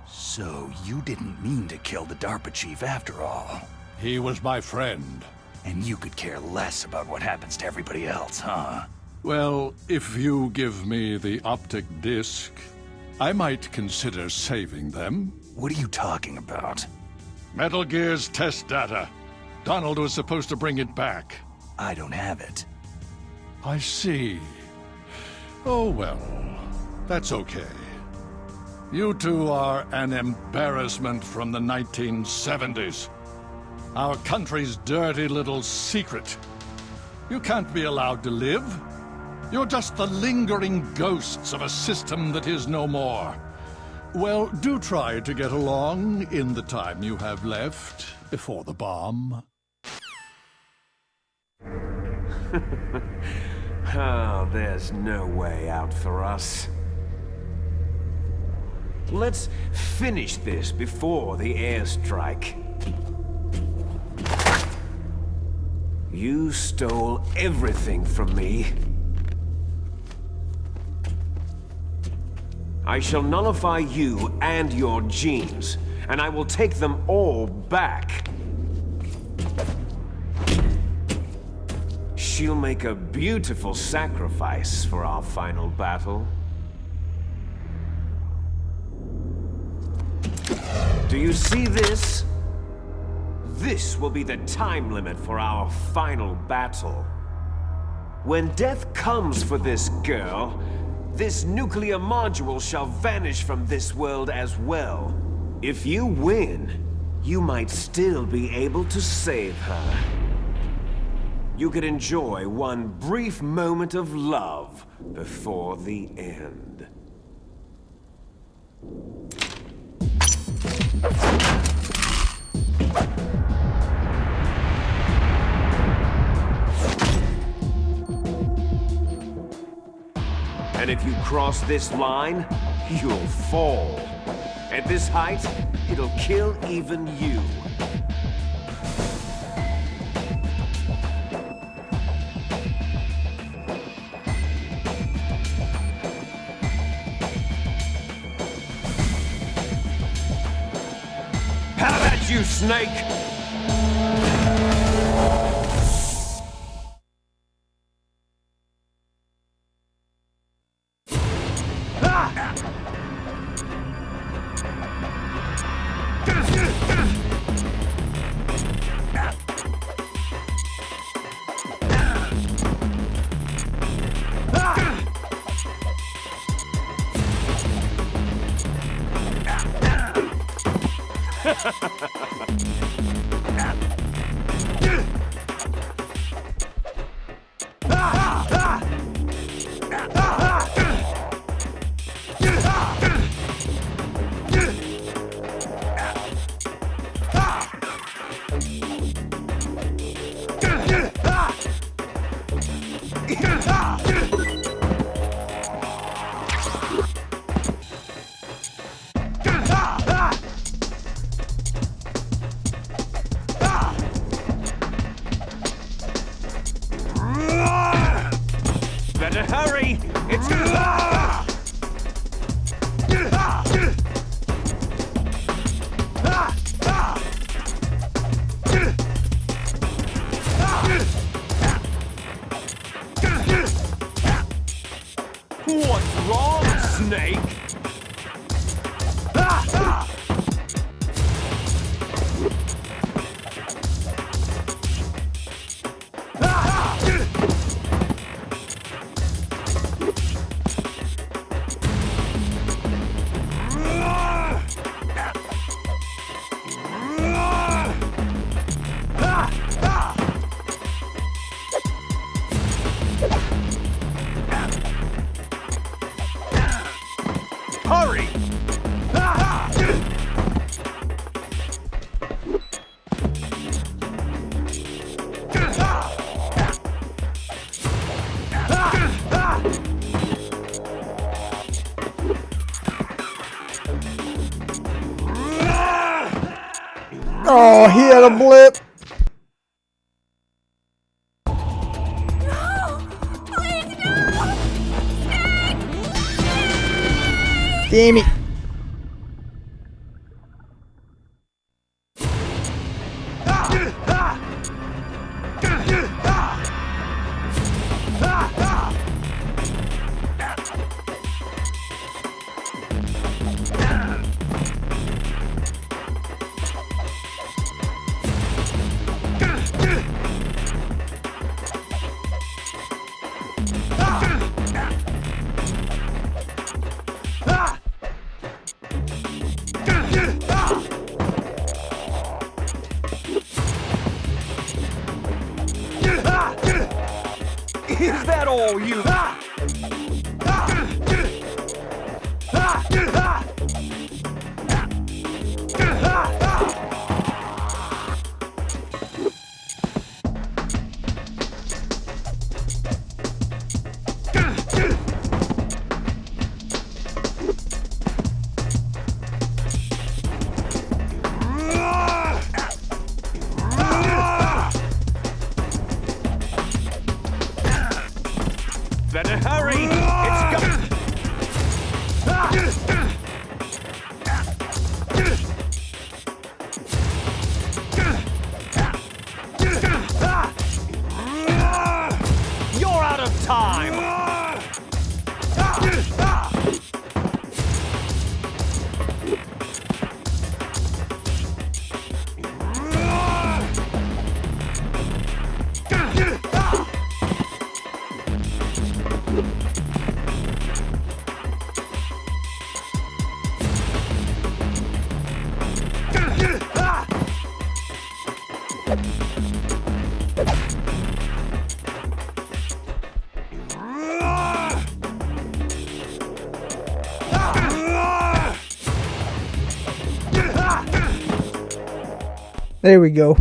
So you didn't mean to kill the DARPA chief after all. He was my friend. And you could care less about what happens to everybody else, huh? Well, if you give me the optic disc, I might consider saving them. What are you talking about? Metal Gear's test data. Donald was supposed to bring it back. I don't have it. I see. Oh well, that's okay. You two are an embarrassment from the 1970s. Our country's dirty little secret. You can't be allowed to live. You're just the lingering ghosts of a system that is no more. Well, do try to get along in the time you have left before the bomb. Oh, there's no way out for us. Let's finish this before the airstrike. You stole everything from me. I shall nullify you and your genes, and I will take them all back. She'll make a beautiful sacrifice for our final battle. Do you see this? This will be the time limit for our final battle. When death comes for this girl, this nuclear module shall vanish from this world as well. If you win, you might still be able to save her. You could enjoy one brief moment of love before the end. And if you cross this line, you'll fall. At this height, it'll kill even you. got you, Snake! Better hurry! It's... What's wrong, Snake? Hurry! Oh, he had a blip. Damn it. Is that all you... Better hurry! It's got... You're out of time! There we go.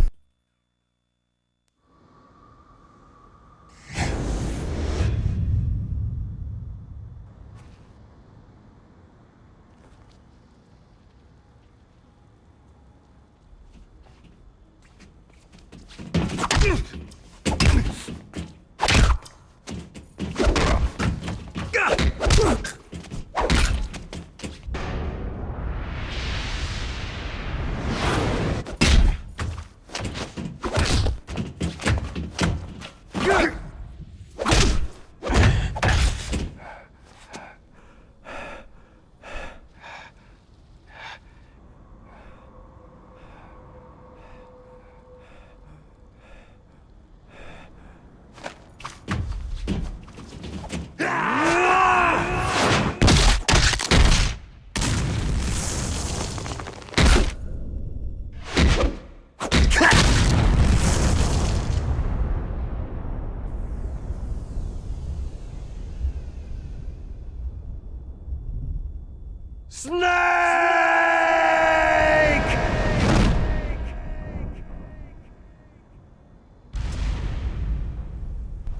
Snake!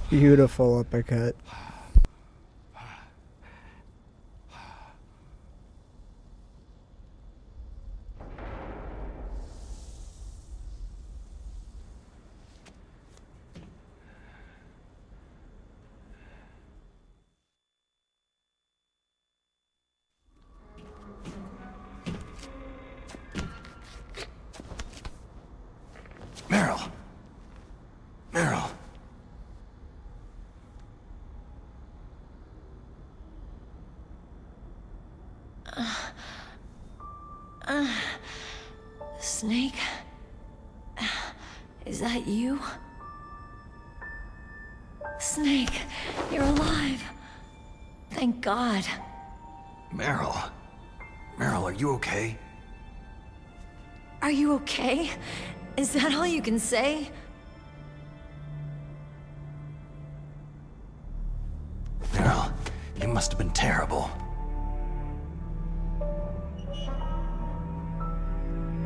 Beautiful uppercut. Meryl. Meryl. Snake? Is that you? Snake, you're alive. Thank God. Meryl. Meryl, are you okay? Are you okay? Is that all you can say? Meryl, you must have been terrible.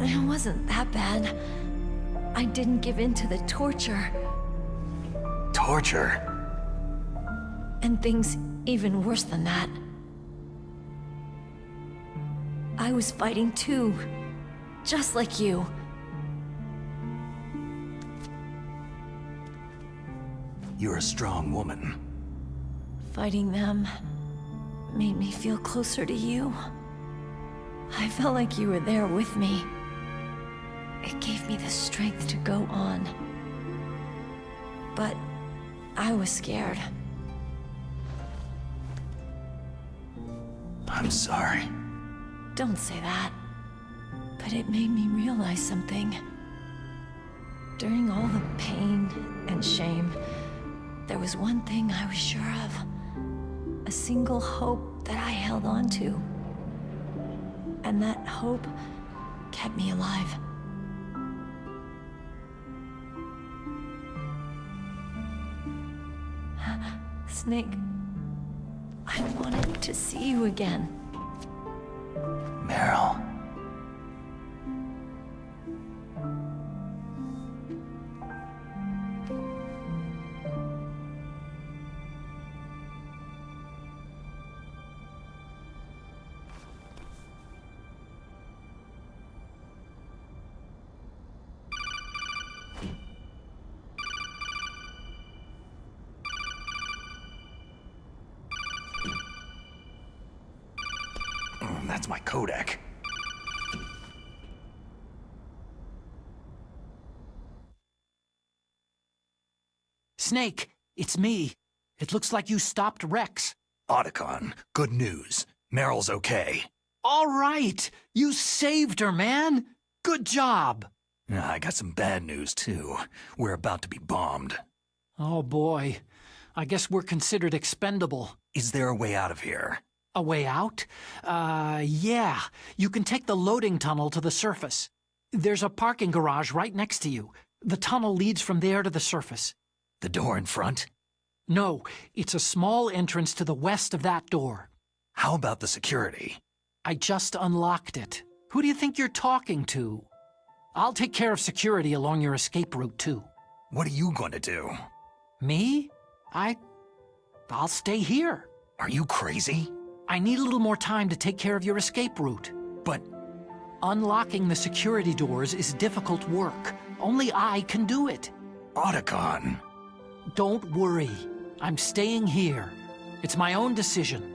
It wasn't that bad. I didn't give in to the torture. Torture? And things even worse than that. I was fighting too. Just like you. You're a strong woman. Fighting them made me feel closer to you. I felt like you were there with me. It gave me the strength to go on. But I was scared. I'm sorry. Don't say that. But it made me realize something. During all the pain and shame, there was one thing I was sure of. A single hope that I held on to. And that hope kept me alive. Snake, I wanted to see you again. Meryl. That's my Kodak. Snake, it's me. It looks like you stopped Rex. Otacon, good news. Meryl's okay. All right! You saved her, man! Good job! I got some bad news, too. We're about to be bombed. Oh, boy. I guess we're considered expendable. Is there a way out of here? A way out? Yeah. You can take the loading tunnel to the surface. There's a parking garage right next to you. The tunnel leads from there to the surface. The door in front? No, it's a small entrance to the west of that door. How about the security? I just unlocked it. Who do you think you're talking to? I'll take care of security along your escape route, too. What are you going to do? Me? I'll stay here. Are you crazy? I need a little more time to take care of your escape route. But unlocking the security doors is difficult work. Only I can do it. Otacon. Don't worry. I'm staying here. It's my own decision.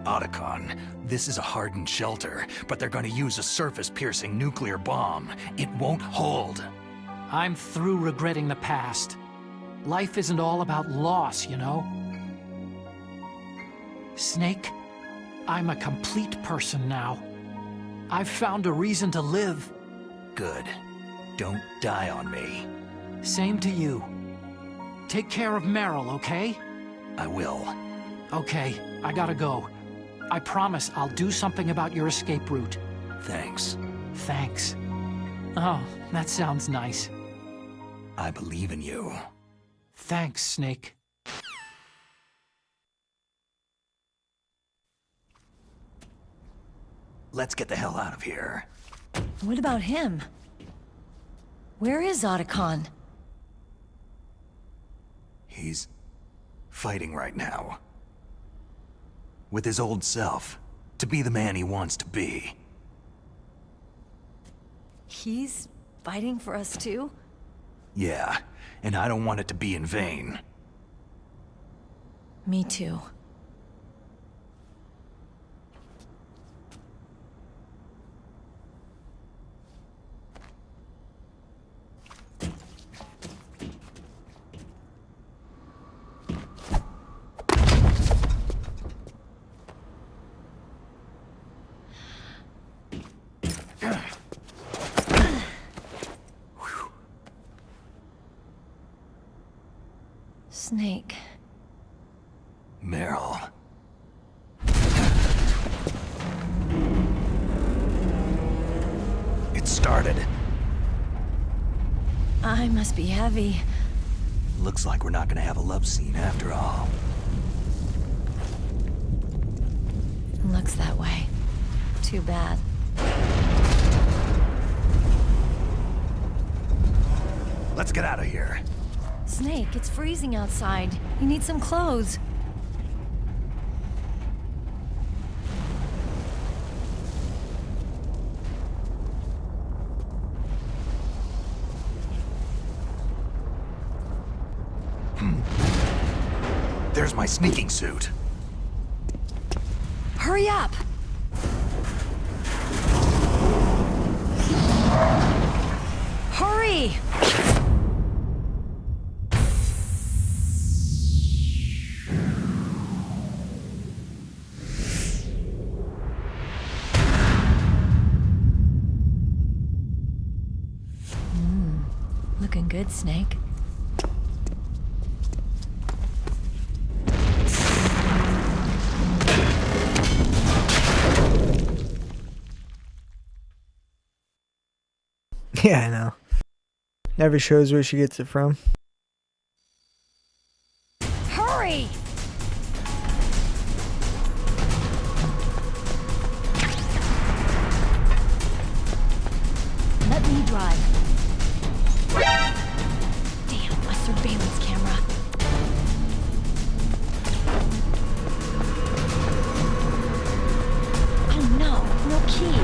Otacon, this is a hardened shelter, but they're going to use a surface-piercing nuclear bomb. It won't hold. I'm through regretting the past. Life isn't all about loss, you know? Snake, I'm a complete person now. I've found a reason to live. Good. Don't die on me. Same to you. Take care of Meryl, okay? I will. Okay, I gotta go. I promise I'll do something about your escape route. Thanks. Thanks. Oh, that sounds nice. I believe in you. Thanks, Snake. let's get the hell out of here. What about him? Where is Otacon? He's fighting right now. With his old self, to be the man he wants to be. He's fighting for us too? Yeah, and I don't want it to be in vain. Me too. Snake. Meryl. It started. I must be heavy. Looks like we're not gonna have a love scene after all. Looks that way. Too bad. Let's get out of here. Snake, it's freezing outside. You need some clothes. There's my sneaking suit. Hurry up! Hurry! Looking good, Snake. Yeah, I know. Never shows where she gets it from. Hurry! Let me drive. Damn, a surveillance camera. Oh no, no key.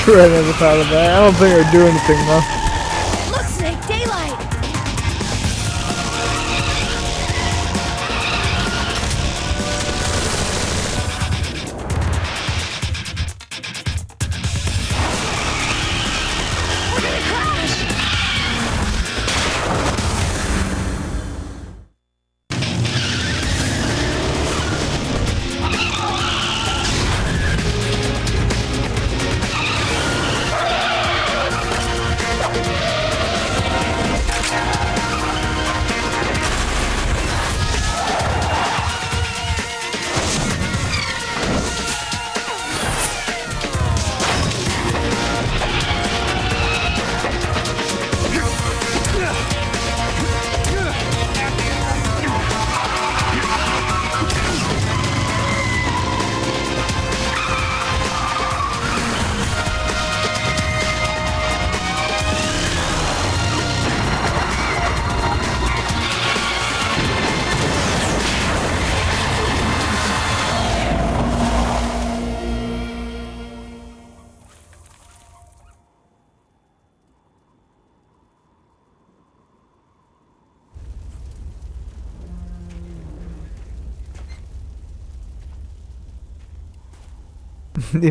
true, I never thought of that. I don't think I'd do anything though. Look, Snake, daylight! We're gonna crash!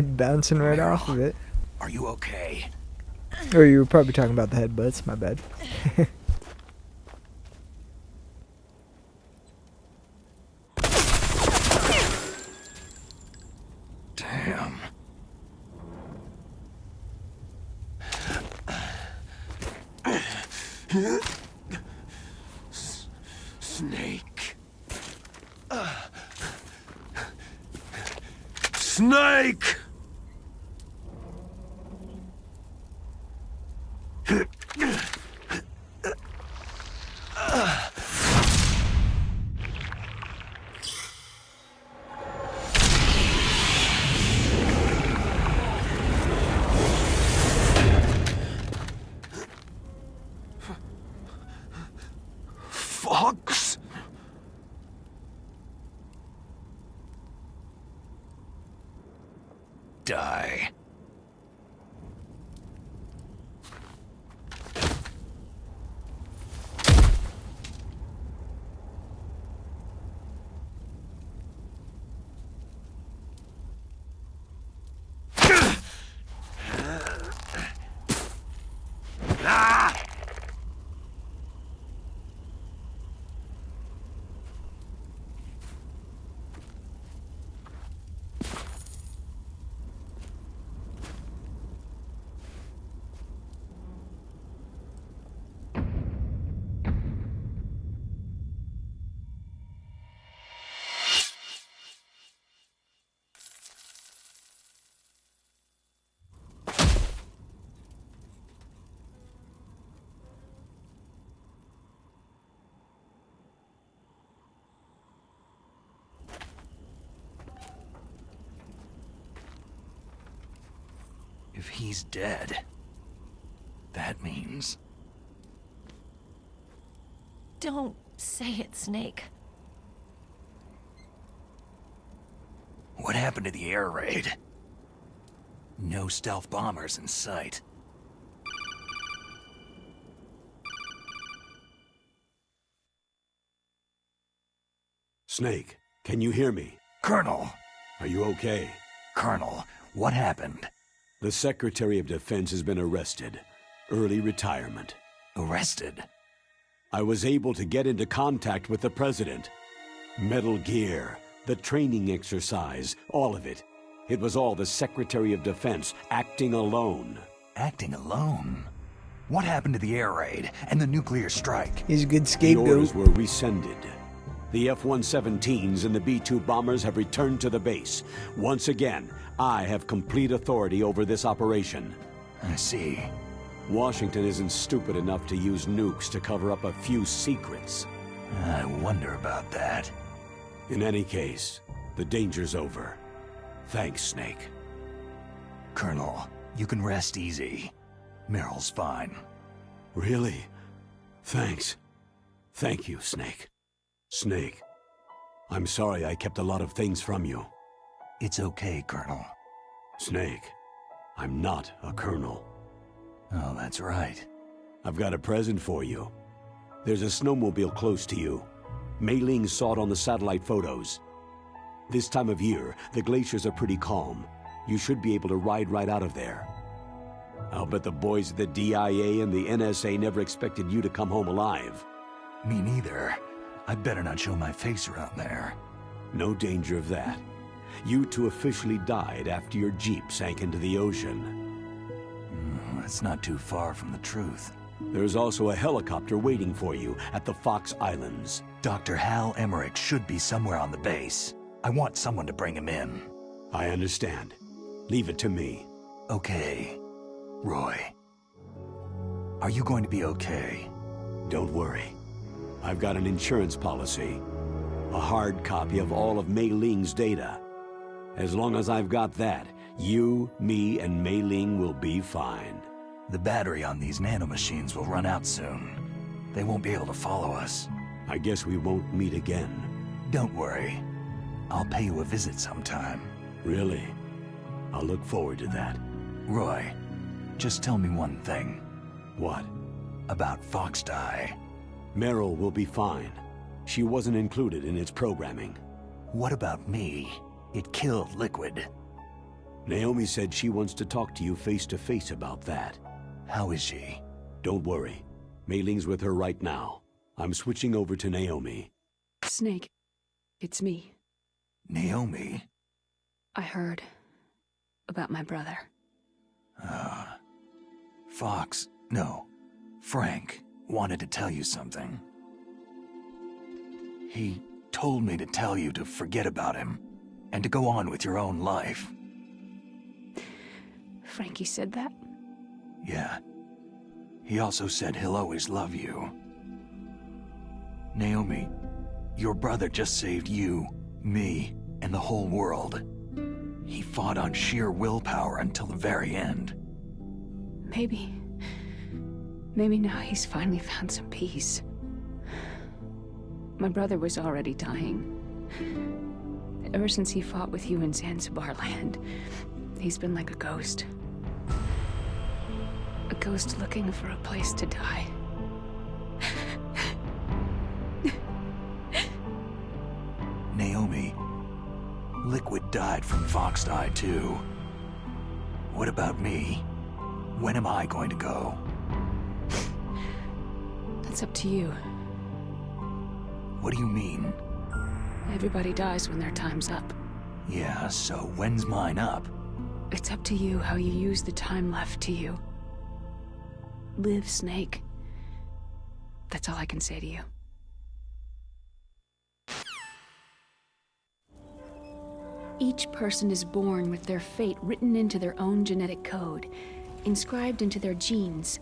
Bouncing right off of it. Are you okay? Or you were probably talking about the headbutts, my bad. Damn. Snake. Snake! Fox? Die. If he's dead, that means... Don't say it, Snake. What happened to the air raid? No stealth bombers in sight. Snake, can you hear me? Colonel! Are you okay? Colonel, what happened? The Secretary of Defense has been arrested. Early retirement. Arrested? I was able to get into contact with the President. Metal Gear, the training exercise, all of it. It was all the Secretary of Defense acting alone. Acting alone? What happened to the air raid and the nuclear strike? He's a good The scapegoat. orders were rescinded. The F-117s and the B-2 bombers have returned to the base. Once again, I have complete authority over this operation. I see. Washington isn't stupid enough to use nukes to cover up a few secrets. I wonder about that. In any case, the danger's over. Thanks, Snake. Colonel, you can rest easy. Meryl's fine. Really? Thanks. Thank you, Snake. Snake, I'm sorry I kept a lot of things from you. It's okay, Colonel. Snake, I'm not a colonel. Oh, that's right. I've got a present for you. There's a snowmobile close to you. Mei Ling saw it on the satellite photos. This time of year, the glaciers are pretty calm. You should be able to ride right out of there. I'll bet the boys at the DIA and the NSA never expected you to come home alive. Me neither. I'd better not show my face around there. No danger of that. You two officially died after your Jeep sank into the ocean. That's not too far from the truth. There's also a helicopter waiting for you at the Fox Islands. Dr. Hal Emmerich should be somewhere on the base. I want someone to bring him in. I understand. Leave it to me. Okay. Roy. Are you going to be okay? Don't worry. I've got an insurance policy. A hard copy of all of Mei Ling's data. As long as I've got that, you, me, and Mei Ling will be fine. The battery on these nanomachines will run out soon. They won't be able to follow us. I guess we won't meet again. Don't worry. I'll pay you a visit sometime. Really? I'll look forward to that. Roy, just tell me one thing. What? About Fox Die. Meryl will be fine. She wasn't included in its programming. What about me? It killed Liquid. Naomi said she wants to talk to you face to face about that. How is she? Don't worry. Mei Ling's with her right now. I'm switching over to Naomi. Snake, it's me. Naomi? I heard about my brother. Frank wanted to tell you something. He told me to tell you to forget about him and to go on with your own life. Frankie said that? Yeah. He also said he'll always love you. Naomi, your brother just saved you, me, and the whole world. He fought on sheer willpower until the very end. Maybe now he's finally found some peace. My brother was already dying. Ever since he fought with you in Zanzibar land, he's been like a ghost. A ghost looking for a place to die. Naomi, Liquid died from Fox Die too. What about me? When am I going to go? That's up to you. What do you mean? Everybody dies when their time's up. Yeah, so when's mine up? It's up to you how you use the time left to you. Live, Snake. That's all I can say to you. Each person is born with their fate written into their own genetic code, inscribed into their genes.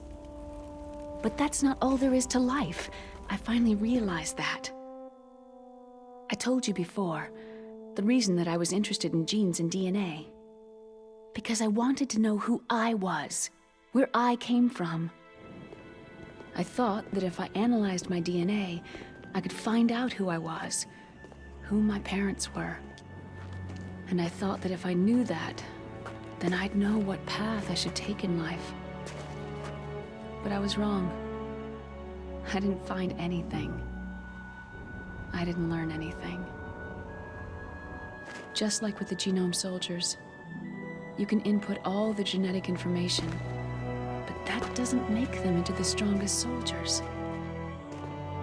But that's not all there is to life. I finally realized that. I told you before, the reason that I was interested in genes and DNA. Because I wanted to know who I was, where I came from. I thought that if I analyzed my DNA, I could find out who I was, who my parents were. And I thought that if I knew that, then I'd know what path I should take in life. But I was wrong. I didn't find anything. I didn't learn anything. Just like with the genome soldiers, you can input all the genetic information, but that doesn't make them into the strongest soldiers.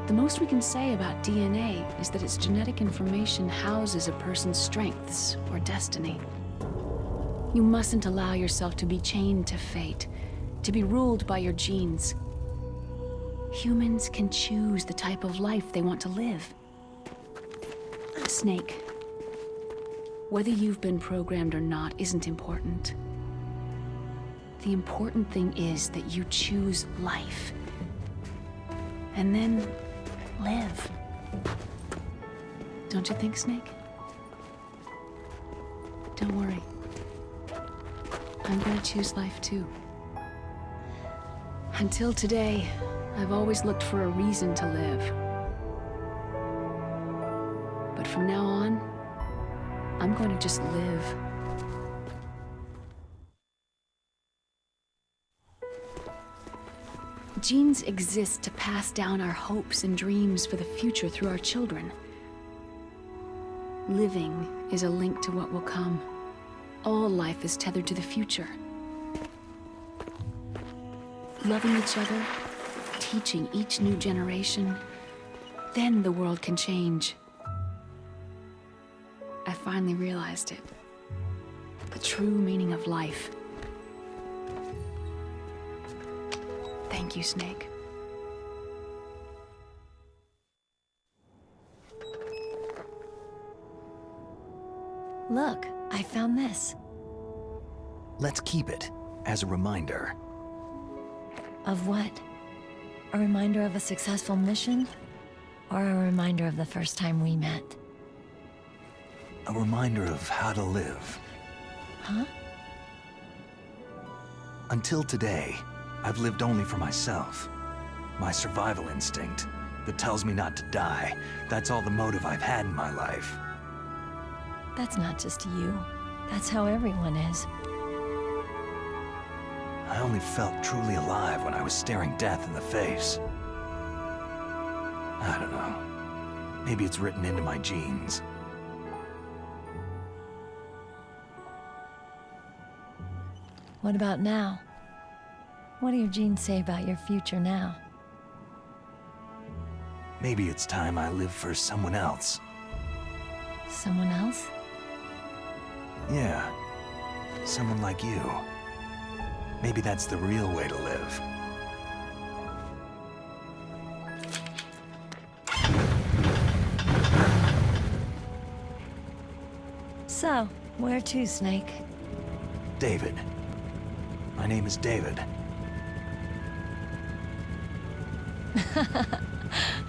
The most we can say about DNA is that its genetic information houses a person's strengths or destiny. You mustn't allow yourself to be chained to fate, to be ruled by your genes. Humans can choose the type of life they want to live. Snake, whether you've been programmed or not isn't important. The important thing is that you choose life. And then live. Don't you think, Snake? Don't worry. I'm gonna choose life too. Until today, I've always looked for a reason to live. But from now on, I'm going to just live. Genes exist to pass down our hopes and dreams for the future through our children. Living is a link to what will come. All life is tethered to the future. Loving each other, teaching each new generation, then the world can change. I finally realized it. The true meaning of life. Thank you, Snake. Look, I found this. Let's keep it as a reminder. Of what? A reminder of a successful mission? Or a reminder of the first time we met? A reminder of how to live. Huh? Until today, I've lived only for myself. My survival instinct that tells me not to die. That's all the motive I've had in my life. That's not just you. That's how everyone is. I only felt truly alive when I was staring death in the face. I don't know. Maybe it's written into my genes. What about now? What do your genes say about your future now? Maybe it's time I live for someone else. Someone else? Yeah. Someone like you. Maybe that's the real way to live. So, where to, Snake? David. My name is David.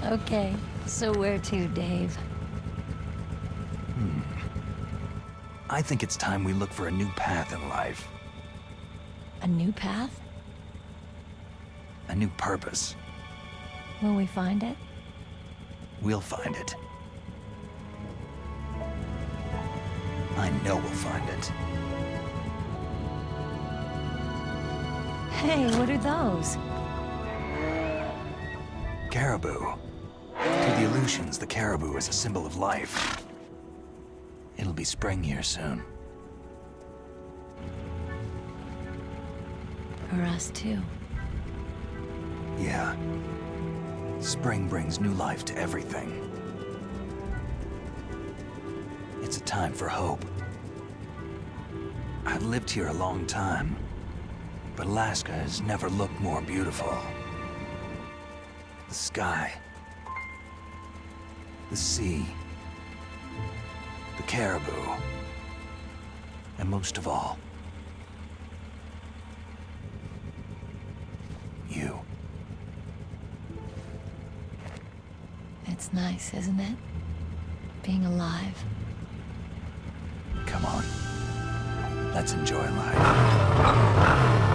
Okay, so where to, Dave? I think it's time we look for a new path in life. A new path? A new purpose. Will we find it? We'll find it. I know we'll find it. Hey, what are those? Caribou. To the Aleutians, the caribou is a symbol of life. It'll be spring here soon. For us, too. Yeah. Spring brings new life to everything. It's a time for hope. I've lived here a long time, but Alaska has never looked more beautiful. The sky, the sea, the caribou, and most of all, you. It's nice, isn't it? Being alive. Come on. Let's enjoy life.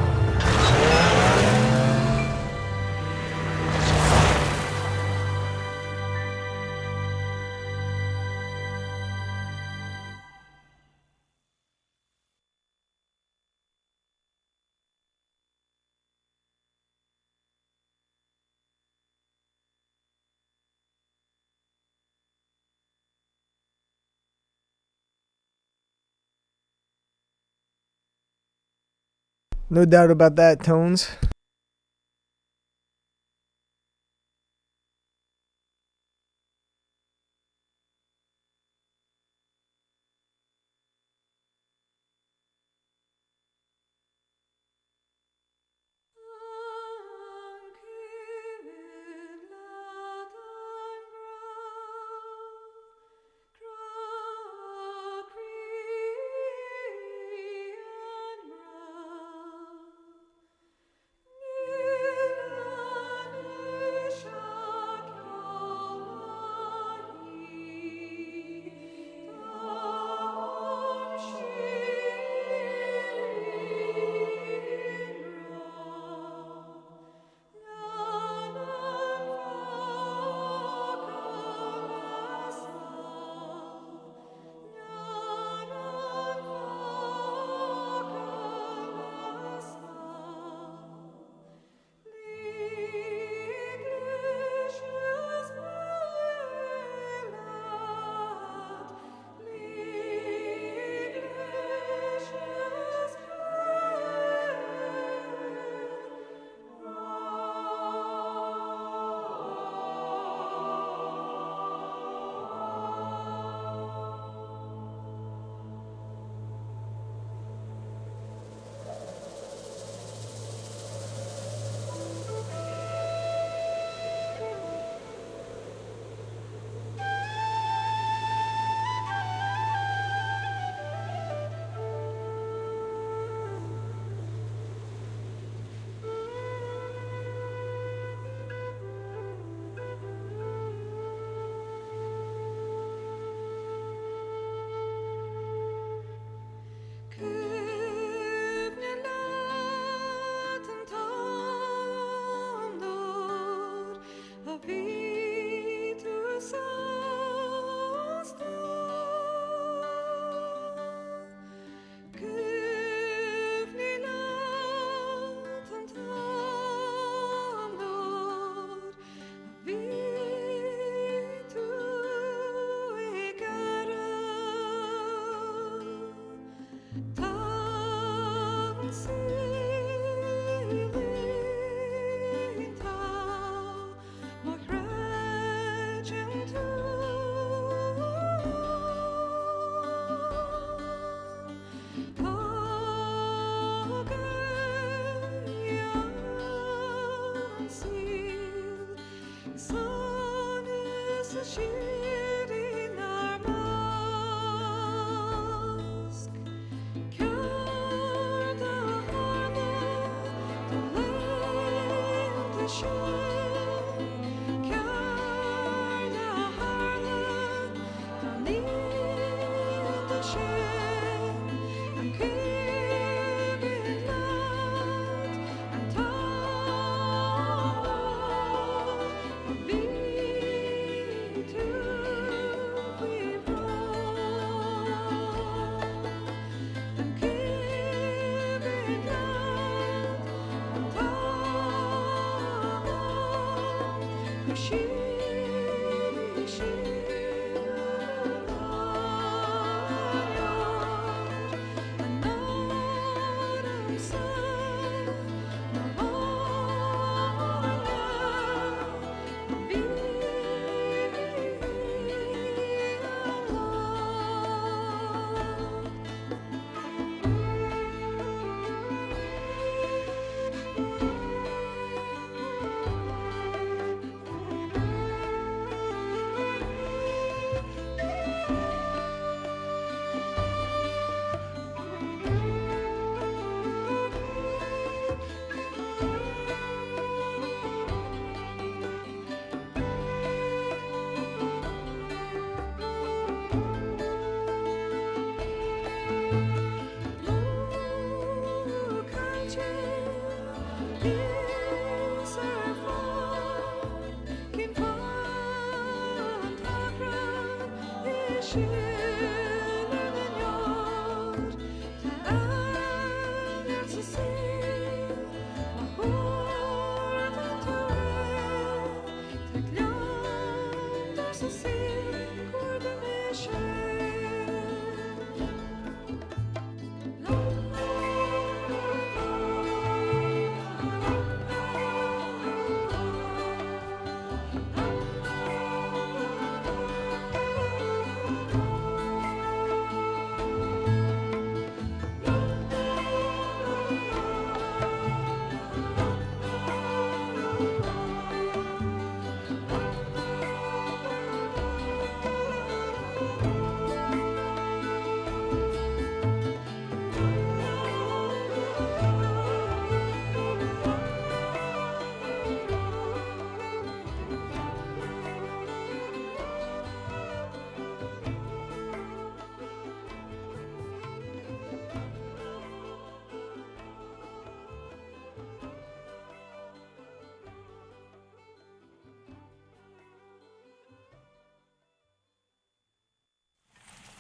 No doubt about that, Tones.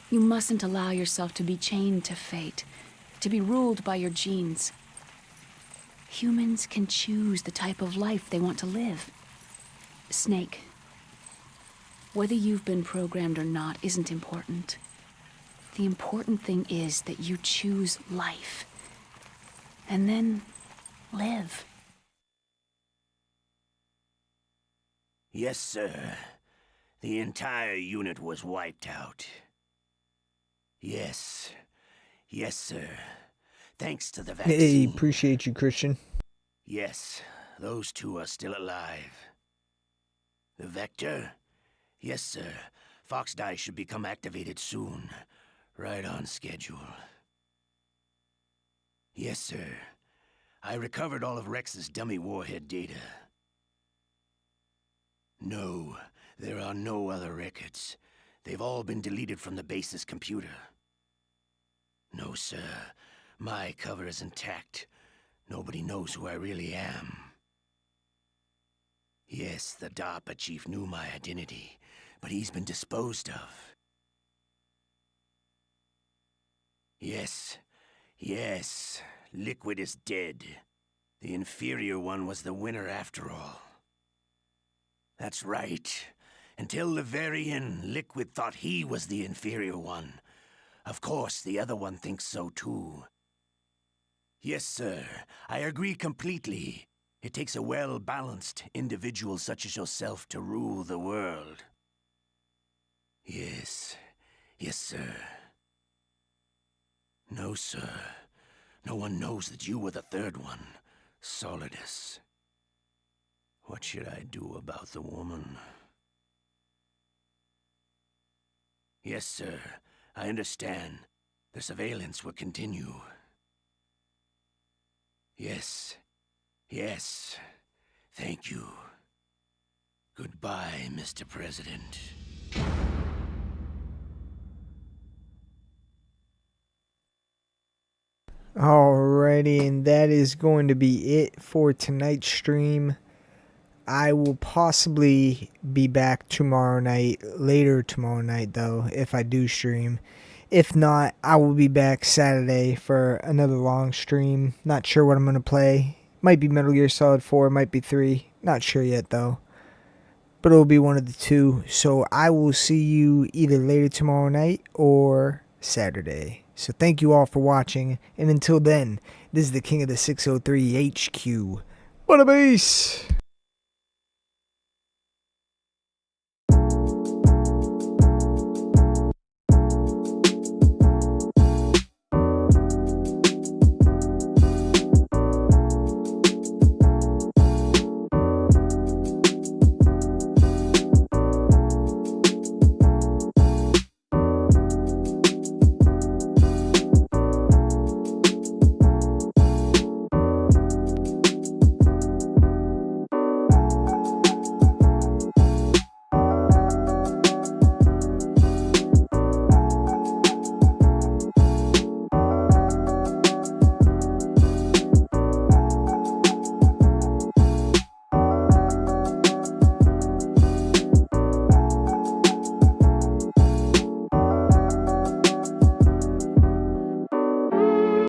You mustn't allow yourself to be chained to fate, to be ruled by your genes. Humans can choose the type of life they want to live. Snake, whether you've been programmed or not isn't important. The important thing is that you choose life. And then live. Yes, sir. The entire unit was wiped out. Yes. Yes, sir. Thanks to the vaccine. Hey, appreciate you, Christian. Yes, those two are still alive. The Vector? Yes, sir. Fox Die should become activated soon. Right on schedule. Yes, sir. I recovered all of Rex's dummy warhead data. No, there are no other records. They've all been deleted from the base's computer. No, sir. My cover is intact. Nobody knows who I really am. Yes, the DARPA chief knew my identity, but he's been disposed of. Yes, yes, Liquid is dead. The inferior one was the winner after all. That's right. Until the very end, Liquid thought he was the inferior one. Of course, the other one thinks so too. Yes, sir, I agree completely. It takes a well-balanced individual such as yourself to rule the world. Yes, yes, sir. No, sir. No one knows that you were the third one, Solidus. What should I do about the woman? Yes, sir. I understand. The surveillance will continue. Yes. Yes. Thank you. Goodbye, Mr. President. Alrighty, and that is going to be it for tonight's stream. I will possibly be back tomorrow night, later tomorrow night though, if I do stream. If not, I will be back Saturday for another long stream. Not sure what I'm going to play. Might be Metal Gear Solid 4, might be 3. Not sure yet though. but it'll be one of the two. So I will see you either later tomorrow night or Saturday. So thank you all for watching, and until then, this is the King of the 603 HQ. Bada base!